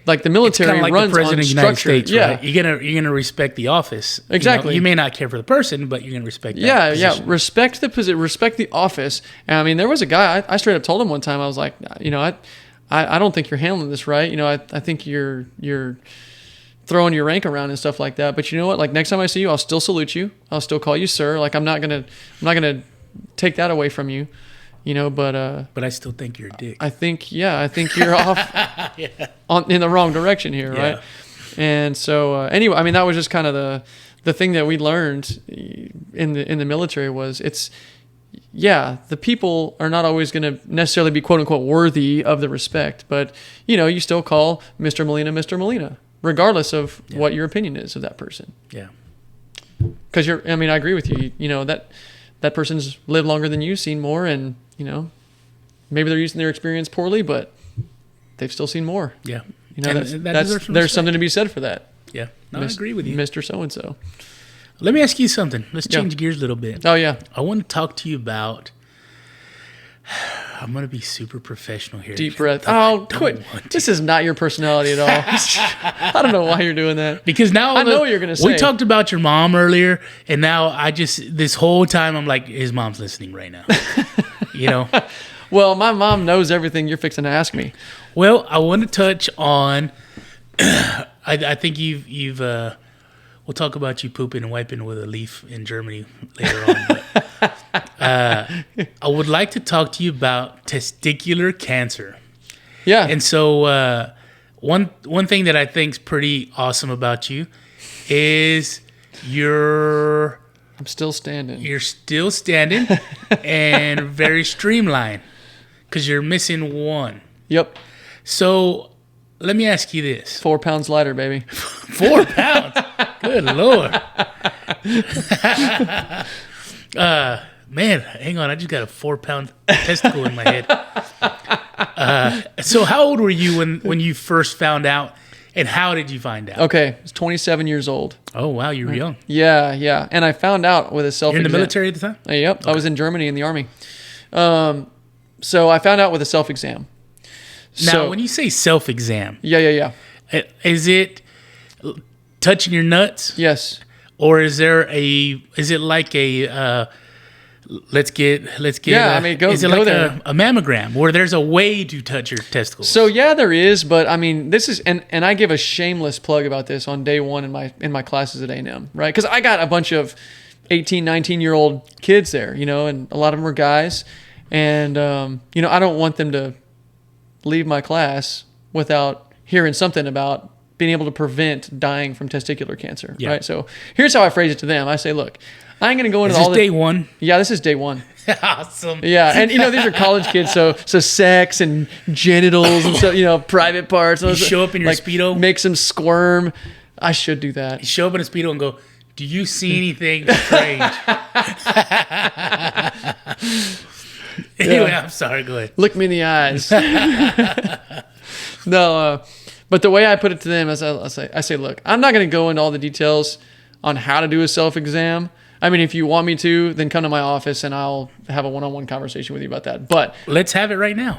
like the military like runs the president on of the United structure. States, Yeah. right? You're gonna respect the office. Exactly. You may not care for the person, but you're gonna respect that position. Respect the position, respect the office. And I mean, there was a guy I straight up told him one time. I was like, you know, I don't think you're handling this right. You know, I think you're throwing your rank around and stuff like that. But you know what? Like next time I see you, I'll still salute you. I'll still call you sir. Like I'm not gonna take that away from you. You know, but I still think you're a dick. I think you're off in the wrong direction here, right? And so anyway, I mean, that was just kind of the thing that we learned in the military was the people are not always going to necessarily be quote unquote worthy of the respect, but you know, you still call Mr. Molina, regardless of what your opinion is of that person. Yeah. Because I mean, I agree with you. You know, that person's lived longer than you, seen more, and you know, maybe they're using their experience poorly, but they've still seen more. Yeah. You know, there's something to be said for that. Yeah. No, I agree with you. Mr. So-and-so. Let me ask you something. Let's change gears a little bit. Oh, yeah. I want to talk to you about, I'm going to be super professional here. Deep breath. Oh, quit. This is not your personality at all. I don't know why you're doing that. Because now I know what you're going to say. We talked about your mom earlier, and now this whole time I'm like, his mom's listening right now. You know? Well, my mom knows everything you're fixing to ask me. Well, I want to touch on, I think you've we'll talk about you pooping and wiping with a leaf in Germany later on. But, I would like to talk to you about testicular cancer. Yeah. And so one thing that I think is pretty awesome about you is I'm still standing. You're still standing and very streamlined because you're missing one. Yep. So let me ask you this. 4 pounds lighter, baby. 4 pounds? Good Lord. Man, hang on. I just got a 4-pound testicle in my head. So how old were you when you first found out, and how did you find out? Okay, I was 27 years old. Oh, wow. You were young. Yeah. And I found out with a self-exam. You're in the military at the time? Yep. Okay. I was in Germany in the Army. So I found out with a self-exam. Now, when you say self-exam. Yeah. Is it touching your nuts? Yes. Or is it like a let's get yeah, I mean, is it like a mammogram where there's a way to touch your testicles? So yeah, there is, but I mean, this is and I give a shameless plug about this on day one in my classes at A&M, right? Because I got a bunch of 18, 19-year-old kids there, you know, and a lot of them are guys, and you know, I don't want them to leave my class without hearing something about being able to prevent dying from testicular cancer, Yeah. right? So here's how I phrase it to them. I say, look, I ain't going to go into Is all this the day one? Yeah, this is day one. Awesome. Yeah, and these are college kids, so sex and genitals and so private parts. You show up in your Speedo? makes them squirm. I should do that. You show up in a Speedo and go, do you see anything strange? Anyway, I'm sorry. Go ahead. Look me in the eyes. No, but the way I put it to them is I say, look, I'm not going to go into all the details on how to do a self-exam. I mean, if you want me to, then come to my office and I'll have a one-on-one conversation with you about that. But Let's have it right now.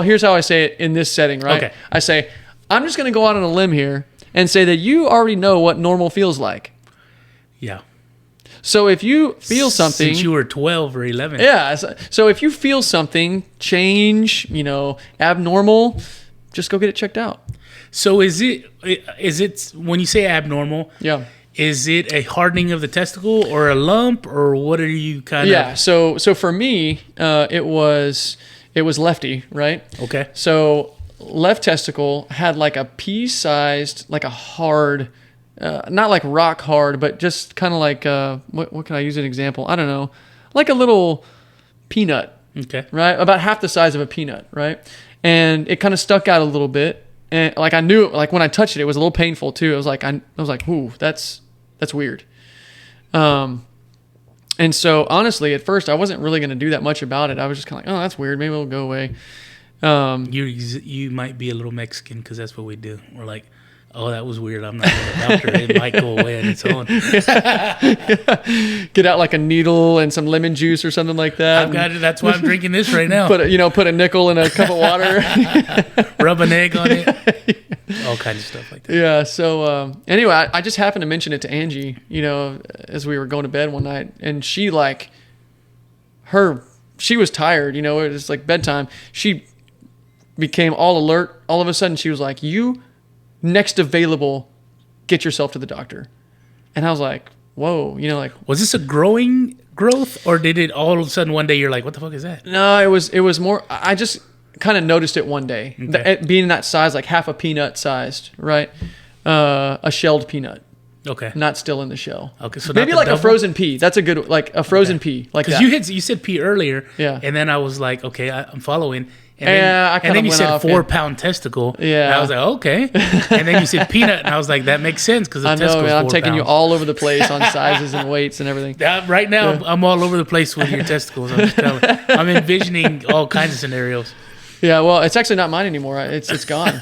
here's how I say it in this setting, right? Okay. I say, I'm just going to go out on a limb here and say that you already know what normal feels like. Yeah. So if you feel something, Since you were 12 or 11. yeah. So if you feel something change, abnormal, just go get it checked out. So is it when you say abnormal? Yeah. Is it a hardening of the testicle or a lump or what are you kind Yeah. of? So for me, it was lefty, right? Okay. So left testicle had like a pea-sized, like a hard, not like rock hard, but just kind of like what can I use an example? I don't know, like a little peanut, Okay. right? About half the size of a peanut, right? And it kind of stuck out a little bit, and like I knew, like when I touched it, it was a little painful too. I was like, ooh, that's weird. And so honestly, at first, I wasn't really going to do that much about it. I was just kind of like, oh, that's weird. Maybe it'll go away. You might be a little Mexican because that's what we do. We're like, oh, that was weird. I'm not a doctor. It might go away on its own. Get out like a needle and some lemon juice or something like that. I've got it. That's why I'm drinking this right now. Put a nickel in a cup of water. Rub an egg on it. All kinds of stuff like that. Yeah. So anyway, I just happened to mention it to Angie, as we were going to bed one night, and she was tired. It was like bedtime. She became all alert. All of a sudden, she was like, "You next available, get yourself to the doctor." And I was like, "Whoa!" Was this a growth, or did it all of a sudden one day you're like, "What the fuck is that?" No, it was more. I just kind of noticed it one day, Okay. It being that size, like half a peanut sized, right? A shelled peanut, Okay. not still in the shell. Okay. So Maybe not the like a double? frozen pea. That's a good, like a frozen pea, like that. Because you said pee earlier. Yeah. And then I was like, okay, I'm following. And Yeah, I kinda and then you went said off, 4-pound testicle. Yeah. And I was like, okay. And then you said peanut, and I I was like, that makes sense because the I know, testicle's man. 4 I'm taking you pounds. all over the place on sizes and weights and everything. Right now, I'm all over the place with your testicles. I'm just telling. I'm envisioning all kinds of scenarios. Yeah, well, it's actually not mine anymore. It's gone.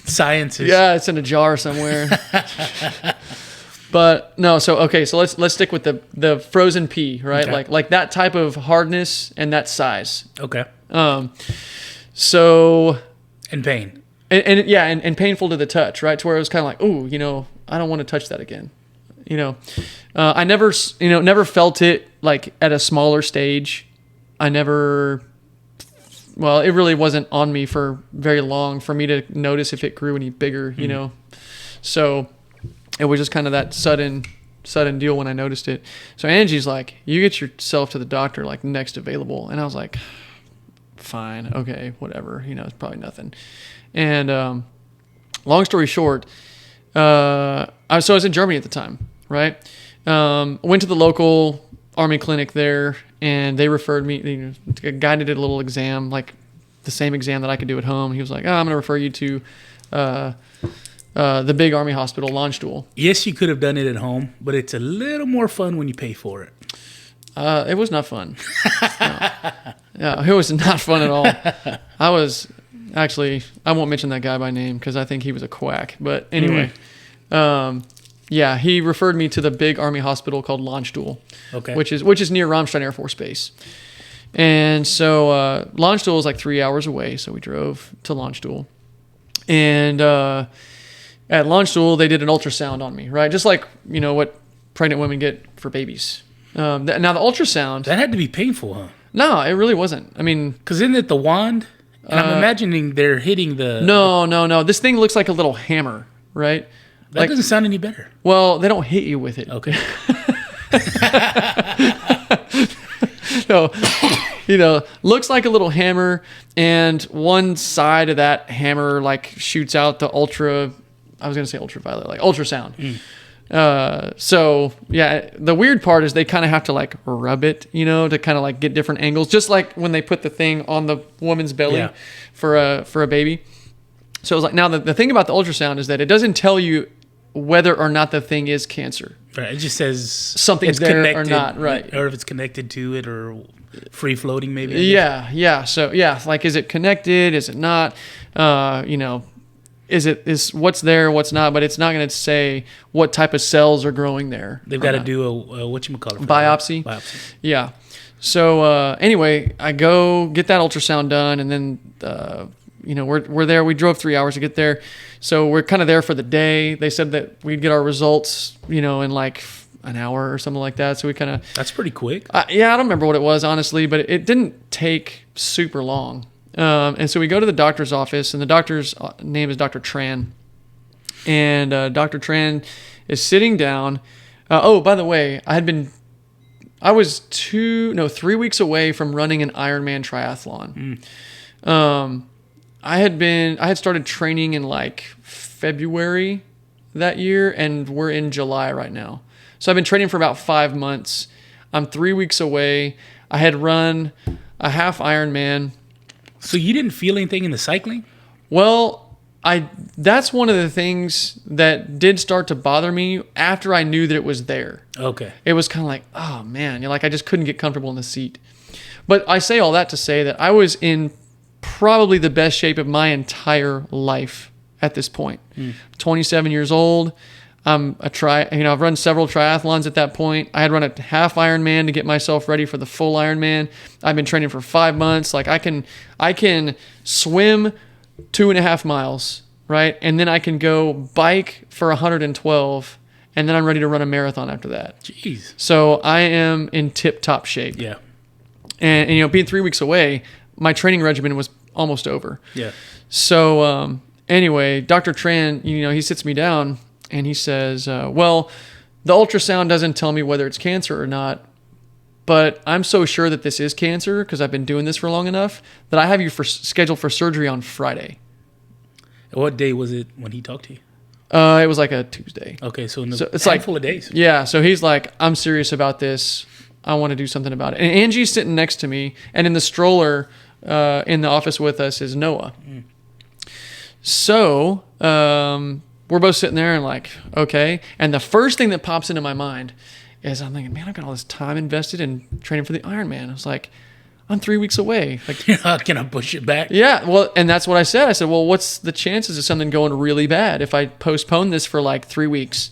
Science is. Yeah, it's in a jar somewhere. But no, so let's stick with the frozen pea, right? Okay. Like that type of hardness and that size. Okay. So And pain. and painful to the touch, right? To where it was kind of like, ooh, I don't want to touch that again. I never felt it like at a smaller stage. It really wasn't on me for very long for me to notice if it grew any bigger, So it was just kind of that sudden deal when I noticed it. So Angie's like, you get yourself to the doctor, like next available. And I was like, fine, okay, whatever, it's probably nothing. And long story short, I was in Germany at the time, right? Went to the local army clinic there, and they referred me. A guy did a little exam, like the same exam that I could do at home. He was like, I'm going to refer you to the big army hospital, Landstuhl. Yes, you could have done it at home, but it's a little more fun when you pay for it. It was not fun. No. Yeah, it was not fun at all. I won't mention that guy by name because I think he was a quack. But anyway, yeah, he referred me to the big army hospital called Landstuhl, Okay. which is near Ramstein Air Force Base. And so Landstuhl is like 3 hours away, so we drove to Landstuhl. And at Landstuhl, they did an ultrasound on me, right? Just like, what pregnant women get for babies. Now, the ultrasound... That had to be painful, huh? No, it really wasn't. I mean... Because isn't it the wand? And I'm imagining they're hitting the... No. This thing looks like a little hammer, right? That doesn't sound any better. Well, they don't hit you with it. Okay. So, looks like a little hammer, and one side of that hammer, like, shoots out the ultra I was going to say ultraviolet, like ultrasound. So yeah, the weird part is they kind of have to like rub it, to kind of like get different angles, just like when they put the thing on the woman's belly for a baby. So it was like, now the thing about the ultrasound is that it doesn't tell you whether or not the thing is cancer. Right. It just says something's there or not. Right. Or if it's connected to it or free floating maybe. Yeah. So yeah, like, is it connected? Is it not? Is what's there, what's not, but it's not going to say what type of cells are growing there. They've got to do a whatchamacallit? Biopsy. Yeah. So anyway, I go get that ultrasound done, and then we're there. We drove 3 hours to get there, so we're kind of there for the day. They said that we'd get our results, in like an hour or something like that. So we kind of that's pretty quick. I don't remember what it was honestly, but it didn't take super long. And so we go to the doctor's office, and the doctor's name is Dr. Tran. And Dr. Tran is sitting down. By the way, I was 3 weeks away from running an Ironman triathlon. I had started training in like February that year, and we're in July right now. So I've been training for about 5 months. I'm 3 weeks away. I had run a half Ironman. So you didn't feel anything in the cycling? Well, that's one of the things that did start to bother me after I knew that it was there. Okay. It was kind of like, oh man, I just couldn't get comfortable in the seat. But I say all that to say that I was in probably the best shape of my entire life at this point. 27 years old. I've run several triathlons at that point. I had run a half Ironman to get myself ready for the full Ironman. I've been training for 5 months. Like I can swim 2.5 miles, right? And then I can go bike for 112, and then I'm ready to run a marathon after that. Jeez. So I am in tip-top shape. Yeah. And being 3 weeks away, my training regimen was almost over. Yeah. So anyway, Dr. Tran, he sits me down, and he says, well, the ultrasound doesn't tell me whether it's cancer or not, but I'm so sure that this is cancer because I've been doing this for long enough that I have you scheduled for surgery on Friday. What day was it when he talked to you? It was like a Tuesday. Okay, so it's handful of days. Yeah, so he's like, I'm serious about this. I want to do something about it. And Angie's sitting next to me, and in the stroller in the office with us is Noah. So we're both sitting there and like, okay. And the first thing that pops into my mind is I'm thinking, man, I've got all this time invested in training for the Ironman. I was like, I'm 3 weeks away. Like, can I push it back? Yeah, well, and that's what I said. I said, well, what's the chances of something going really bad if I postpone this for like 3 weeks?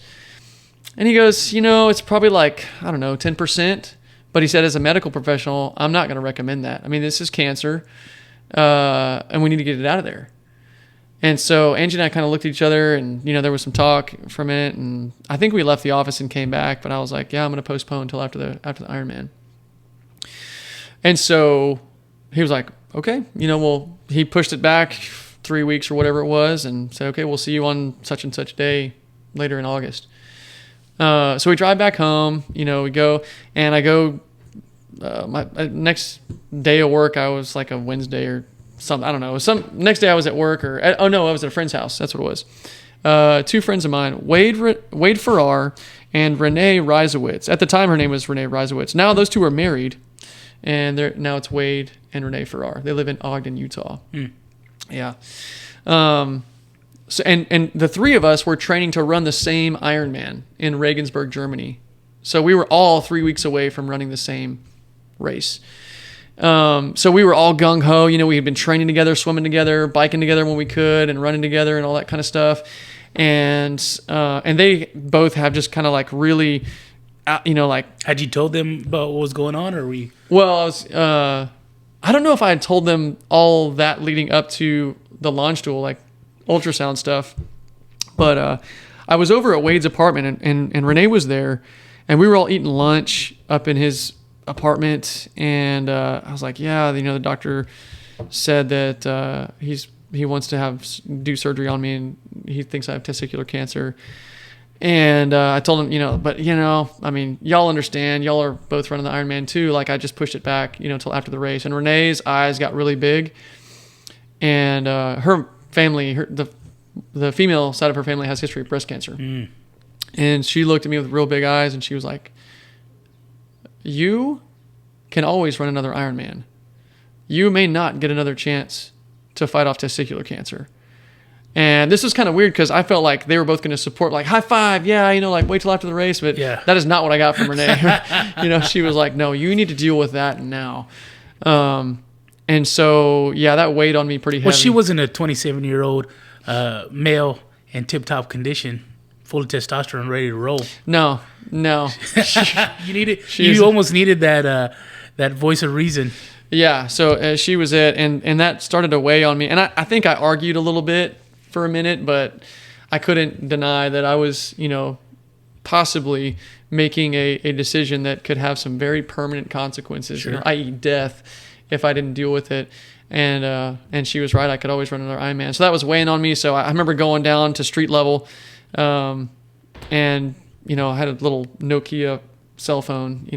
And he goes, it's probably like, I don't know, 10%. But he said, as a medical professional, I'm not going to recommend that. I mean, this is cancer, and we need to get it out of there. And so Angie and I kind of looked at each other, and there was some talk from it, and I think we left the office and came back. But I was like, yeah, I'm going to postpone until after the Ironman. And so he was like, okay, well, he pushed it back 3 weeks or whatever it was, and said, okay, we'll see you on such and such day later in August. So we drive back home. We go, and I go. My next day of work, I was like a Wednesday or something. I don't know. Next day I was at work, I was at a friend's house. That's what it was. Two friends of mine, Wade Farrar and Renee Reisowitz. At the time, her name was Renee Reisowitz. Now those two are married, and now it's Wade and Renee Farrar. They live in Ogden, Utah. Yeah. So and the three of us were training to run the same Ironman in Regensburg, Germany. So we were all 3 weeks away from running the same race. So we were all gung ho. We had been training together, swimming together, biking together when we could, and running together and all that kind of stuff. And they both have just kind of like really, like. Had you told them about what was going on, or we? Well, I don't know if I had told them all that leading up to the launch stool, like ultrasound stuff, but I was over at Wade's apartment, and Renee was there, and we were all eating lunch up in his apartment, and I was like, yeah, the doctor said that he wants to do surgery on me, and he thinks I have testicular cancer. And I told him, but I mean, y'all understand, y'all are both running the Ironman too. Like, I just pushed it back, till after the race. And Renee's eyes got really big, and her family, the the female side of her family has history of breast cancer. And she looked at me with real big eyes and she was like, you can always run another Ironman. You may not get another chance to fight off testicular cancer. And this was kind of weird because I felt like they were both going to support, like, high five, yeah, like, wait till after the race. But that is not what I got from Renee. She was like, no, you need to deal with that now. And so, that weighed on me pretty heavy. Well, she wasn't a 27-year-old male in tip-top condition, full of testosterone, ready to roll. No. You almost needed that voice of reason. Yeah, so she was it, and that started to weigh on me. And I think I argued a little bit for a minute, but I couldn't deny that I was, possibly making a decision that could have some very permanent consequences, i.e. death, if I didn't deal with it. And she was right. I could always run another Ironman. So that was weighing on me. So I remember going down to street level, and I had a little Nokia cell phone,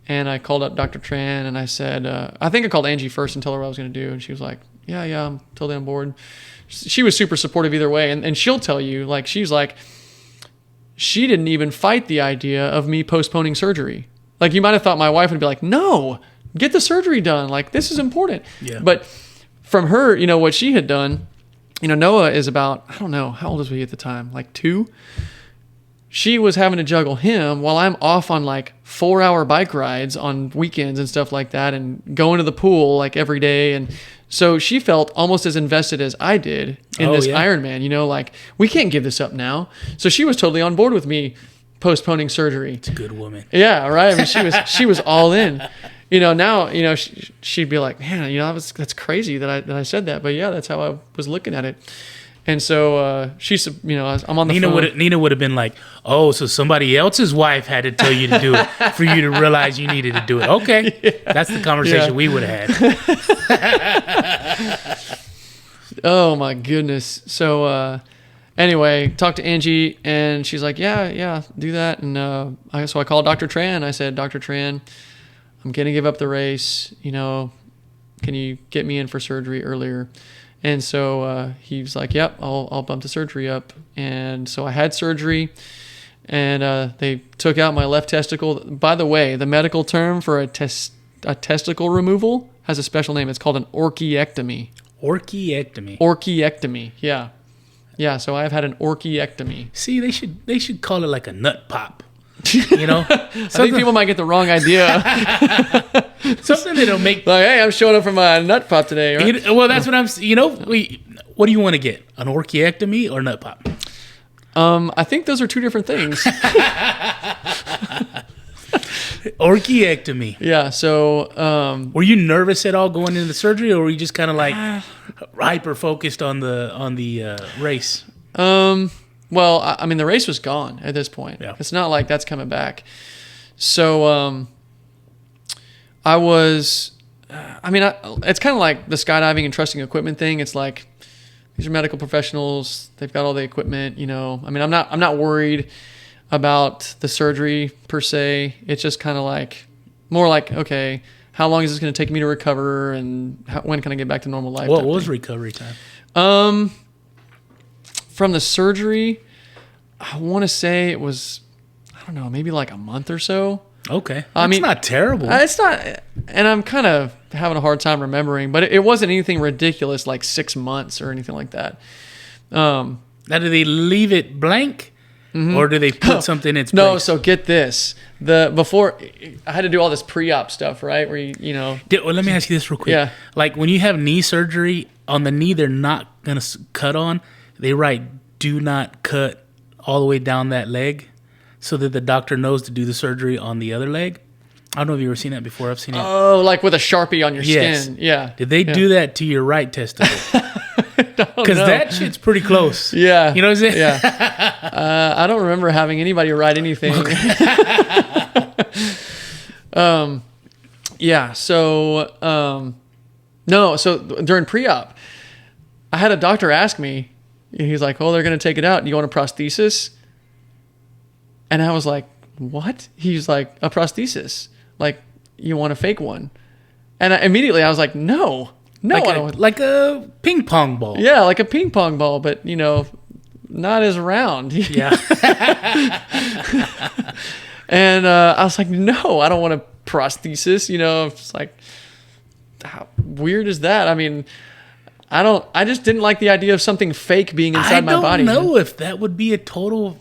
and I called up Dr. Tran and I said, I think I called Angie first and told her what I was going to do. And she was like, yeah, I'm totally on board. She was super supportive either way. And she'll tell you, like, she's like, she didn't even fight the idea of me postponing surgery. Like, you might have thought my wife would be like, no, get the surgery done. Like, this is important. Yeah. But from her, what she had done, Noah is about, I don't know, how old was he at the time? Like 2? She was having to juggle him while I'm off on like 4-hour bike rides on weekends and stuff like that and going to the pool like every day. And so she felt almost as invested as I did in this Ironman, like, we can't give this up now. So she was totally on board with me postponing surgery. It's a good woman. Yeah, right. I mean, she was all in. Now, she'd be like, man, that's crazy that I said that. But yeah, that's how I was looking at it. And so she's, I'm on the phone. Nina would have been like, oh, so somebody else's wife had to tell you to do it for you to realize you needed to do it. Okay. That's the conversation we would have had. Oh, my goodness. So anyway, talked to Angie, and she's like, yeah, do that. And so I called Dr. Tran. I said, Dr. Tran, I'm going to give up the race. Can you get me in for surgery earlier? And so he was like, yep, I'll bump the surgery up. And so I had surgery, and they took out my left testicle. By the way, the medical term for a testicle removal has a special name. It's called an orchiectomy. Orchiectomy, yeah. Yeah, so I've had an orchiectomy. See, they should call it like a nut pop. I think people might get the wrong idea. Something that'll make like, hey, I'm showing up for my nut pop today. Right? Well, that's what I'm. What do you want to get? An orchiectomy or nut pop? I think those are two different things. Orchiectomy. Yeah. So, were you nervous at all going into the surgery, or were you just kind of like hyper focused on the race? Well, I mean, the race was gone at this point. Yeah. It's not like that's coming back. So, I was, it's kind of like the skydiving and trusting equipment thing. It's like, these are medical professionals. They've got all the equipment, I'm not worried about the surgery per se. It's just kind of like, more like, okay, how long is this going to take me to recover, and when can I get back to normal life? What was recovery time? From the surgery, I want to say it was, I don't know, maybe like a month or so. Okay. That's not terrible. It's not, and I'm kind of having a hard time remembering, but it wasn't anything ridiculous like 6 months or anything like that. Now, do they leave it blank? Mm-hmm. Or do they put something in its place? No, so get this. Before, I had to do all this pre-op stuff, right? Where Well, let me ask you this real quick. Yeah. Like, when you have knee surgery, on the knee they're not going to cut on, they write, do not cut all the way down that leg, so that the doctor knows to do the surgery on the other leg. I don't know if you've ever seen that before. I've seen it. Oh, like with a Sharpie on your skin. Yeah. Did they do that to your right testicle? Because that shit's pretty close. Yeah. You know what I'm saying? Yeah. I don't remember having anybody write anything. Yeah. So, no. So during pre-op, I had a doctor ask me, he's like, oh, they're going to take it out. Do you want a prosthesis? And I was like, what? He's like, a prosthesis. Like, you want a fake one? And immediately I was like, no. No, like I don't. like a ping pong ball. Yeah, like a ping pong ball, but not as round. Yeah. And I was like, no, I don't want a prosthesis. It's like, how weird is that? I mean, I just didn't like the idea of something fake being inside my body. I don't know if that would be a total.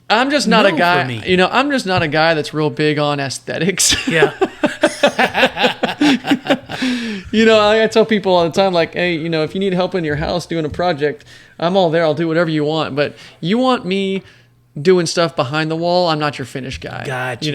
I'm just not No a for guy. me. I'm just not a guy that's real big on aesthetics. Yeah. I tell people all the time, like, hey, if you need help in your house doing a project, I'm all there. I'll do whatever you want. But you want me doing stuff behind the wall, I'm not your finished guy. Gotcha.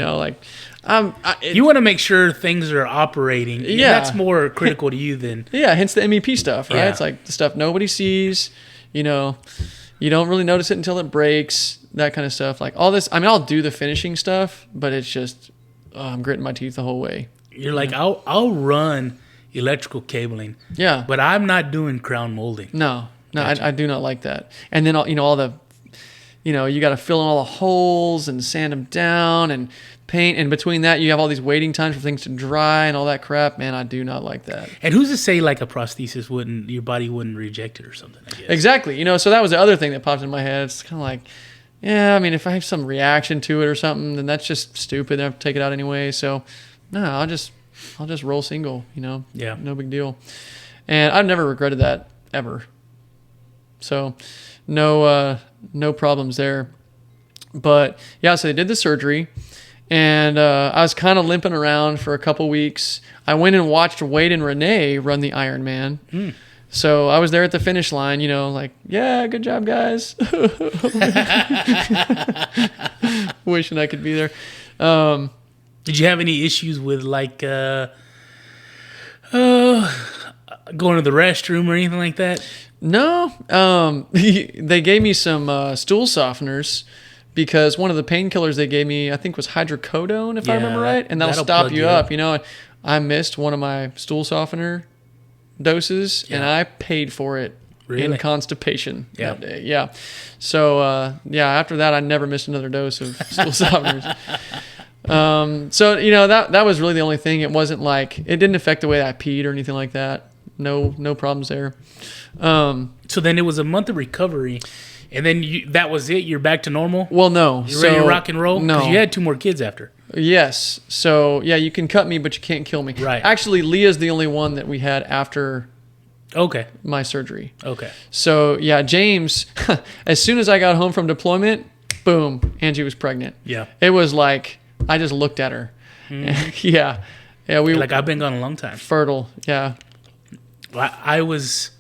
You want to make sure things are operating. Yeah. That's more critical to you than. Yeah, hence the MEP stuff, right? Yeah. It's like the stuff nobody sees. You don't really notice it until it breaks. That kind of stuff. Like all this. I mean, I'll do the finishing stuff, but it's just I'm gritting my teeth the whole way. You're like, I'll run electrical cabling. Yeah, But I'm not doing crown molding. no, Gotcha. I do not like that. And then all the, you got to fill in all the holes and sand them down and paint. And between that, you have all these waiting times for things to dry and all that crap. Man, I do not like that. And who's to say like a prosthesis your body wouldn't reject it or something, I guess. Exactly. So that was the other thing that popped in my head. It's kind of like, yeah, I mean, if I have some reaction to it or something, then that's just stupid. I have to take it out anyway. So, no, I'll just roll single. Yeah. No big deal. And I've never regretted that ever. So, no problems there. But yeah, so they did the surgery, and I was kind of limping around for a couple weeks. I went and watched Wade and Renee run the Ironman. So I was there at the finish line, like, yeah, good job, guys. Wishing I could be there. Did you have any issues with like going to the restroom or anything like that? No. They gave me some stool softeners because one of the painkillers they gave me, I think, was hydrocodone, if I remember right. And that'll stop you up. I missed one of my stool softener doses, and I paid for it in constipation that day. Yeah. So, after that, I never missed another dose of stool softeners. So, that was really the only thing. It wasn't like, it didn't affect the way I peed or anything like that. No problems there. So then it was a month of recovery, and then that was it? You're back to normal? Well, no. You're ready to rock and roll? No. Because you had 2 more kids after. Yes. So, yeah, you can cut me, but you can't kill me. Right. Actually, Leah's the only one that we had after Okay. my surgery. Okay. So, yeah, James, as soon as I got home from deployment, boom, Angie was pregnant. Yeah. It was like, I just looked at her. Yeah. Yeah, we Like, I've been gone a long time. fertile. Yeah. I was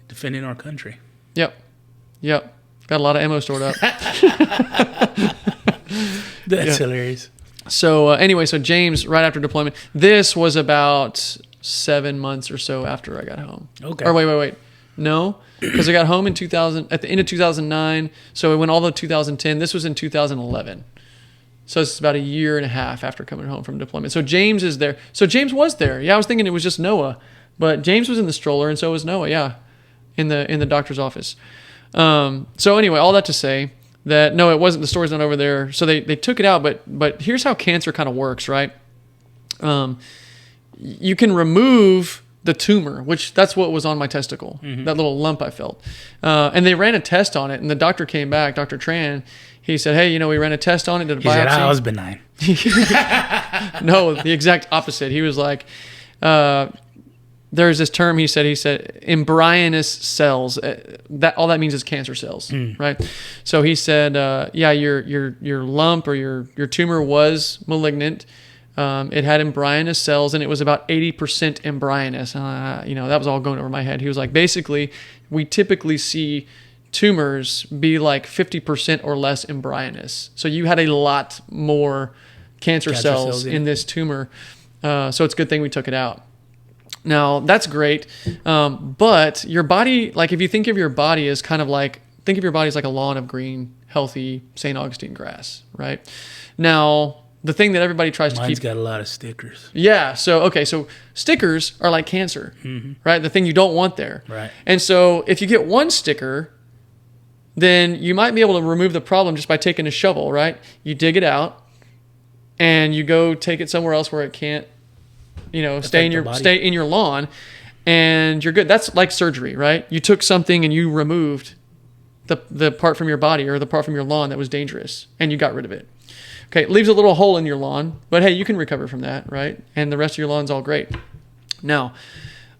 defending our country. Yep. Got a lot of ammo stored up. That's hilarious. So anyway, so James, right after deployment, this was about 7 months or so after I got home. Okay. Or wait. No, because I got home in 2000, at the end of 2009. So it went all the 2010. This was in 2011. So it's about a year and a half after coming home from deployment. So James is there. So James was there. Yeah, I was thinking it was just Noah, but James was in the stroller, and so was Noah. Yeah, in the doctor's office. So anyway, all that to say that no, it wasn't. The story's not over there. So they took it out, but here's how cancer kind of works, right? You can remove the tumor, which that's what was on my testicle, that little lump I felt. And they ran a test on it, and the doctor came back, Dr. Tran. He said, hey, we ran a test on it, did a He biopsy. said, I was benign. No, the exact opposite. He was like, there's this term he said embryonous cells. That all that means is cancer cells, right? So he said, your lump or your tumor was malignant. It had embryonous cells, and it was about 80% embryonous. That was all going over my head. He was like, basically, we typically see tumors be like 50% or less embryonous. So you had a lot more cancer cells in this tumor. So it's a good thing we took it out. Now, that's great. But your body, like if you think of your body as kind of like, think of your body as like a lawn of green, healthy St. Augustine grass, right? Now, the thing that everybody tries to keep... Mine's got a lot of stickers. Yeah. So stickers are like cancer, right? The thing you don't want there. Right. And so if you get one sticker, then you might be able to remove the problem just by taking a shovel, right? You dig it out and you go take it somewhere else where it can't stay in your lawn, and you're good. That's like surgery, right? You took something and you removed the part from your body or the part from your lawn that was dangerous, and you got rid of it. Okay, it leaves a little hole in your lawn, but hey, you can recover from that, right? And the rest of your lawn's all great. Now,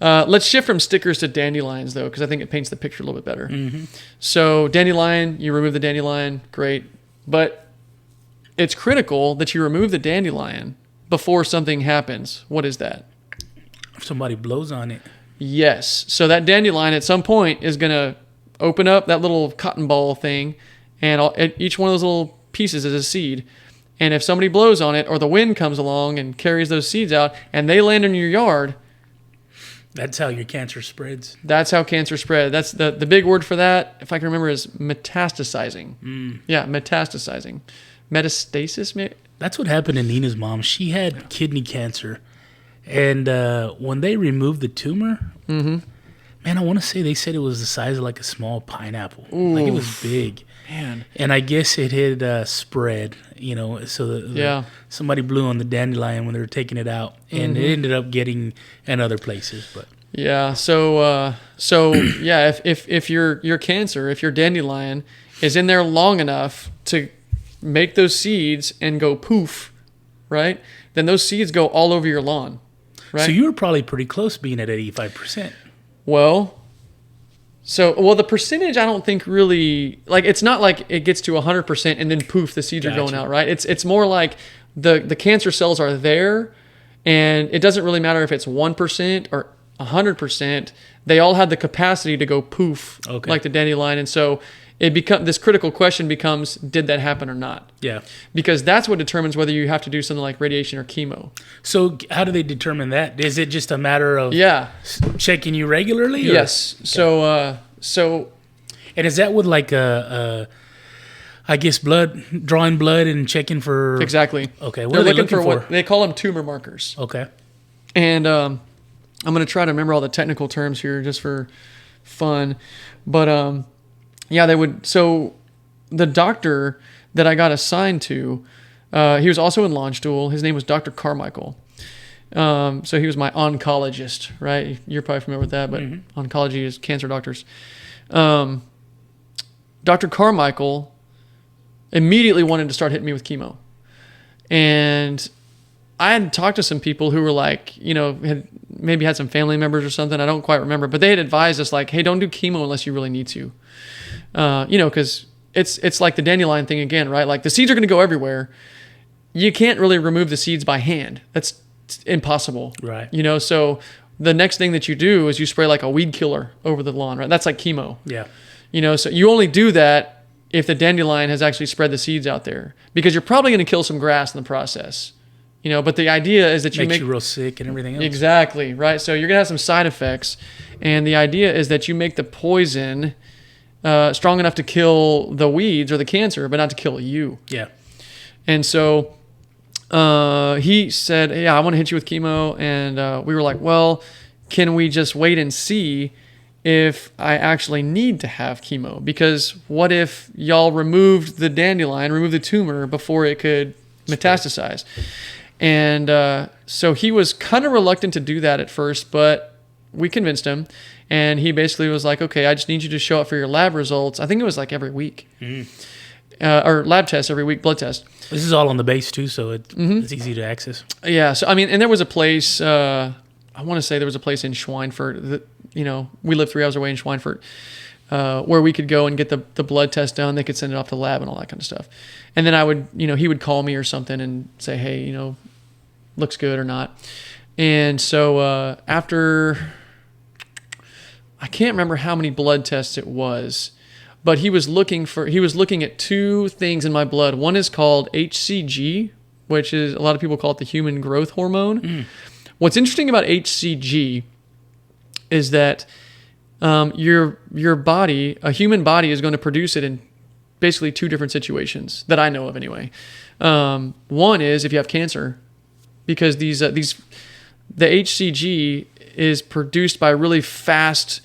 let's shift from stickers to dandelions, though, because I think it paints the picture a little bit better. Mm-hmm. So dandelion, you remove the dandelion, great. But it's critical that you remove the dandelion before something happens. What is that? If somebody blows on it. Yes. So that dandelion at some point is going to open up that little cotton ball thing, and each one of those little pieces is a seed. And if somebody blows on it, or the wind comes along and carries those seeds out, and they land in your yard, that's how your cancer spreads. That's how cancer spread. That's the big word for that, if I can remember, is metastasizing. Yeah, metastasizing. Metastasis? That's what happened to Nina's mom. She had kidney cancer. And when they removed the tumor, man, I want to say they said it was the size of like a small pineapple. Ooh. Like it was big. Man. And I guess it had spread, so somebody blew on the dandelion when they were taking it out. And it ended up getting in other places. But yeah, so yeah, if your cancer, if your dandelion is in there long enough to make those seeds and go poof, right? Then those seeds go all over your lawn, right? So you were probably pretty close being at 85%. Well, the percentage I don't think really, like, it's not like it gets to 100% and then poof, the seeds are going out, right? It's more like the cancer cells are there, and it doesn't really matter if it's 1% or 100%. They all have the capacity to go poof, like the dandelion, and so this critical question becomes, did that happen or not? Yeah. Because that's what determines whether you have to do something like radiation or chemo. So how do they determine that? Is it just a matter of checking you regularly? Or? Yes. Okay. So and is that with like I guess drawing blood and checking for... Exactly. Okay. What are they looking for? What they call them tumor markers. Okay. And I'm going to try to remember all the technical terms here just for fun. But yeah, they would. So the doctor that I got assigned to, he was also in launch stool. His name was Dr. Carmichael. So he was my oncologist, right? You're probably familiar with that, but oncology is cancer doctors. Dr. Carmichael immediately wanted to start hitting me with chemo. And I had talked to some people who were like, had maybe had some family members or something. I don't quite remember, but they had advised us like, hey, don't do chemo unless you really need to. Because it's like the dandelion thing again, right? Like the seeds are going to go everywhere. You can't really remove the seeds by hand. That's impossible. Right. So the next thing that you do is you spray like a weed killer over the lawn, right? That's like chemo. Yeah. So you only do that if the dandelion has actually spread the seeds out there, because you're probably going to kill some grass in the process. But the idea is that you makes you real sick and everything else. Exactly, right? So you're going to have some side effects, and the idea is that you make the poison strong enough to kill the weeds or the cancer, but not to kill you. Yeah. And so he said, yeah, I want to hit you with chemo. And we were like, well, can we just wait and see if I actually need to have chemo? Because what if y'all removed the dandelion, removed the tumor before it could metastasize? And so he was kind of reluctant to do that at first, but we convinced him. And he basically was like, okay, I just need you to show up for your lab results. I think it was like every week. Or lab tests every week, blood test. This is all on the base too, so it's easy to access. Yeah, so I mean, and there was a place, I want to say there was a place in Schweinfurt, we live 3 hours away in Schweinfurt, where we could go and get the blood test done. They could send it off to the lab and all that kind of stuff. And then I would, he would call me or something and say, hey, looks good or not. And so after... I can't remember how many blood tests it was, but he was looking at 2 things in my blood. One is called HCG, which is, a lot of people call it the human growth hormone. What's interesting about HCG is that your body, a human body, is going to produce it in basically 2 different situations that I know of anyway. One is if you have cancer, because the HCG is produced by really fast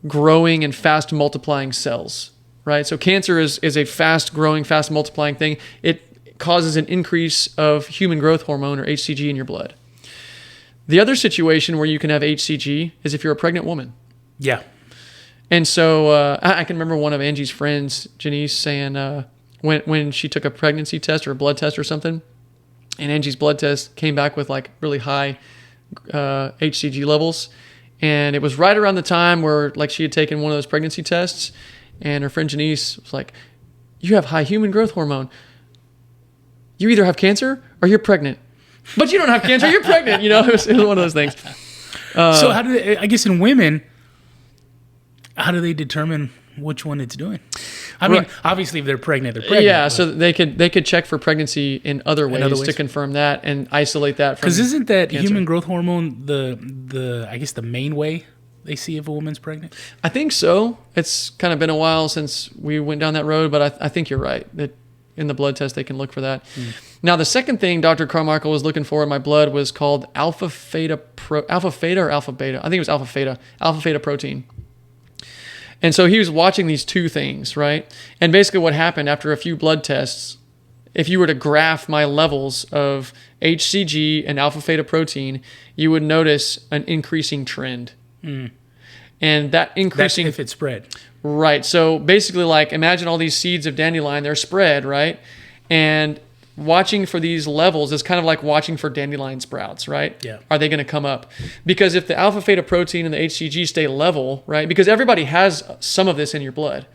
growing and fast multiplying cells, right? So cancer is a fast growing, fast multiplying thing. It causes an increase of human growth hormone, or HCG, in your blood. The other situation where you can have HCG is if you're a pregnant woman. Yeah. And so I can remember one of Angie's friends, Janice, saying when she took a pregnancy test or a blood test or something, and Angie's blood test came back with like really high HCG levels. And it was right around the time where like she had taken one of those pregnancy tests, and her friend Janice was like, "You have high human growth hormone. You either have cancer or you're pregnant. But you don't have cancer, you're pregnant." You know, it was one of those things. So how do they, I guess in women, how do they determine which one it's doing? I mean, obviously if they're pregnant, they're pregnant. Yeah, so they could check for pregnancy in other ways to confirm that and isolate that from. Because isn't that cancer. human growth hormone the I guess the main way they see if a woman's pregnant? I think so. It's kind of been a while since we went down that road, but I think you're right that in the blood test they can look for that. Now the second thing Dr. Carmichael was looking for in my blood was called alpha theta or alpha beta. I think it was alpha theta protein. And so he was watching these two things, right? And basically what happened after a few blood tests, if you were to graph my levels of HCG and alpha theta protein, you would notice an increasing trend. And that increasing... That's if it's spread. Right. So basically, like, imagine all these seeds of dandelion, they're spread, right? And watching for these levels is kind of like watching for dandelion sprouts, right? Yeah. Are they going to come up? Because if the alpha theta protein and the HCG stay level, right? Because everybody has some of this in your blood.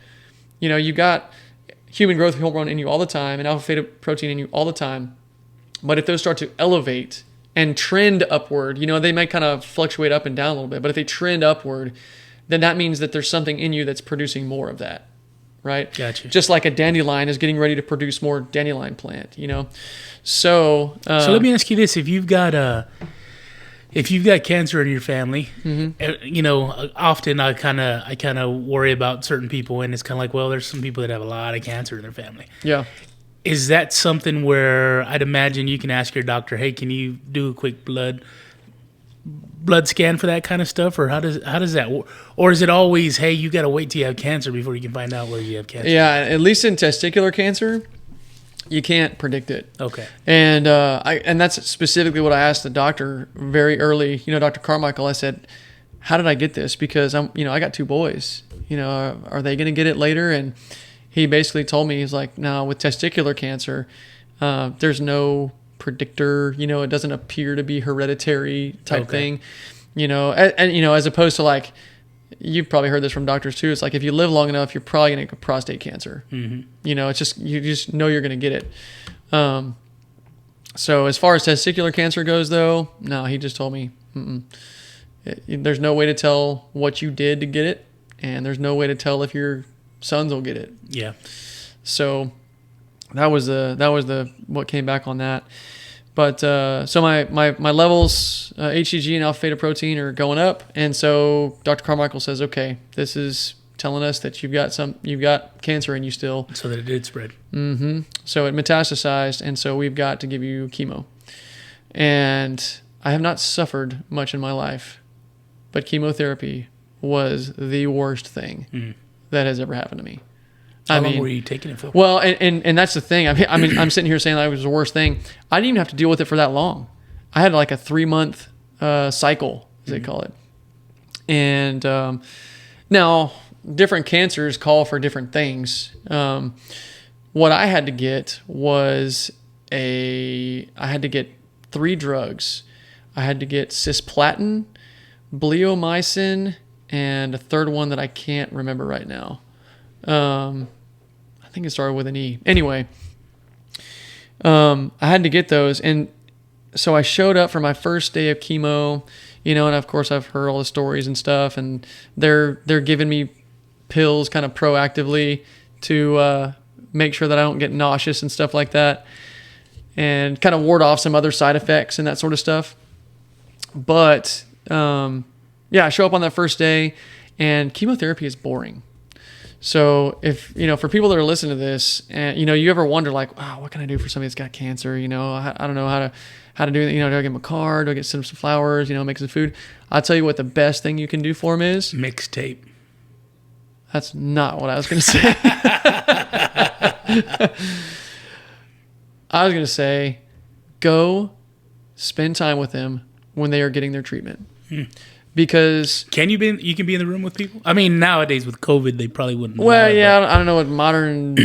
You know, you got human growth hormone in you all the time and alpha theta protein in you all the time. But if those start to elevate and trend upward, you know, they might kind of fluctuate up and down a little bit. But if they trend upward, then that means that there's something in you that's producing more of that. Right? Gotcha. Just like a dandelion is getting ready to produce more dandelion plant, you know? So let me ask you this. If you've got cancer in your family, you know, often I kind of worry about certain people, and it's kind of like, well, there's some people that have a lot of cancer in their family. Yeah. Is that something where I'd imagine you can ask your doctor, hey, can you do a quick blood scan for that kind of stuff, or how does that work? Or is it always, hey, you got to wait till you have cancer before you can find out whether you have cancer? Yeah, at least in testicular cancer, you can't predict it. Okay. And and that's specifically what I asked the doctor very early. You know, Dr. Carmichael, I said, how did I get this? Because I got two boys. You know, are they going to get it later? And he basically told me, he's like, no, with testicular cancer, there's no predictor, you know, it doesn't appear to be hereditary type thing, you know, and you know, as opposed to like, you've probably heard this from doctors too, it's like if you live long enough, you're probably gonna get prostate cancer. You know, it's just, you just know you're gonna get it. So as far as testicular cancer goes though, no, he just told me there's no way to tell what you did to get it, and there's no way to tell if your sons will get it. Yeah. So that was the what came back on that. But so my levels, HCG and alpha theta protein are going up, and so Dr. Carmichael says, okay, this is telling us that you've got cancer in you still. So that it did spread. So it metastasized, and so we've got to give you chemo. And I have not suffered much in my life, but chemotherapy was the worst thing that has ever happened to me. How long were you taking it for? Well, and that's the thing. I mean, I'm sitting here saying that it was the worst thing. I didn't even have to deal with it for that long. I had like a 3-month cycle, as they call it. And now, different cancers call for different things. What I had to get was I had to get 3 drugs. I had to get cisplatin, bleomycin, and a third one that I can't remember right now. I think it started with an E. Anyway, I had to get those, and so I showed up for my first day of chemo, you know, and of course I've heard all the stories and stuff, and they're giving me pills kind of proactively to make sure that I don't get nauseous and stuff like that, and kind of ward off some other side effects and that sort of stuff. But yeah, I show up on that first day, and chemotherapy is boring. So if, you know, for people that are listening to this, and, you know, you ever wonder like, wow, what can I do for somebody that's got cancer? You know, I don't know how to do it. You know, do I give them a card? Do I send them some flowers? You know, make some food? I'll tell you what the best thing you can do for them is mixtape. That's not what I was going to say. I was going to say, go spend time with them when they are getting their treatment. Because you can be in the room with people? I mean, nowadays with COVID, they probably wouldn't. Well, yeah, I don't know what modern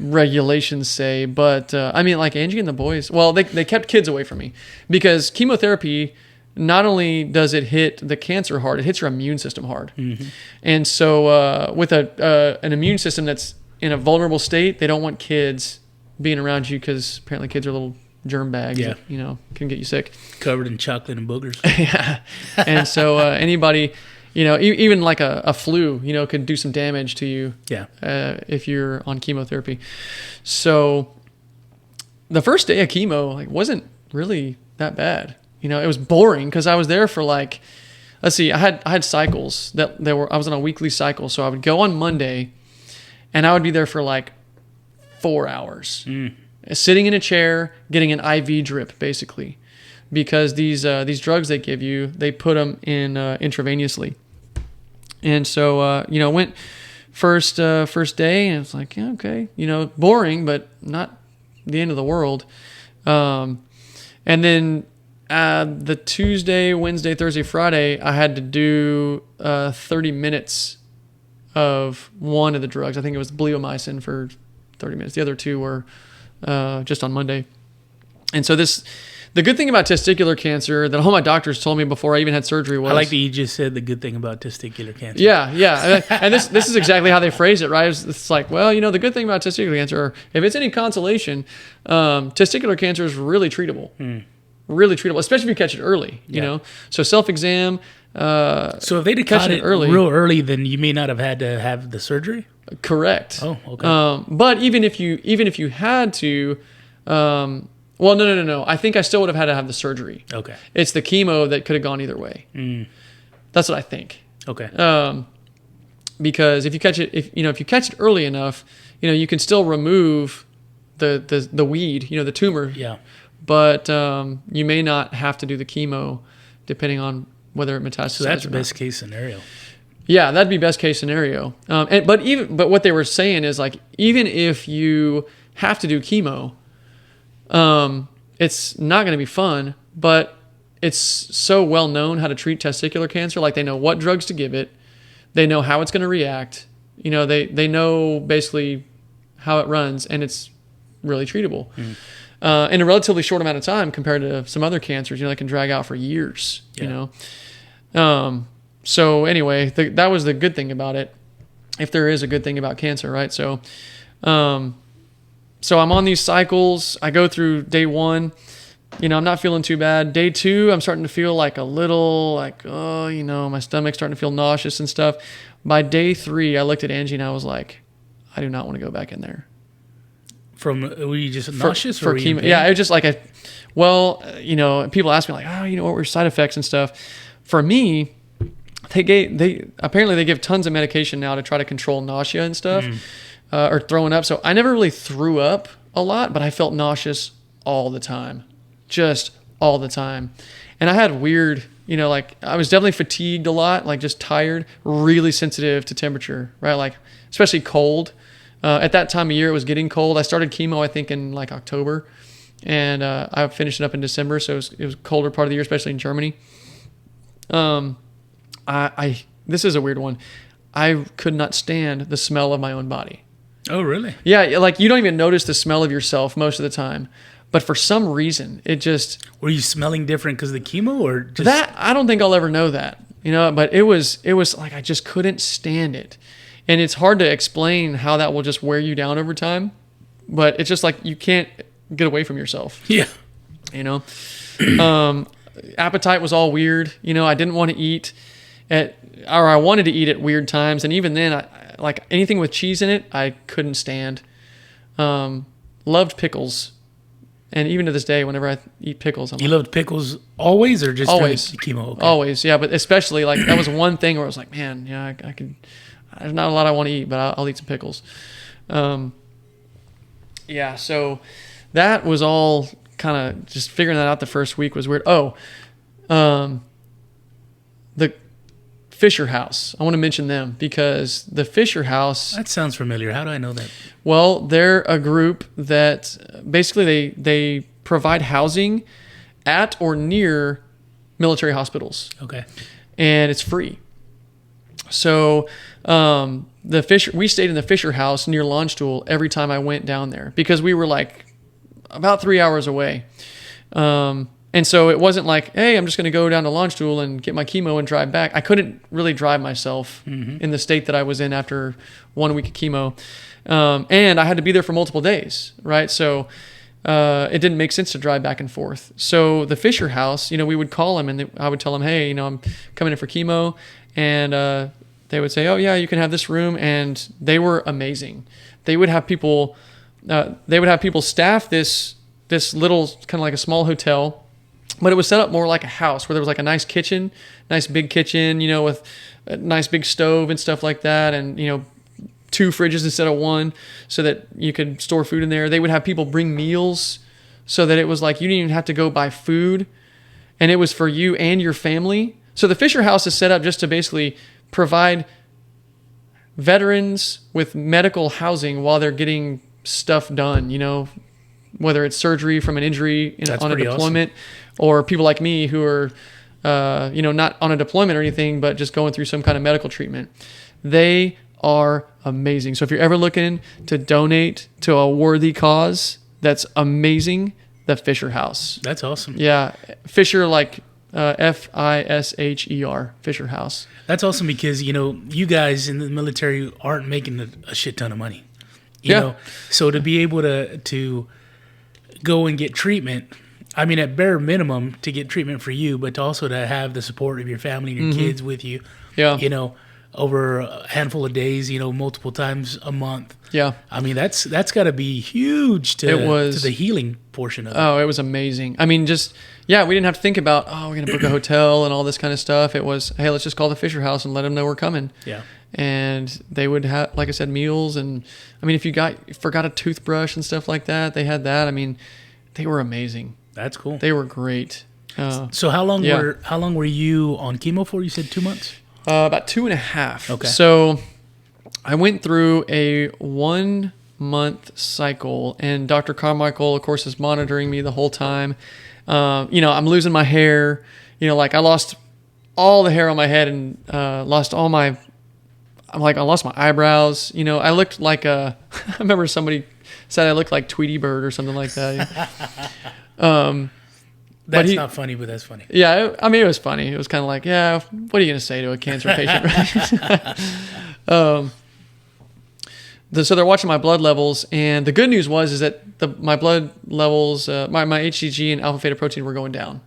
regulations say, but I mean, like Angie and the boys. Well, they kept kids away from me because chemotherapy. Not only does it hit the cancer hard, it hits your immune system hard. Mm-hmm. And so with an immune system that's in a vulnerable state, they don't want kids being around you because apparently kids are little germ bags that, can get you sick. Covered in chocolate and boogers. Yeah. And so anybody, even like a flu, could do some damage to you if you're on chemotherapy. So the first day of chemo wasn't really that bad. It was boring because I was there for let's see, I had cycles I was on a weekly cycle. So I would go on Monday and I would be there for 4 hours, sitting in a chair, getting an IV drip basically, because these drugs they give you, they put them in intravenously. And so, went first day and it's like, yeah, okay, boring, but not the end of the world. And then, the Tuesday, Wednesday, Thursday, Friday, I had to do 30 minutes of one of the drugs. I think it was bleomycin for 30 minutes. The other two were just on Monday. And so the good thing about testicular cancer that all my doctors told me before I even had surgery was... I like that you just said the good thing about testicular cancer. Yeah. And this is exactly how they phrase it, right? It's like, well, the good thing about testicular cancer, if it's any consolation, testicular cancer is really treatable. Really treatable, especially if you catch it early, So self-exam. So if they'd caught it real early, then you may not have had to have the surgery? Correct. Oh, okay. But even if you had to, well, no. I think I still would have had to have the surgery. Okay. It's the chemo that could have gone either way. That's what I think. Okay. Because if you catch it, if you catch it early enough, you can still remove the weed, the tumor. Yeah. But you may not have to do the chemo depending on whether it metastasizes. So that's best case scenario. Yeah, that'd be best case scenario. But what they were saying is even if you have to do chemo, it's not going to be fun. But it's so well known how to treat testicular cancer. They know what drugs to give it, they know how it's going to react. They know basically how it runs, and it's really treatable. In a relatively short amount of time compared to some other cancers, that can drag out for years, So anyway, that was the good thing about it, if there is a good thing about cancer, right? So, so I'm on these cycles. I go through day 1, I'm not feeling too bad. Day 2, I'm starting to feel a little my stomach's starting to feel nauseous and stuff. By day 3, I looked at Angie and I was like, I do not want to go back in there. Were you just nauseous for chemo? Yeah, it was just people ask me what were your side effects and stuff. For me, they apparently give tons of medication now to try to control nausea and stuff, or throwing up. So I never really threw up a lot, but I felt nauseous all the time, just all the time. And I had weird, I was definitely fatigued a lot, just tired, really sensitive to temperature, right? Especially cold. At that time of year, it was getting cold. I started chemo, I think, in October, and I finished it up in December. So it was colder part of the year, especially in Germany. This is a weird one. I could not stand the smell of my own body. Oh, really? Yeah, you don't even notice the smell of yourself most of the time, but for some reason, it just... Were you smelling different because of the chemo, or just... That, I don't think I'll ever know that, but it was I just couldn't stand it. And it's hard to explain how that will just wear you down over time, but it's just you can't get away from yourself. Yeah. Appetite was all weird. I didn't want to eat I wanted to eat at weird times. And even then, anything with cheese in it, I couldn't stand. Loved pickles. And even to this day, whenever I eat pickles, You loved pickles always, or just always chemo? Okay. Always, yeah. But especially that was one thing where I was like, man, yeah, I could. There's not a lot I want to eat, but I'll eat some pickles. Yeah, so that was all kind of just figuring that out. The first week was weird. The Fisher House. I want to mention them because the Fisher House... That sounds familiar. How do I know that? Well, they're a group that basically they provide housing at or near military hospitals, Okay. and it's free. So we stayed in the Fisher House near Launchstool every time I went down there because we were like about 3 hours away. And so it wasn't like, hey, I'm just going to go down to Launchstool and get my chemo and drive back. I couldn't really drive myself in the state that I was in after 1 week of chemo. And I had to be there for multiple days, right? So it didn't make sense to drive back and forth. So the Fisher House, we would call them and I would tell them, hey, I'm coming in for chemo. And they would say, oh, yeah, you can have this room. And they were amazing. They would have people staff this little kind of like a small hotel. But it was set up more like a house where there was like a nice kitchen, nice big kitchen, with a nice big stove and stuff like that. And, 2 fridges instead of 1 so that you could store food in there. They would have people bring meals so that it was like you didn't even have to go buy food. And it was for you and your family. So the Fisher House is set up just to basically provide veterans with medical housing while they're getting stuff done, whether it's surgery from an injury on a deployment or people like me who are, not on a deployment or anything, but just going through some kind of medical treatment. They are amazing. So if you're ever looking to donate to a worthy cause, that's amazing. The Fisher House. That's awesome. Yeah. Fisher, like Fisher, Fisher House. That's awesome because, you guys in the military aren't making a shit ton of money. You know? So to be able to go and get treatment, I mean, at bare minimum to get treatment for you, but also to have the support of your family and your kids with you, over a handful of days, multiple times a month. Yeah. I mean, that's got to be huge to the healing portion of it. Oh, it was amazing. I mean, we didn't have to think about, we're going to book a hotel and all this kind of stuff. It was, hey, let's just call the Fisher House and let them know we're coming. Yeah. And they would have, like I said, meals. And I mean, if you forgot a toothbrush and stuff like that, they had that. I mean, they were amazing. That's cool. They were great. So how long were you on chemo for? You said 2 months? About 2.5. Okay. So I went through a 1 month cycle, and Dr. Carmichael, of course, is monitoring me the whole time. I'm losing my hair. I lost all the hair on my head and lost all my. I lost my eyebrows. I looked like I remember somebody said I looked like Tweety Bird or something like that. That's not funny, but that's funny. Yeah, it was funny. It was kind of like, yeah, what are you going to say to a cancer patient, right? So they're watching my blood levels, and the good news is that my blood levels, my HCG and alpha fetoprotein were going down.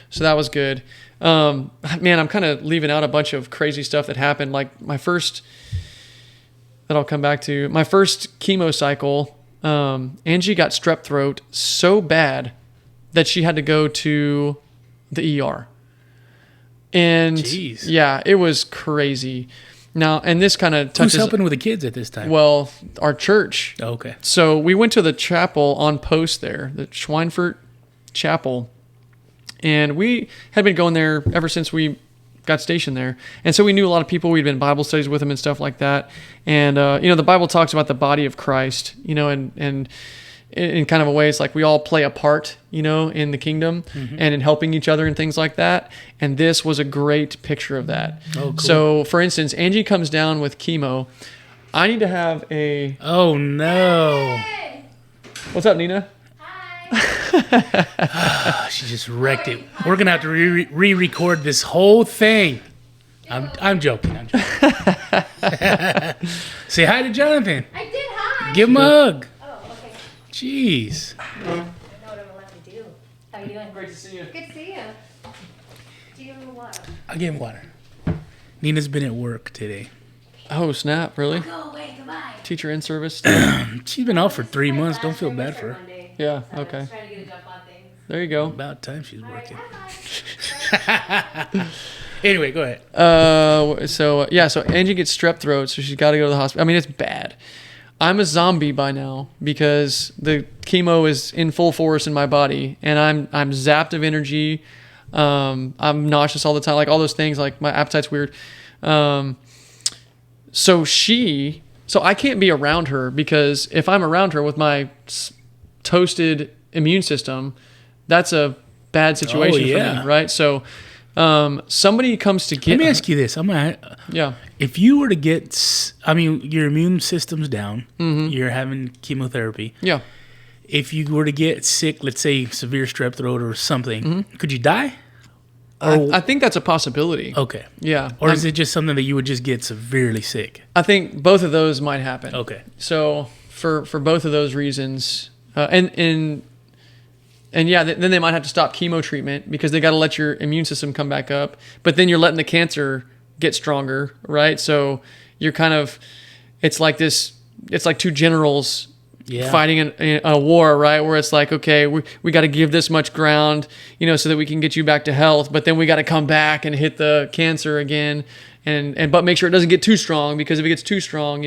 So that was good. Man, I'm kind of leaving out a bunch of crazy stuff that happened. Like that I'll come back to. My first chemo cycle, Angie got strep throat so bad that she had to go to the ER. And jeez. Yeah, it was crazy. Now, and this kind of touches... Who's helping with the kids at this time? Well, our church. Oh, okay. So we went to the chapel on post there, the Schweinfurt Chapel. And we had been going there ever since we got stationed there. And so we knew a lot of people. We'd been in Bible studies with them and stuff like that. And, the Bible talks about the body of Christ, and in kind of a way, it's like we all play a part, in the kingdom and in helping each other and things like that. And this was a great picture of that. Oh, cool. So, for instance, Angie comes down with chemo. I need to have a... Oh, no. Hey! What's up, Nina? Hi. She just wrecked it. We're going to have to re-record this whole thing. I'm joking. Say hi to Jonathan. I did hi. Give him a hug. Oh, okay. Jeez. I don't know what I'm allowed to do. How you doing? Great to see you. Good to see you. Do you have water? I gave him water. Nina's been at work today. Oh, snap. Really? Go away. Goodbye. Teacher in service? She's been off for 3 months. Don't feel bad for her. Yeah, So okay. I was trying to get a jump on things. There you go. About time she's All right, working. bye-bye. Anyway, go ahead. So Angie gets strep throat, so she's got to go to the hospital. I mean, it's bad. I'm a zombie by now because the chemo is in full force in my body, and I'm zapped of energy. I'm nauseous all the time, like all those things. Like my appetite's weird. So I can't be around her because if I'm around her with my toasted immune system, that's a bad situation for yeah. me, right? So somebody comes to get. Let me ask you this. Yeah. If you were to get, your immune system's down, Mm-hmm. you're having chemotherapy. Yeah. If you were to get sick, let's say severe strep throat or something, Mm-hmm. could you die? I think that's a possibility. Okay. Yeah. Or is it just something that you would just get severely sick? I think both of those might happen. Okay. So for both of those reasons, and yeah, then they might have to stop chemo treatment because they got to let your immune system come back up. But then you're letting the cancer get stronger, right? So you're kind of, it's like two generals Yeah. fighting in a war, right? Where it's like, okay, we got to give this much ground, so that we can get you back to health, but then we got to come back and hit the cancer again, but make sure it doesn't get too strong, because if it gets too strong,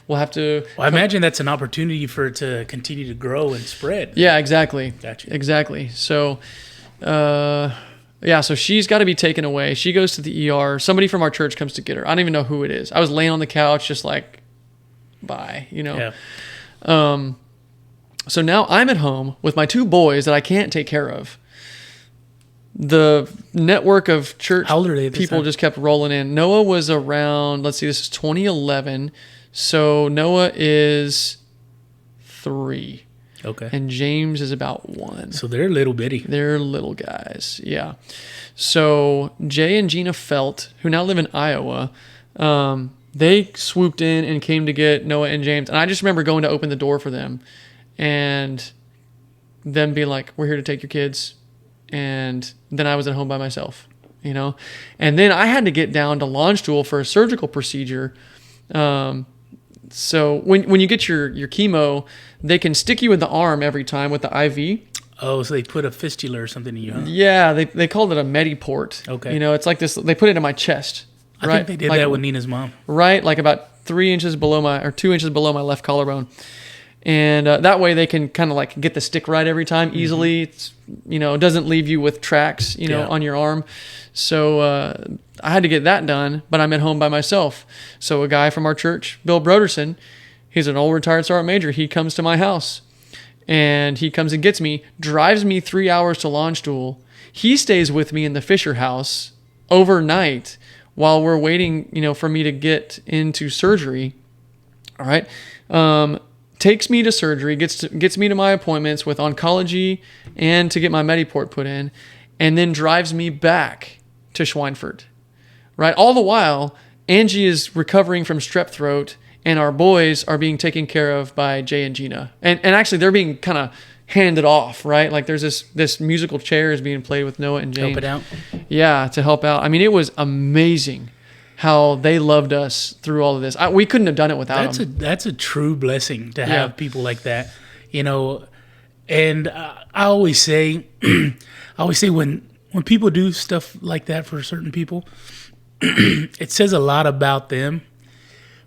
we'll have to. Well, I imagine that's an opportunity for it to continue to grow and spread. Yeah, exactly. Gotcha. Exactly. So, so she's got to be taken away. She goes to the ER. Somebody from our church comes to get her. I don't even know who it is. I was laying on the couch, just like, bye, Yeah. So now I'm at home with my two boys that I can't take care of. The network of church How old are they at this people time? just kept rolling in. Noah was around, let's see, this is 2011. So Noah is 3 Okay. and James is about 1. So they're little bitty. They're little guys. Yeah. So Jay and Gina Felt, who now live in Iowa, they swooped in and came to get Noah and James. And I just remember going to open the door for them and them being like, we're here to take your kids. And then I was at home by myself, And then I had to get down to launch stool for a surgical procedure. So when you get your chemo, they can stick you in the arm every time with the IV. Oh, so they put a fistula or something in you, huh? Yeah, they called it a Mediport. Okay. It's like this. They put it in my chest. I right? think they did Like, that with Nina's mom. Right, like about 3 inches below 2 inches below my left collarbone, and that way they can kind of like get the stick right every time easily. It's, it doesn't leave you with tracks, Yeah. on your arm. So I had to get that done, but I'm at home by myself. So a guy from our church, Bill Broderson, he's an old retired sergeant major. He comes to my house, and he comes and gets me, drives me 3 hours to launch stool. He stays with me in the Fisher house overnight while we're waiting, for me to get into surgery. All right. Takes me to surgery, gets me to my appointments with oncology and to get my Mediport put in, and then drives me back to Schweinfurt. Right. All the while, Angie is recovering from strep throat, and our boys are being taken care of by Jay and Gina. And actually, they're being kind of handed off, right? Like there's this musical chair is being played with Noah and James. Help it out. Yeah, to help out. I mean, it was amazing how they loved us through all of this. We couldn't have done it without them. That's a true blessing to have people like that, And I always say, when people do stuff like that for certain people, it says a lot about them,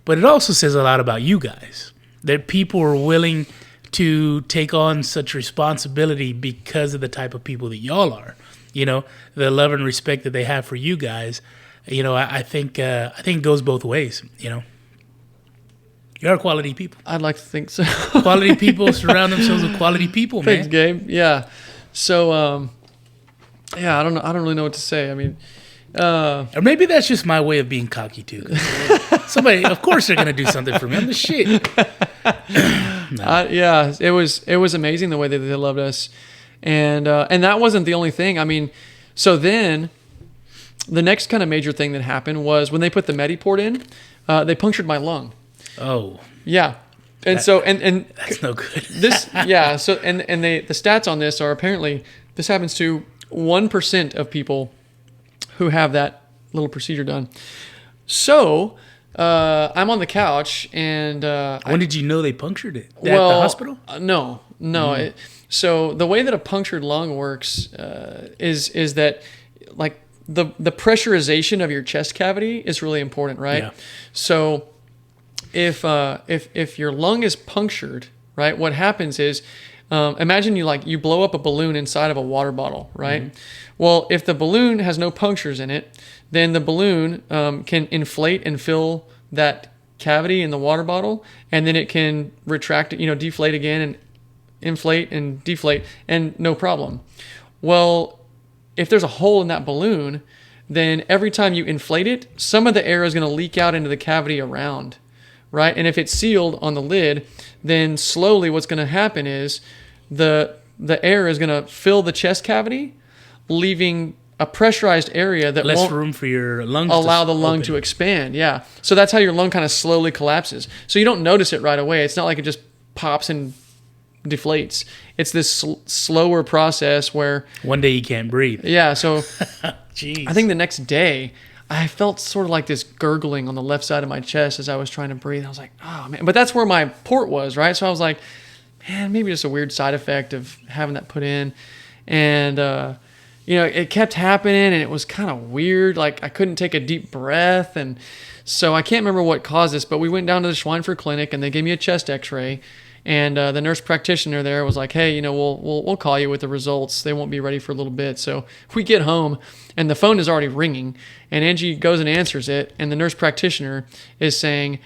but it also says a lot about you guys. That people are willing to take on such responsibility because of the type of people that y'all are. The love and respect that they have for you guys. I think it goes both ways. You're quality people. I'd like to think so. Quality people surround themselves with quality people, man. Thanks, Gabe. Yeah. So, I don't know. I don't really know what to say. I mean, Or maybe that's just my way of being cocky too. Somebody, of course, they're gonna do something for me. I'm the shit. yeah, it was amazing the way that they loved us, and that wasn't the only thing. I mean, so then the next kind of major thing that happened was when they put the Mediport in, they punctured my lung. Oh, Yeah, and that's no good. this yeah. So the stats on this are apparently this happens to 1% of people who have that little procedure done. So I'm on the couch and When did you know they punctured it? At the hospital? No. So the way that a punctured lung works is that like the pressurization of your chest cavity is really important, right? Yeah. So if your lung is punctured, right, what happens is imagine you blow up a balloon inside of a water bottle, right? Mm-hmm. Well, if the balloon has no punctures in it, then the balloon can inflate and fill that cavity in the water bottle, and then it can retract, deflate again and inflate and deflate, and no problem. Well, if there's a hole in that balloon, then every time you inflate it, some of the air is going to leak out into the cavity around, right? And if it's sealed on the lid, then slowly what's going to happen is the air is going to fill the chest cavity, leaving a pressurized area that Less won't room for your lungs allow the lung open. to expand. Yeah. So that's how your lung kind of slowly collapses. So you don't notice it right away. It's not like it just pops and deflates. It's this slower process where, One day you can't breathe. yeah. So Jeez. I think the next day I felt sort of like this gurgling on the left side of my chest as I was trying to breathe. I was like, oh man, but that's where my port was, right? So I was like, man, maybe just a weird side effect of having that put in. And, it kept happening and it was kind of weird. Like I couldn't take a deep breath. And so I can't remember what caused this, but we went down to the Schweinfurt clinic and they gave me a chest x-ray. And the nurse practitioner there was like, hey, we'll call you with the results. They won't be ready for a little bit. So we get home and the phone is already ringing and Angie goes and answers it. And the nurse practitioner is saying,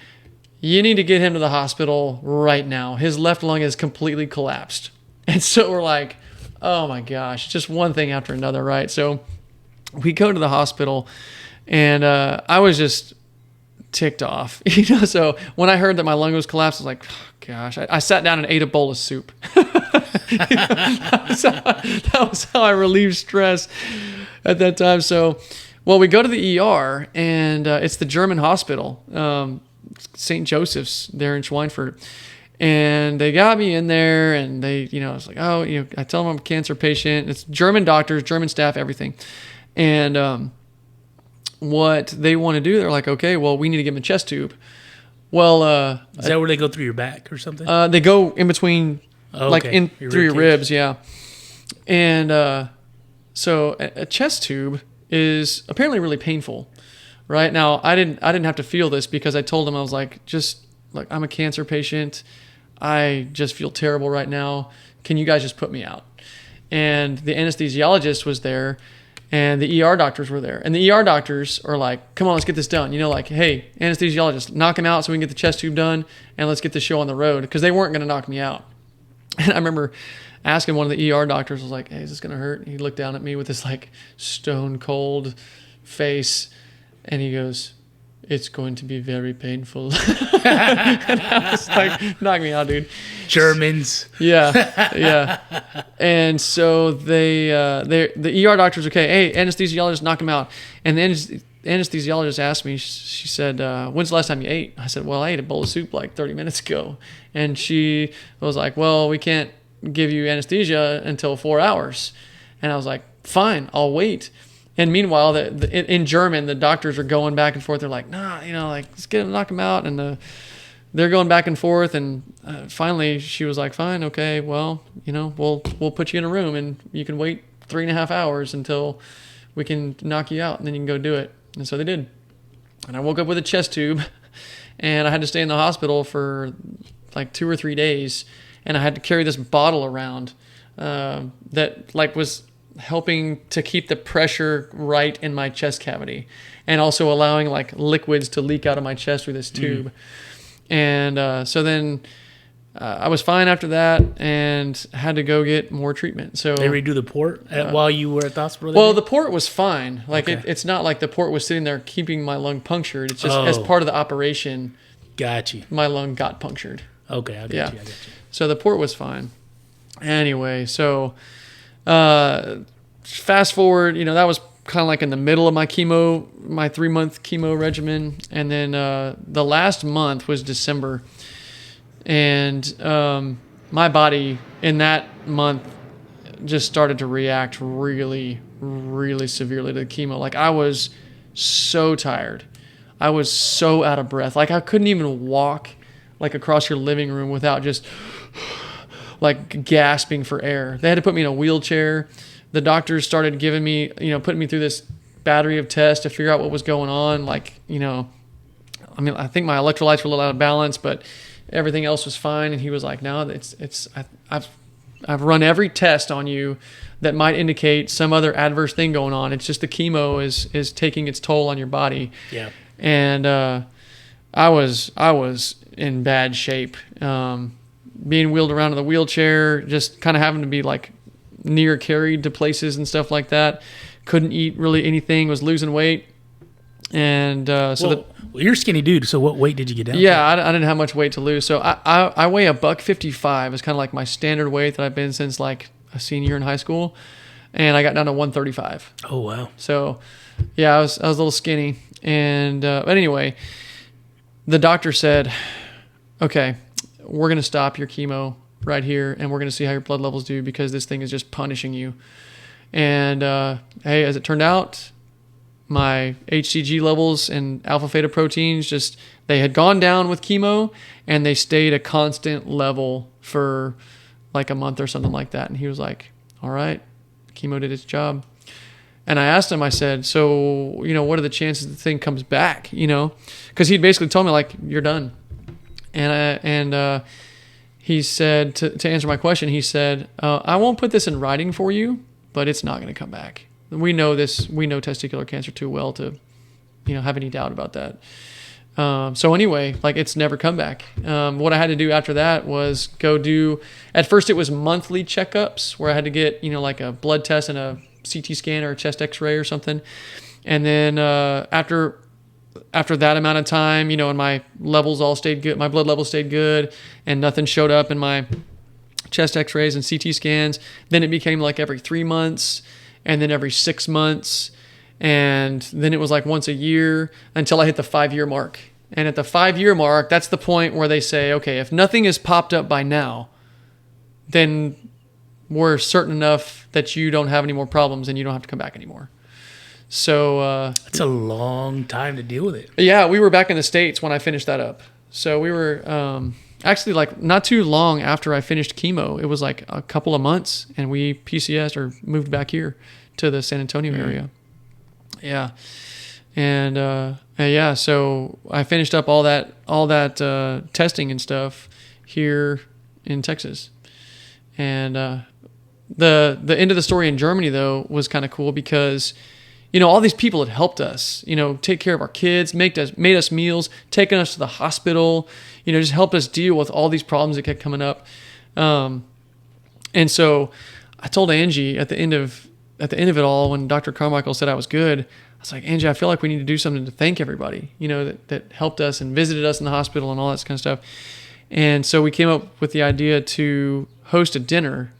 you need to get him to the hospital right now. His left lung is completely collapsed. And so we're like, oh my gosh, just one thing after another, right? So we go to the hospital and I was just ticked off. So when I heard that my lung was collapsed, I was like, oh, gosh, I sat down and ate a bowl of soup. That was how I relieved stress at that time. So, well, we go to the ER and it's the German hospital, St. Joseph's there in Schweinfurt. And they got me in there and they, I was like, oh, I tell them I'm a cancer patient. It's German doctors, German staff, everything. And what they want to do, they're like, okay, well, we need to give him a chest tube. Well, Is that where they go through your back or something? they go in between, Okay. through your ribs, yeah. And so a chest tube is apparently really painful, right? Now, I didn't have to feel this because I told them, I was like, I'm a cancer patient. I just feel terrible right now. Can you guys just put me out? And the anesthesiologist was there and the ER doctors were there. And the ER doctors are like, come on, let's get this done. Like, hey, anesthesiologist, knock him out so we can get the chest tube done and let's get the show on the road, because they weren't going to knock me out. And I remember asking one of the ER doctors, I was like, hey, is this going to hurt? And he looked down at me with this like stone cold face and he goes, it's going to be very painful. And I was like, knock me out, dude. Germans. Yeah. And so the ER doctor's okay. Hey, anesthesiologist, knock him out. And then anesthesiologist asked me, she said, when's the last time you ate? I said, well, I ate a bowl of soup like 30 minutes ago. And she was like, well, we can't give you anesthesia until 4 hours. And I was like, fine, I'll wait. And meanwhile, in German, the doctors are going back and forth. They're like, nah, let's get him, knock him out. And they're going back and forth. And finally, she was like, fine, okay, well, we'll put you in a room and you can wait 3.5 hours until we can knock you out, and then you can go do it. And so they did. And I woke up with a chest tube, and I had to stay in the hospital for like 2 or 3 days. And I had to carry this bottle around that was helping to keep the pressure right in my chest cavity and also allowing like liquids to leak out of my chest through this tube. And so then I was fine after that and had to go get more treatment. So They redo the port while you were at the hospital? Well, the port was fine. Like Okay. it's not like the port was sitting there keeping my lung punctured. It's just as part of the operation, Got you. my lung got punctured. Okay, I got you. So the port was fine. Anyway, so fast forward, that was kind of like in the middle of my 3-month chemo regimen. And then the last month was December. And my body in that month just started to react really, really severely to the chemo. Like I was so tired. I was so out of breath. Like I couldn't even walk like across your living room without just like gasping for air. They had to put me in a wheelchair. The doctors started giving me, putting me through this battery of tests to figure out what was going on. Like, I think my electrolytes were a little out of balance, but everything else was fine. And he was like, no, I've run every test on you that might indicate some other adverse thing going on. It's just the chemo is taking its toll on your body. Yeah. And I was in bad shape. Being wheeled around in the wheelchair, just kind of having to be like near carried to places and stuff like that. Couldn't eat really anything, was losing weight. And Well, you're a skinny dude, so what weight did you get down yeah, I didn't have much weight to lose. So I weigh $155 is kind of like my standard weight that I've been since like a senior in high school. And I got down to 135. to? Oh, wow. So yeah, I was a little skinny. And but anyway, the doctor said, okay, we're going to stop your chemo right here, and we're going to see how your blood levels do, because this thing is just punishing you. And hey, as it turned out, my HCG levels and alpha theta proteins they had gone down with chemo, and they stayed a constant level for like a month or something like that. And he was like, all right, chemo did its job. And I asked him, I said, so, what are the chances the thing comes back, because he'd basically told me, like, you're done. And he said, to answer my question, he said, I won't put this in writing for you, but it's not going to come back. We know testicular cancer too well to, have any doubt about that. So anyway, like, it's never come back. What I had to do after that was at first it was monthly checkups where I had to get, like a blood test and a CT scan or a chest x-ray or something. And then, after that amount of time, and my levels all stayed good, my blood levels stayed good, and nothing showed up in my chest x-rays and CT scans. Then it became like every 3 months, and then every 6 months. And then it was like once a year until I hit the 5-year mark. And at the 5-year mark, that's the point where they say, okay, if nothing has popped up by now, then we're certain enough that you don't have any more problems and you don't have to come back anymore. So That's a long time to deal with it. yeah, we were back in the States when I finished that up. So we were actually like not too long after I finished chemo. It was like a couple of months, and we PCS'd or moved back here to the San Antonio area. Yeah. And yeah, so I finished up all that testing and stuff here in Texas. And the end of the story in Germany, though, was kind of cool because, all these people had helped us, take care of our kids, made us meals, taken us to the hospital, just helped us deal with all these problems that kept coming up. And so I told Angie at the end of it all, when Dr. Carmichael said I was good, I was like, Angie, I feel like we need to do something to thank everybody, that helped us and visited us in the hospital and all that kind of stuff. And so we came up with the idea to host a dinner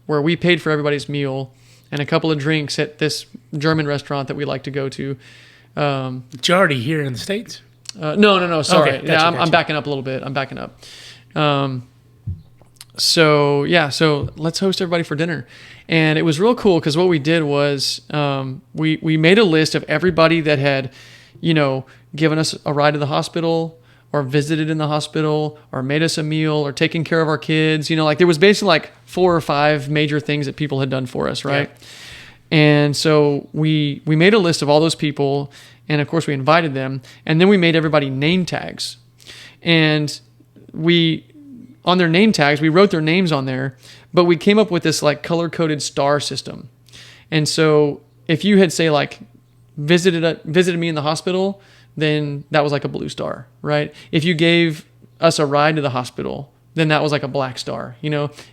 where we paid for everybody's meal and a couple of drinks at this German restaurant that we like to go to. It's already here in the States? No. Sorry. Okay, gotcha, yeah, I'm gotcha. backing up a little bit. I'm backing up. So let's host everybody for dinner. And it was real cool because what we did was we made a list of everybody that had, given us a ride to the hospital or visited in the hospital or made us a meal or taken care of our kids. Like there was basically like 4 or 5 major things that people had done for us, right? Yeah. And so we made a list of all those people, and of course we invited them, and then we made everybody name tags. And on their name tags, we wrote their names on there, but we came up with this like color-coded star system. And so if you had, say, like visited me in the hospital, then that was like a blue star, right? If you gave us a ride to the hospital, then that was like a black star.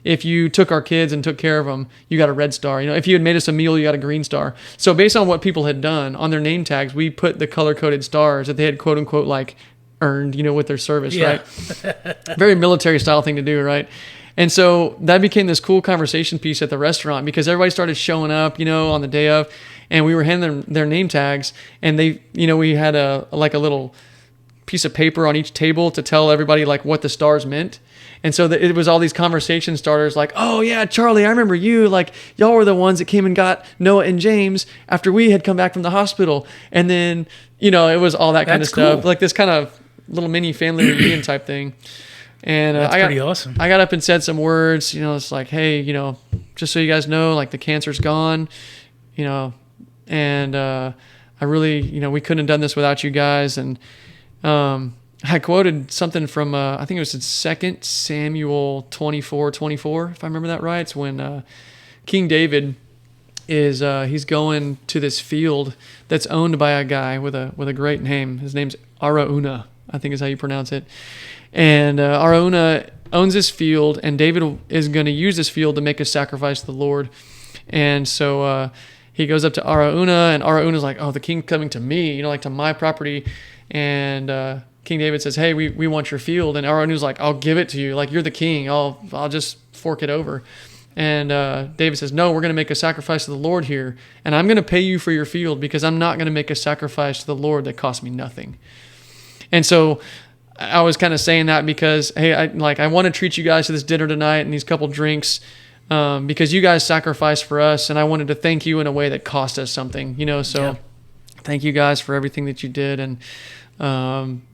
If you took our kids and took care of them, you got a red star. If you had made us a meal, you got a green star. So based on what people had done on their name tags, we put the color-coded stars that they had quote unquote like earned, with their service, Yeah. right? Very military style thing to do, right? And so that became this cool conversation piece at the restaurant because everybody started showing up, on the day of, and we were handing them their name tags, and they, we had a little piece of paper on each table to tell everybody like what the stars meant. And so it was all these conversation starters like, oh yeah, Charlie, I remember you, like y'all were the ones that came and got Noah and James after we had come back from the hospital. And then, it was all that kind of stuff, cool. like this kind of little mini family reunion type thing. And That's pretty awesome. I got up and said some words, it's like, hey, just so you guys know, like the cancer's gone, and I really, we couldn't have done this without you guys. And I quoted something from, I think it was 2 Samuel 24:24, if I remember that right. It's when King David is he's going to this field that's owned by a guy with a great name. His name's Araunah, I think is how you pronounce it. And Araunah owns this field, and David is going to use this field to make a sacrifice to the Lord. And so he goes up to Arauna, and Arauna's like, oh, the king's coming to me, like to my property. And King David says, hey, we want your field. And Arauna's like, I'll give it to you. Like, you're the king. I'll just fork it over. And David says, no, we're going to make a sacrifice to the Lord here. And I'm going to pay you for your field because I'm not going to make a sacrifice to the Lord that costs me nothing. And so I was kind of saying that because, hey, I want to treat you guys to this dinner tonight and these couple drinks because you guys sacrificed for us. And I wanted to thank you in a way that cost us something, so thank you guys for everything that you did and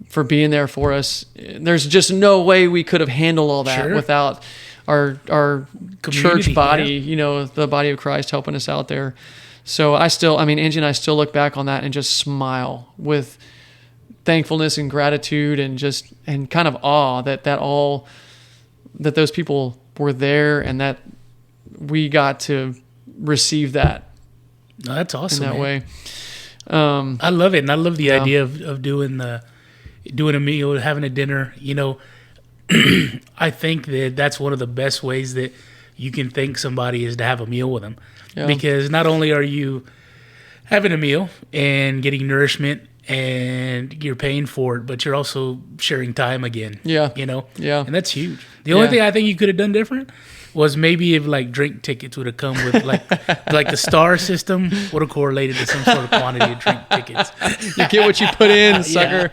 for being there for us. There's just no way we could have handled all that without our church body, the body of Christ helping us out there. So Angie and I still look back on that and just smile with thankfulness and gratitude and kind of awe that those people were there and that we got to receive that. No, that's awesome. In that way. I love it. And I love the idea of doing a meal, having a dinner, I think that's one of the best ways that you can thank somebody is to have a meal with them. Yeah. Because not only are you having a meal and getting nourishment and you're paying for it, but you're also sharing time again. Yeah. Yeah. And that's huge. The only thing I think you could have done different was maybe if like drink tickets would have come with like the star system would have correlated to some sort of quantity of drink tickets. You get what you put in, sucker.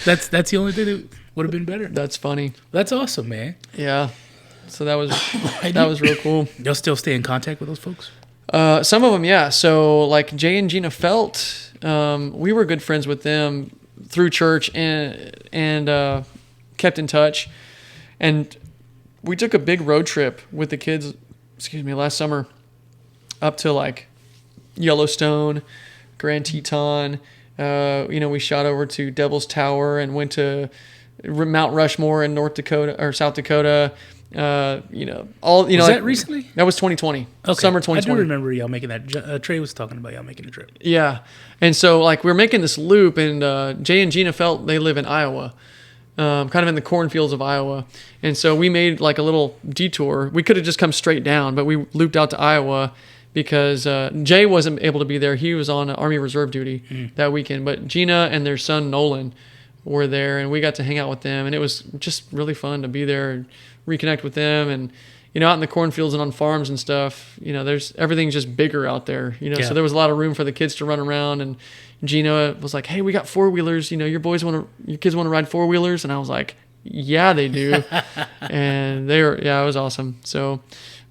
That's the only thing that would have been better. That's funny. That's awesome, man. Yeah. So that was real cool. You'll still stay in contact with those folks? Some of them, yeah. So like Jay and Gina Felt, we were good friends with them through church and kept in touch. And we took a big road trip with the kids, last summer up to like Yellowstone, Grand Teton. We shot over to Devil's Tower and went to Mount Rushmore in North Dakota or South Dakota. Was that recently? That was 2020. Okay. Summer 2020. I do remember y'all making that. Trey was talking about y'all making a trip. Yeah. And so like we were making this loop and Jay and Gina Felt, they live in Iowa. Kind of in the cornfields of Iowa. And so we made like a little detour. We could have just come straight down, but we looped out to Iowa because Jay wasn't able to be there. He was on Army Reserve duty that weekend. But Gina and their son Nolan were there, and we got to hang out with them. And it was just really fun to be there and reconnect with them. And, out in the cornfields and on farms and stuff, everything's just bigger out there. So there was a lot of room for the kids to run around. And Gina was like, hey, we got four-wheelers. Your kids want to ride four-wheelers? And I was like, yeah, they do. And it was awesome. So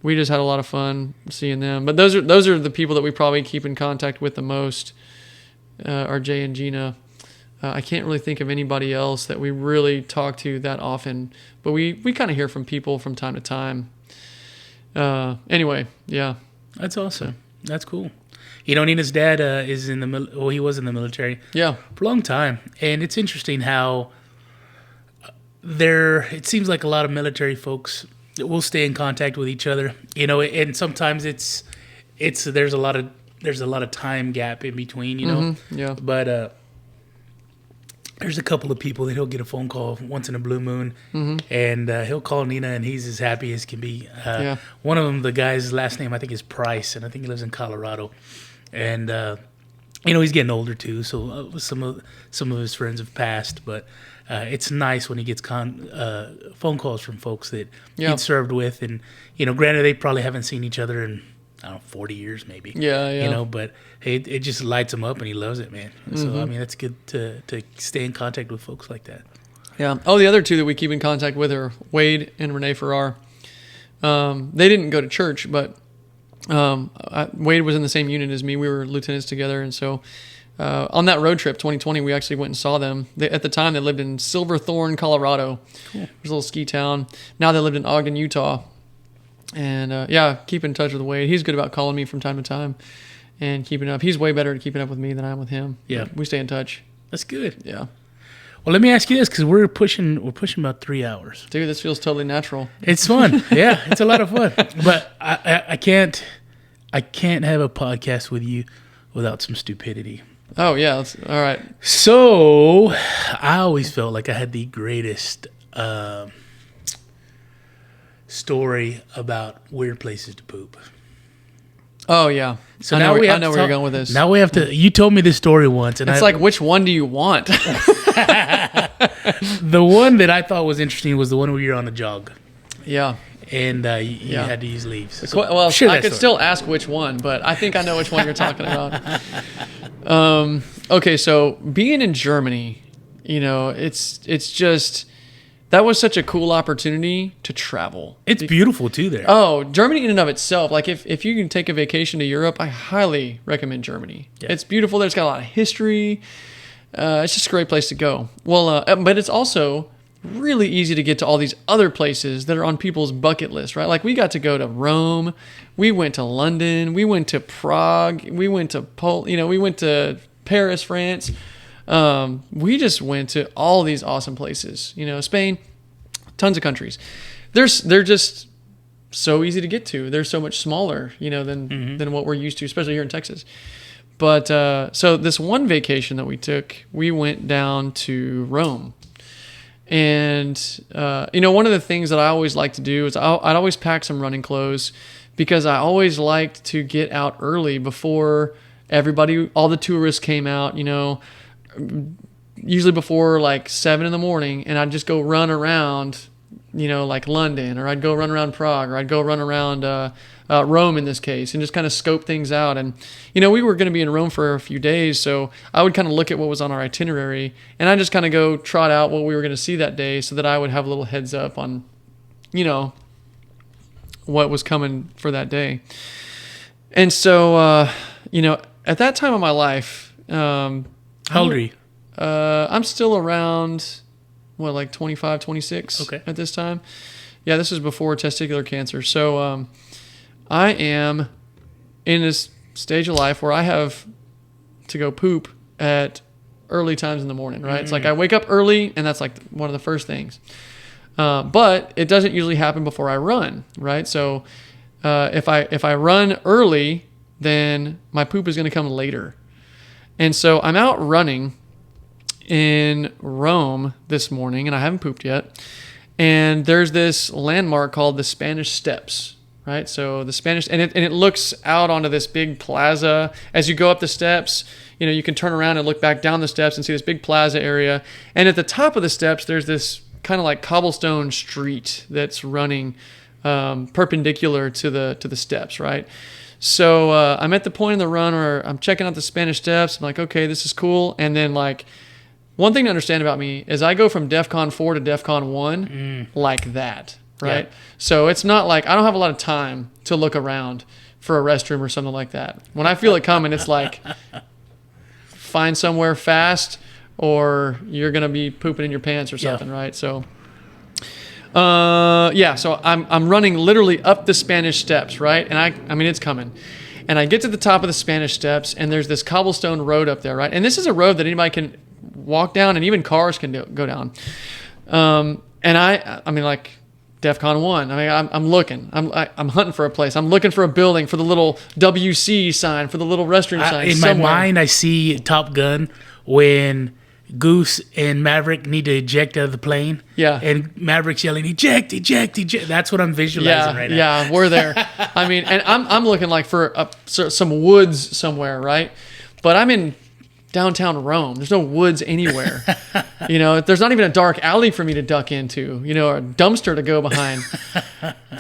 we just had a lot of fun seeing them. But those are the people that we probably keep in contact with the most, are Jay and Gina. I can't really think of anybody else that we really talk to that often. But we kind of hear from people from time to time. Anyway, yeah. That's awesome. That's cool. Nina's dad is he was in the military for a long time. And it's interesting how it seems like a lot of military folks will stay in contact with each other, and sometimes there's a lot of time gap in between, Mm-hmm. Yeah. But there's a couple of people that he'll get a phone call once in a blue moon, and he'll call Nina, and he's as happy as can be. One of them, the guy's last name I think is Price, and I think he lives in Colorado. And he's getting older too, so some of his friends have passed. But it's nice when he gets phone calls from folks that he'd served with, and granted they probably haven't seen each other in 40 years maybe. Yeah. But it just lights him up, and he loves it, man. So that's good to stay in contact with folks like that. Yeah. Oh, the other two that we keep in contact with are Wade and Renee Farrar. They didn't go to church, but. Wade was in the same unit as me. We were lieutenants together, and so on that road trip 2020 we actually went and saw them. At the time they lived in Silverthorne, Colorado. Cool. It was a little ski town. Now they lived in Ogden, Utah. And keep in touch with Wade. He's good about calling me from time to time and keeping up. He's way better at keeping up with me than I am with him. Yeah, we stay in touch. That's good. Yeah. Well, let me ask you this, because we're pushing about 3 hours. Dude, this feels totally natural. It's fun. Yeah, it's a lot of fun. But I can't have a podcast with you without some stupidity. Oh, yeah. All right. So I always felt like I had the greatest story about weird places to poop. Oh yeah. So I now know, we I have know to where you're talk- going with this. Now we have to. You told me this story once, and It's like, which one do you want? the one that I thought was interesting was the one where you're on a jog Yeah. and you Yeah. had to use leaves. Well, share I that could story. still ask which one, but I think I know which one you're talking about. Okay, so being in Germany, it's just that was such a cool opportunity to travel. It's beautiful too there. Oh, Germany in and of itself, like if you can take a vacation to Europe, I highly recommend Germany. Yeah. It's beautiful there. It's got a lot of history. It's just a great place to go. Well, but it's also really easy to get to all these other places that are on people's bucket list, right? Like we got to go to Rome, we went to London, we went to Prague, we went to we went to Paris, France. We just went to all these awesome places. Spain, tons of countries. They're just so easy to get to. They're so much smaller, than what we're used to, especially here in Texas. But so this one vacation that we took, we went down to Rome. And, one of the things that I always like to do is I'd always pack some running clothes because I always liked to get out early before all the tourists came out, usually before like 7 a.m, and I'd just go run around, like London, or I'd go run around Prague, or I'd go run around Rome in this case, and just kind of scope things out. And, we were going to be in Rome for a few days, so I would kind of look at what was on our itinerary, and I just kind of go trot out what we were going to see that day so that I would have a little heads up on, what was coming for that day. And so, at that time of my life, How old are you? I'm still around, like 25, 26 Okay. at this time. Yeah, this was before testicular cancer. So I am in this stage of life where I have to go poop at early times in the morning, right? It's like I wake up early, and that's like one of the first things. But it doesn't usually happen before I run, right? So if I run early, then my poop is going to come later. And so I'm out running in Rome this morning, and I haven't pooped yet. And there's this landmark called the Spanish Steps, right? So the Spanish, and it looks out onto this big plaza. As you go up the steps, you can turn around and look back down the steps and see this big plaza area. And at the top of the steps, there's this kind of like cobblestone street that's running perpendicular to the steps, right? So I'm at the point in the run where I'm checking out the Spanish Steps. I'm like, okay, this is cool. And then like, one thing to understand about me is I go from DEFCON 4 to DEFCON 1 like that, right? Yeah. So it's not like I don't have a lot of time to look around for a restroom or something like that. When I feel it coming, it's like find somewhere fast or you're going to be pooping in your pants or something, right? So so I'm running literally up the Spanish Steps, right? And I mean, it's coming. And I get to the top of the Spanish Steps, and there's this cobblestone road up there, right? And this is a road that anybody can walk down, and even cars can go down. And I mean, like DEFCON 1. I mean, I'm looking. I'm hunting for a place. I'm looking for a building, for the little WC sign, for the little restroom sign. In my mind, I see Top Gun when Goose and Maverick need to eject out of the plane. Yeah. And Maverick's yelling, eject, eject, eject. That's what I'm visualizing right now. Yeah, we're there. I mean, and I'm looking like for some woods somewhere, right? But I'm in downtown Rome. There's no woods anywhere. There's not even a dark alley for me to duck into, or a dumpster to go behind.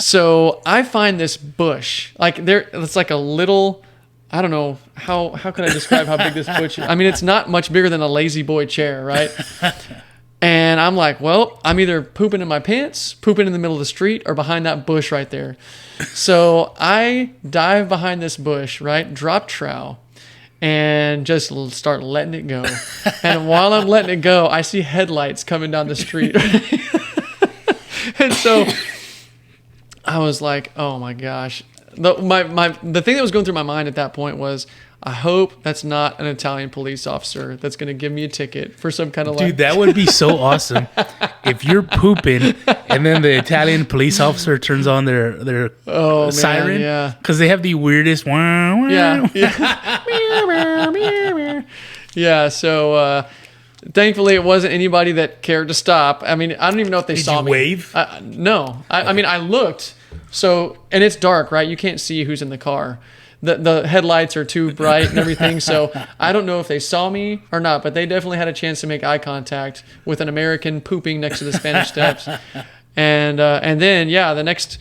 So I find this bush. It's like a little, I don't know, how can I describe how big this bush is? I mean, it's not much bigger than a lazy boy chair, right? And I'm like, well, I'm either pooping in my pants, pooping in the middle of the street, or behind that bush right there. So I dive behind this bush, right? Drop trowel. And just start letting it go. And while I'm letting it go, I see headlights coming down the street. And so I was like, oh my gosh. The thing that was going through my mind at that point was, I hope that's not an Italian police officer that's going to give me a ticket for some kind of Dude, that would be so awesome if you're pooping and then the Italian police officer turns on their siren. Yeah. Because they have the weirdest. Yeah. Yeah. Yeah. So Thankfully, it wasn't anybody that cared to stop. I mean, I don't even know if they Did saw you me. wave? No. I mean, I looked. So, and it's dark, right? You can't see who's in the car. The headlights are too bright and everything. So I don't know if they saw me or not, but they definitely had a chance to make eye contact with an American pooping next to the Spanish Steps. And then, the next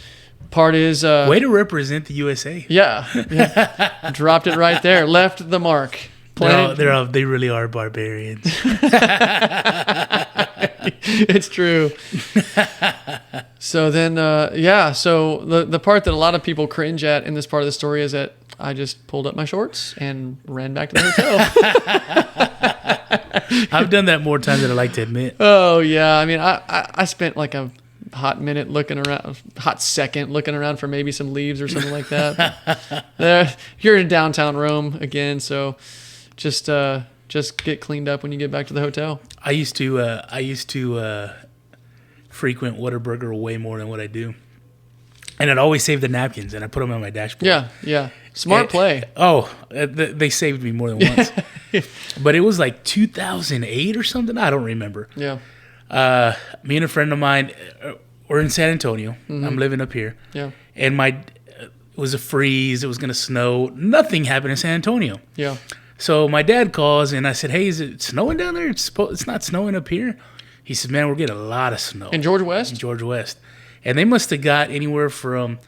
part is... Way to represent the USA. Yeah. Dropped it right there. Left the mark. They really are barbarians. It's true. So then, so the part that a lot of people cringe at in this part of the story is that I just pulled up my shorts and ran back to the hotel. I've done that more times than I like to admit. Oh, yeah. I mean, I spent like a hot second looking around for maybe some leaves or something like that. You're in downtown Rome again, so just get cleaned up when you get back to the hotel. I used to frequent Whataburger way more than what I do, and I'd always save the napkins and I put them on my dashboard. Yeah. Smart play. They saved me more than once. But it was like 2008 or something. I don't remember. Yeah. Me and a friend of mine were in San Antonio. Mm-hmm. I'm living up here. Yeah. And it was a freeze. It was going to snow. Nothing happened in San Antonio. Yeah. So my dad calls and I said, "Hey, is it snowing down there? It's not snowing up here." He said, "Man, we're getting a lot of snow." In George West? In George West. And they must have got anywhere from,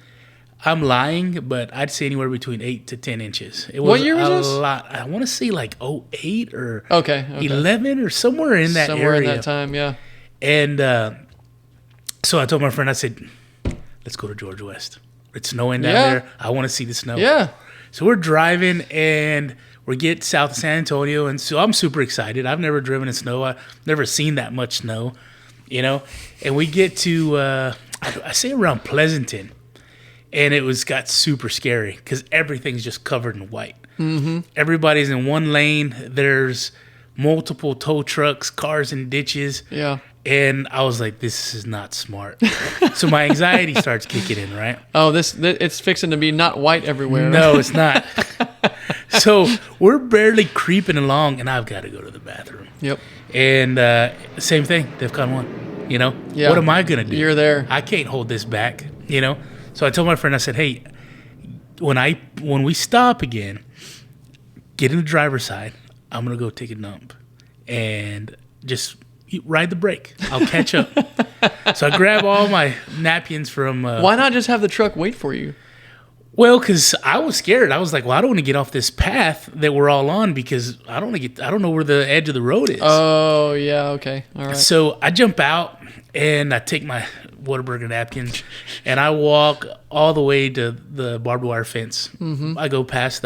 I'm lying, but I'd say anywhere between 8 to 10 inches. It was What year was this? a lot. I want to say like 08 or Okay. 11 or somewhere in that Somewhere area. in that time, yeah. And so I told my friend, I said, "Let's go to George West. It's snowing down there. I want to see the snow." Yeah. So we're driving and we get south of San Antonio. And so I'm super excited. I've never driven in snow. I've never seen that much snow, And we get to, I say around Pleasanton. And it got super scary because everything's just covered in white. Mm-hmm. Everybody's in one lane. There's multiple tow trucks, cars in ditches. Yeah. And I was like, this is not smart. So my anxiety starts kicking in, right? Oh, it's fixing to be not white everywhere. No, it's not. So we're barely creeping along, and I've got to go to the bathroom. Yep. And same thing, DEFCON 1. Yeah. What am I going to do? You're there. I can't hold this back, So I told my friend, I said, "Hey, when we stop again, get in the driver's side. I'm going to go take a dump and just ride the brake. I'll catch up." So I grab all my napkins from... Why not just have the truck wait for you? Well, because I was scared. I was like, well, I don't want to get off this path that we're all on because I don't know where the edge of the road is. Oh, yeah, okay. All right. So I jump out and I take my Whataburger napkins and I walk all the way to the barbed wire fence. Mm-hmm. I go past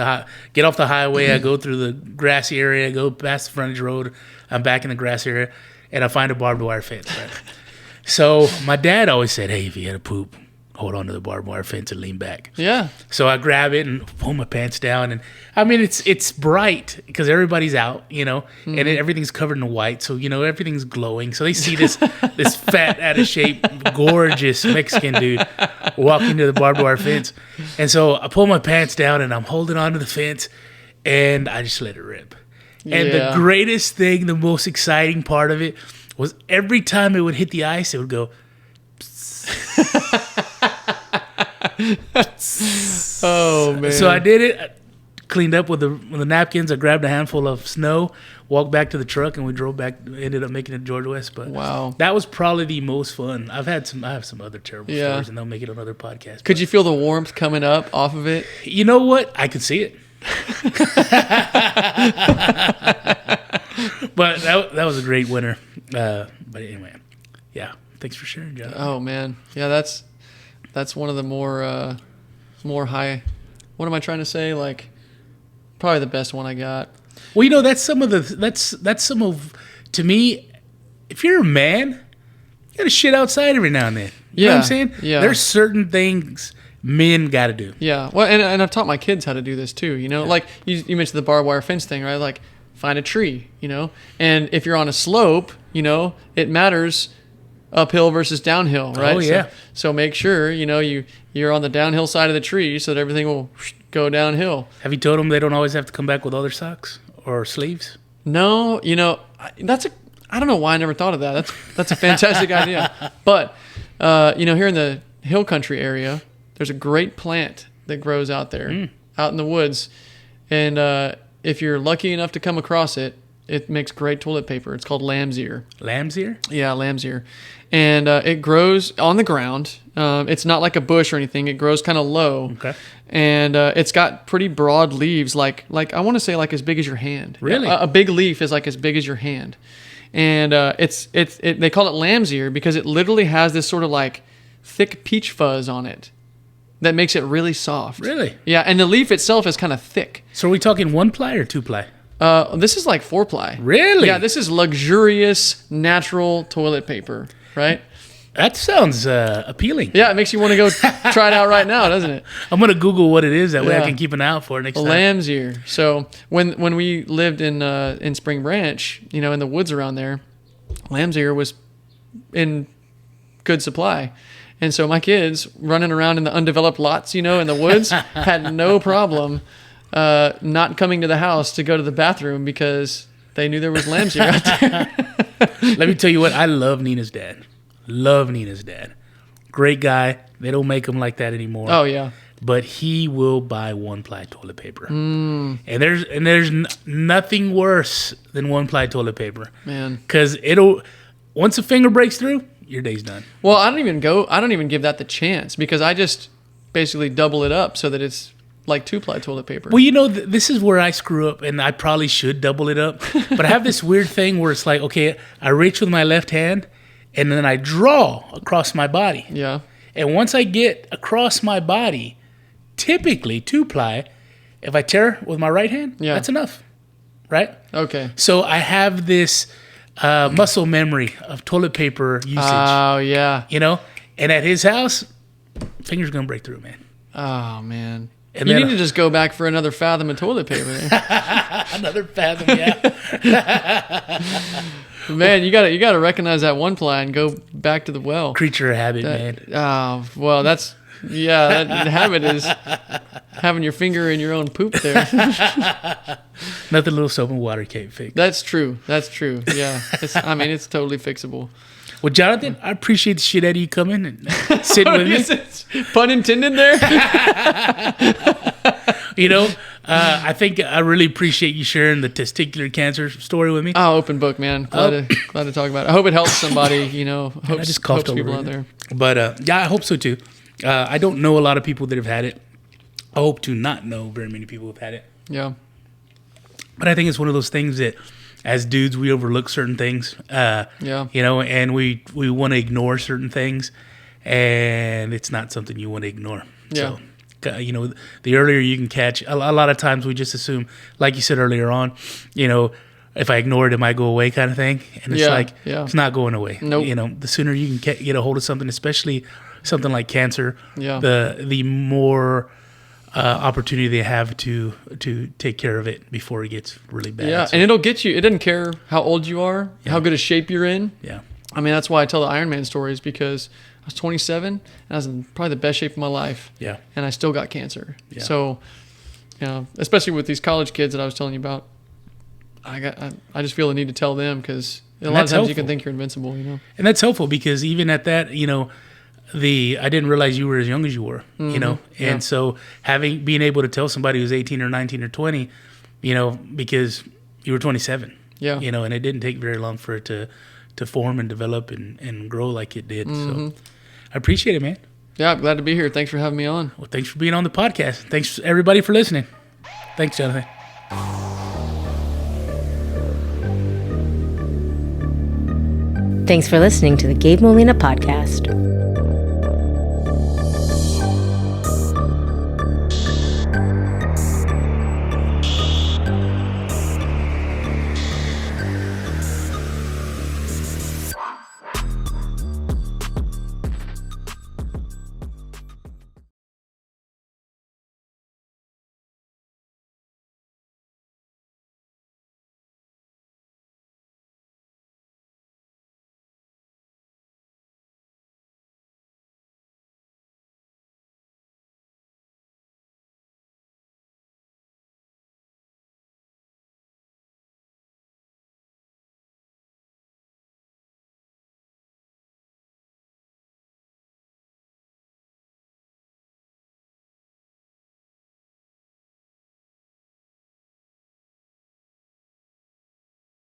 get off the highway. I go through the grassy area, go past the frontage road. I'm back in the grass area and I find a barbed wire fence. Right? So my dad always said, "Hey, if you had a poop, hold on to the barbed wire fence and lean back." Yeah. So I grab it and pull my pants down, and I mean it's bright because everybody's out, and everything's covered in white, so everything's glowing. So they see this fat, out of shape, gorgeous Mexican dude walking to the barbed wire fence, and so I pull my pants down and I'm holding onto the fence, and I just let it rip. And the greatest thing, the most exciting part of it was every time it would hit the ice, it would go. Oh man! So I did it. I cleaned up with the napkins. I grabbed a handful of snow, walked back to the truck, and we drove back. Ended up making it to George West. But wow, that was probably the most fun. I have some other terrible stories, and they'll make it another podcast. Could you feel the warmth coming up off of it? You know what? I could see it. But that was a great winter. But anyway, yeah. Thanks for sharing, John. Oh man, yeah. That's one of the more high. What am I trying to say? Like, probably the best one I got. Well, that's some of to me. If you're a man, you gotta shit outside every now and then. You know what I'm saying? Yeah. There's certain things men got to do. Yeah. Well, and I've taught my kids how to do this too. Like you mentioned the barbed wire fence thing, right? Like find a tree, and if you're on a slope, it matters uphill versus downhill, right? Oh yeah. So make sure you're on the downhill side of the tree so that everything will go downhill. Have you told them they don't always have to come back with other socks or sleeves? No, I don't know why I never thought of that. That's a fantastic idea. But here in the hill country area, there's a great plant that grows out there, out in the woods, and if you're lucky enough to come across it, it makes great toilet paper. It's called lamb's ear. Lamb's ear? Yeah, lamb's ear, and it grows on the ground. It's not like a bush or anything. It grows kind of low. Okay. And it's got pretty broad leaves, like I want to say like as big as your hand. Really? A big leaf is like as big as your hand, and they call it lamb's ear because it literally has this sort of like thick peach fuzz on it that makes it really soft. Really? Yeah, and the leaf itself is kind of thick. So are we talking 1-ply or 2-ply? This is like 4-ply. Really? Yeah, this is luxurious natural toilet paper, right? That sounds appealing. Yeah, it makes you want to go try it out right now, doesn't it? I'm going to Google what it is. That way I Yeah. can keep an eye out for it next time. Lamb's ear. So when we lived in Spring Branch, in the woods around there, lamb's ear was in good supply. And so my kids running around in the undeveloped lots, in the woods, had no problem not coming to the house to go to the bathroom because they knew there was lamb's ear out there. Let me tell you what. I love Nina's dad. Love Nina's dad. Great guy. They don't make them like that anymore. Oh, yeah. But he will buy 1-ply toilet paper. And there's nothing worse than 1-ply toilet paper. Man. Because once a finger breaks through, your day's done. Well, I don't even give that the chance because I just basically double it up so that it's like 2-ply toilet paper. Well, this is where I screw up, and I probably should double it up. But I have this weird thing where it's like, okay, I reach with my left hand, and then I draw across my body. Yeah. And once I get across my body, typically 2-ply, if I tear with my right hand, that's enough, right? Okay. So I have this muscle memory of toilet paper usage. Oh, yeah. And at his house, finger's gonna break through, man. Oh, man. And You then need to just go back for another fathom of toilet paper there. another fathom, yeah. Man, you gotta recognize that 1-ply and go back to the well. Creature of habit, man. Oh, well, that habit is having your finger in your own poop there. Nothing little soap and water can't fix. That's true. Yeah. It's totally fixable. Well, Jonathan, I appreciate the shit out of you coming and sitting with me. Pun intended there. I think I really appreciate you sharing the testicular cancer story with me. Oh, open book, man. Glad to talk about it. I hope it helps somebody, I just coughed helps over people it. out there. But yeah, I hope so too. I don't know a lot of people that have had it. I hope to not know very many people who have had it. Yeah. But I think it's one of those things that as dudes, we overlook certain things. Yeah. And we want to ignore certain things, and it's not something you want to ignore. Yeah. So, the earlier you can catch, a lot of times we just assume, like you said earlier on, if I ignore it, it might go away kind of thing. And it's it's not going away. Nope. The sooner you can get a hold of something, especially something like cancer, Yeah. the more opportunity they have to take care of it before it gets really bad. Yeah, So, and it'll get you. It doesn't care how old you are, how good a shape you're in. yeah. That's why I tell the Ironman stories because I was 27 and I was in probably the best shape of my life. Yeah. And I still got cancer. Yeah. So, especially with these college kids that I was telling you about, I just feel the need to tell them because a lot of times you can think you're invincible, And that's helpful because even at that, I didn't realize you were as young as you were, and so being able to tell somebody who's 18 or 19 or 20, because you were 27, Yeah. and it didn't take very long for it to form and develop and grow like it did. So I appreciate it, man. Yeah, I'm glad to be here. Thanks for having me on. Well, thanks for being on the podcast. Thanks everybody for listening. Thanks, Jonathan. Thanks for listening to the Gabe Molina Podcast.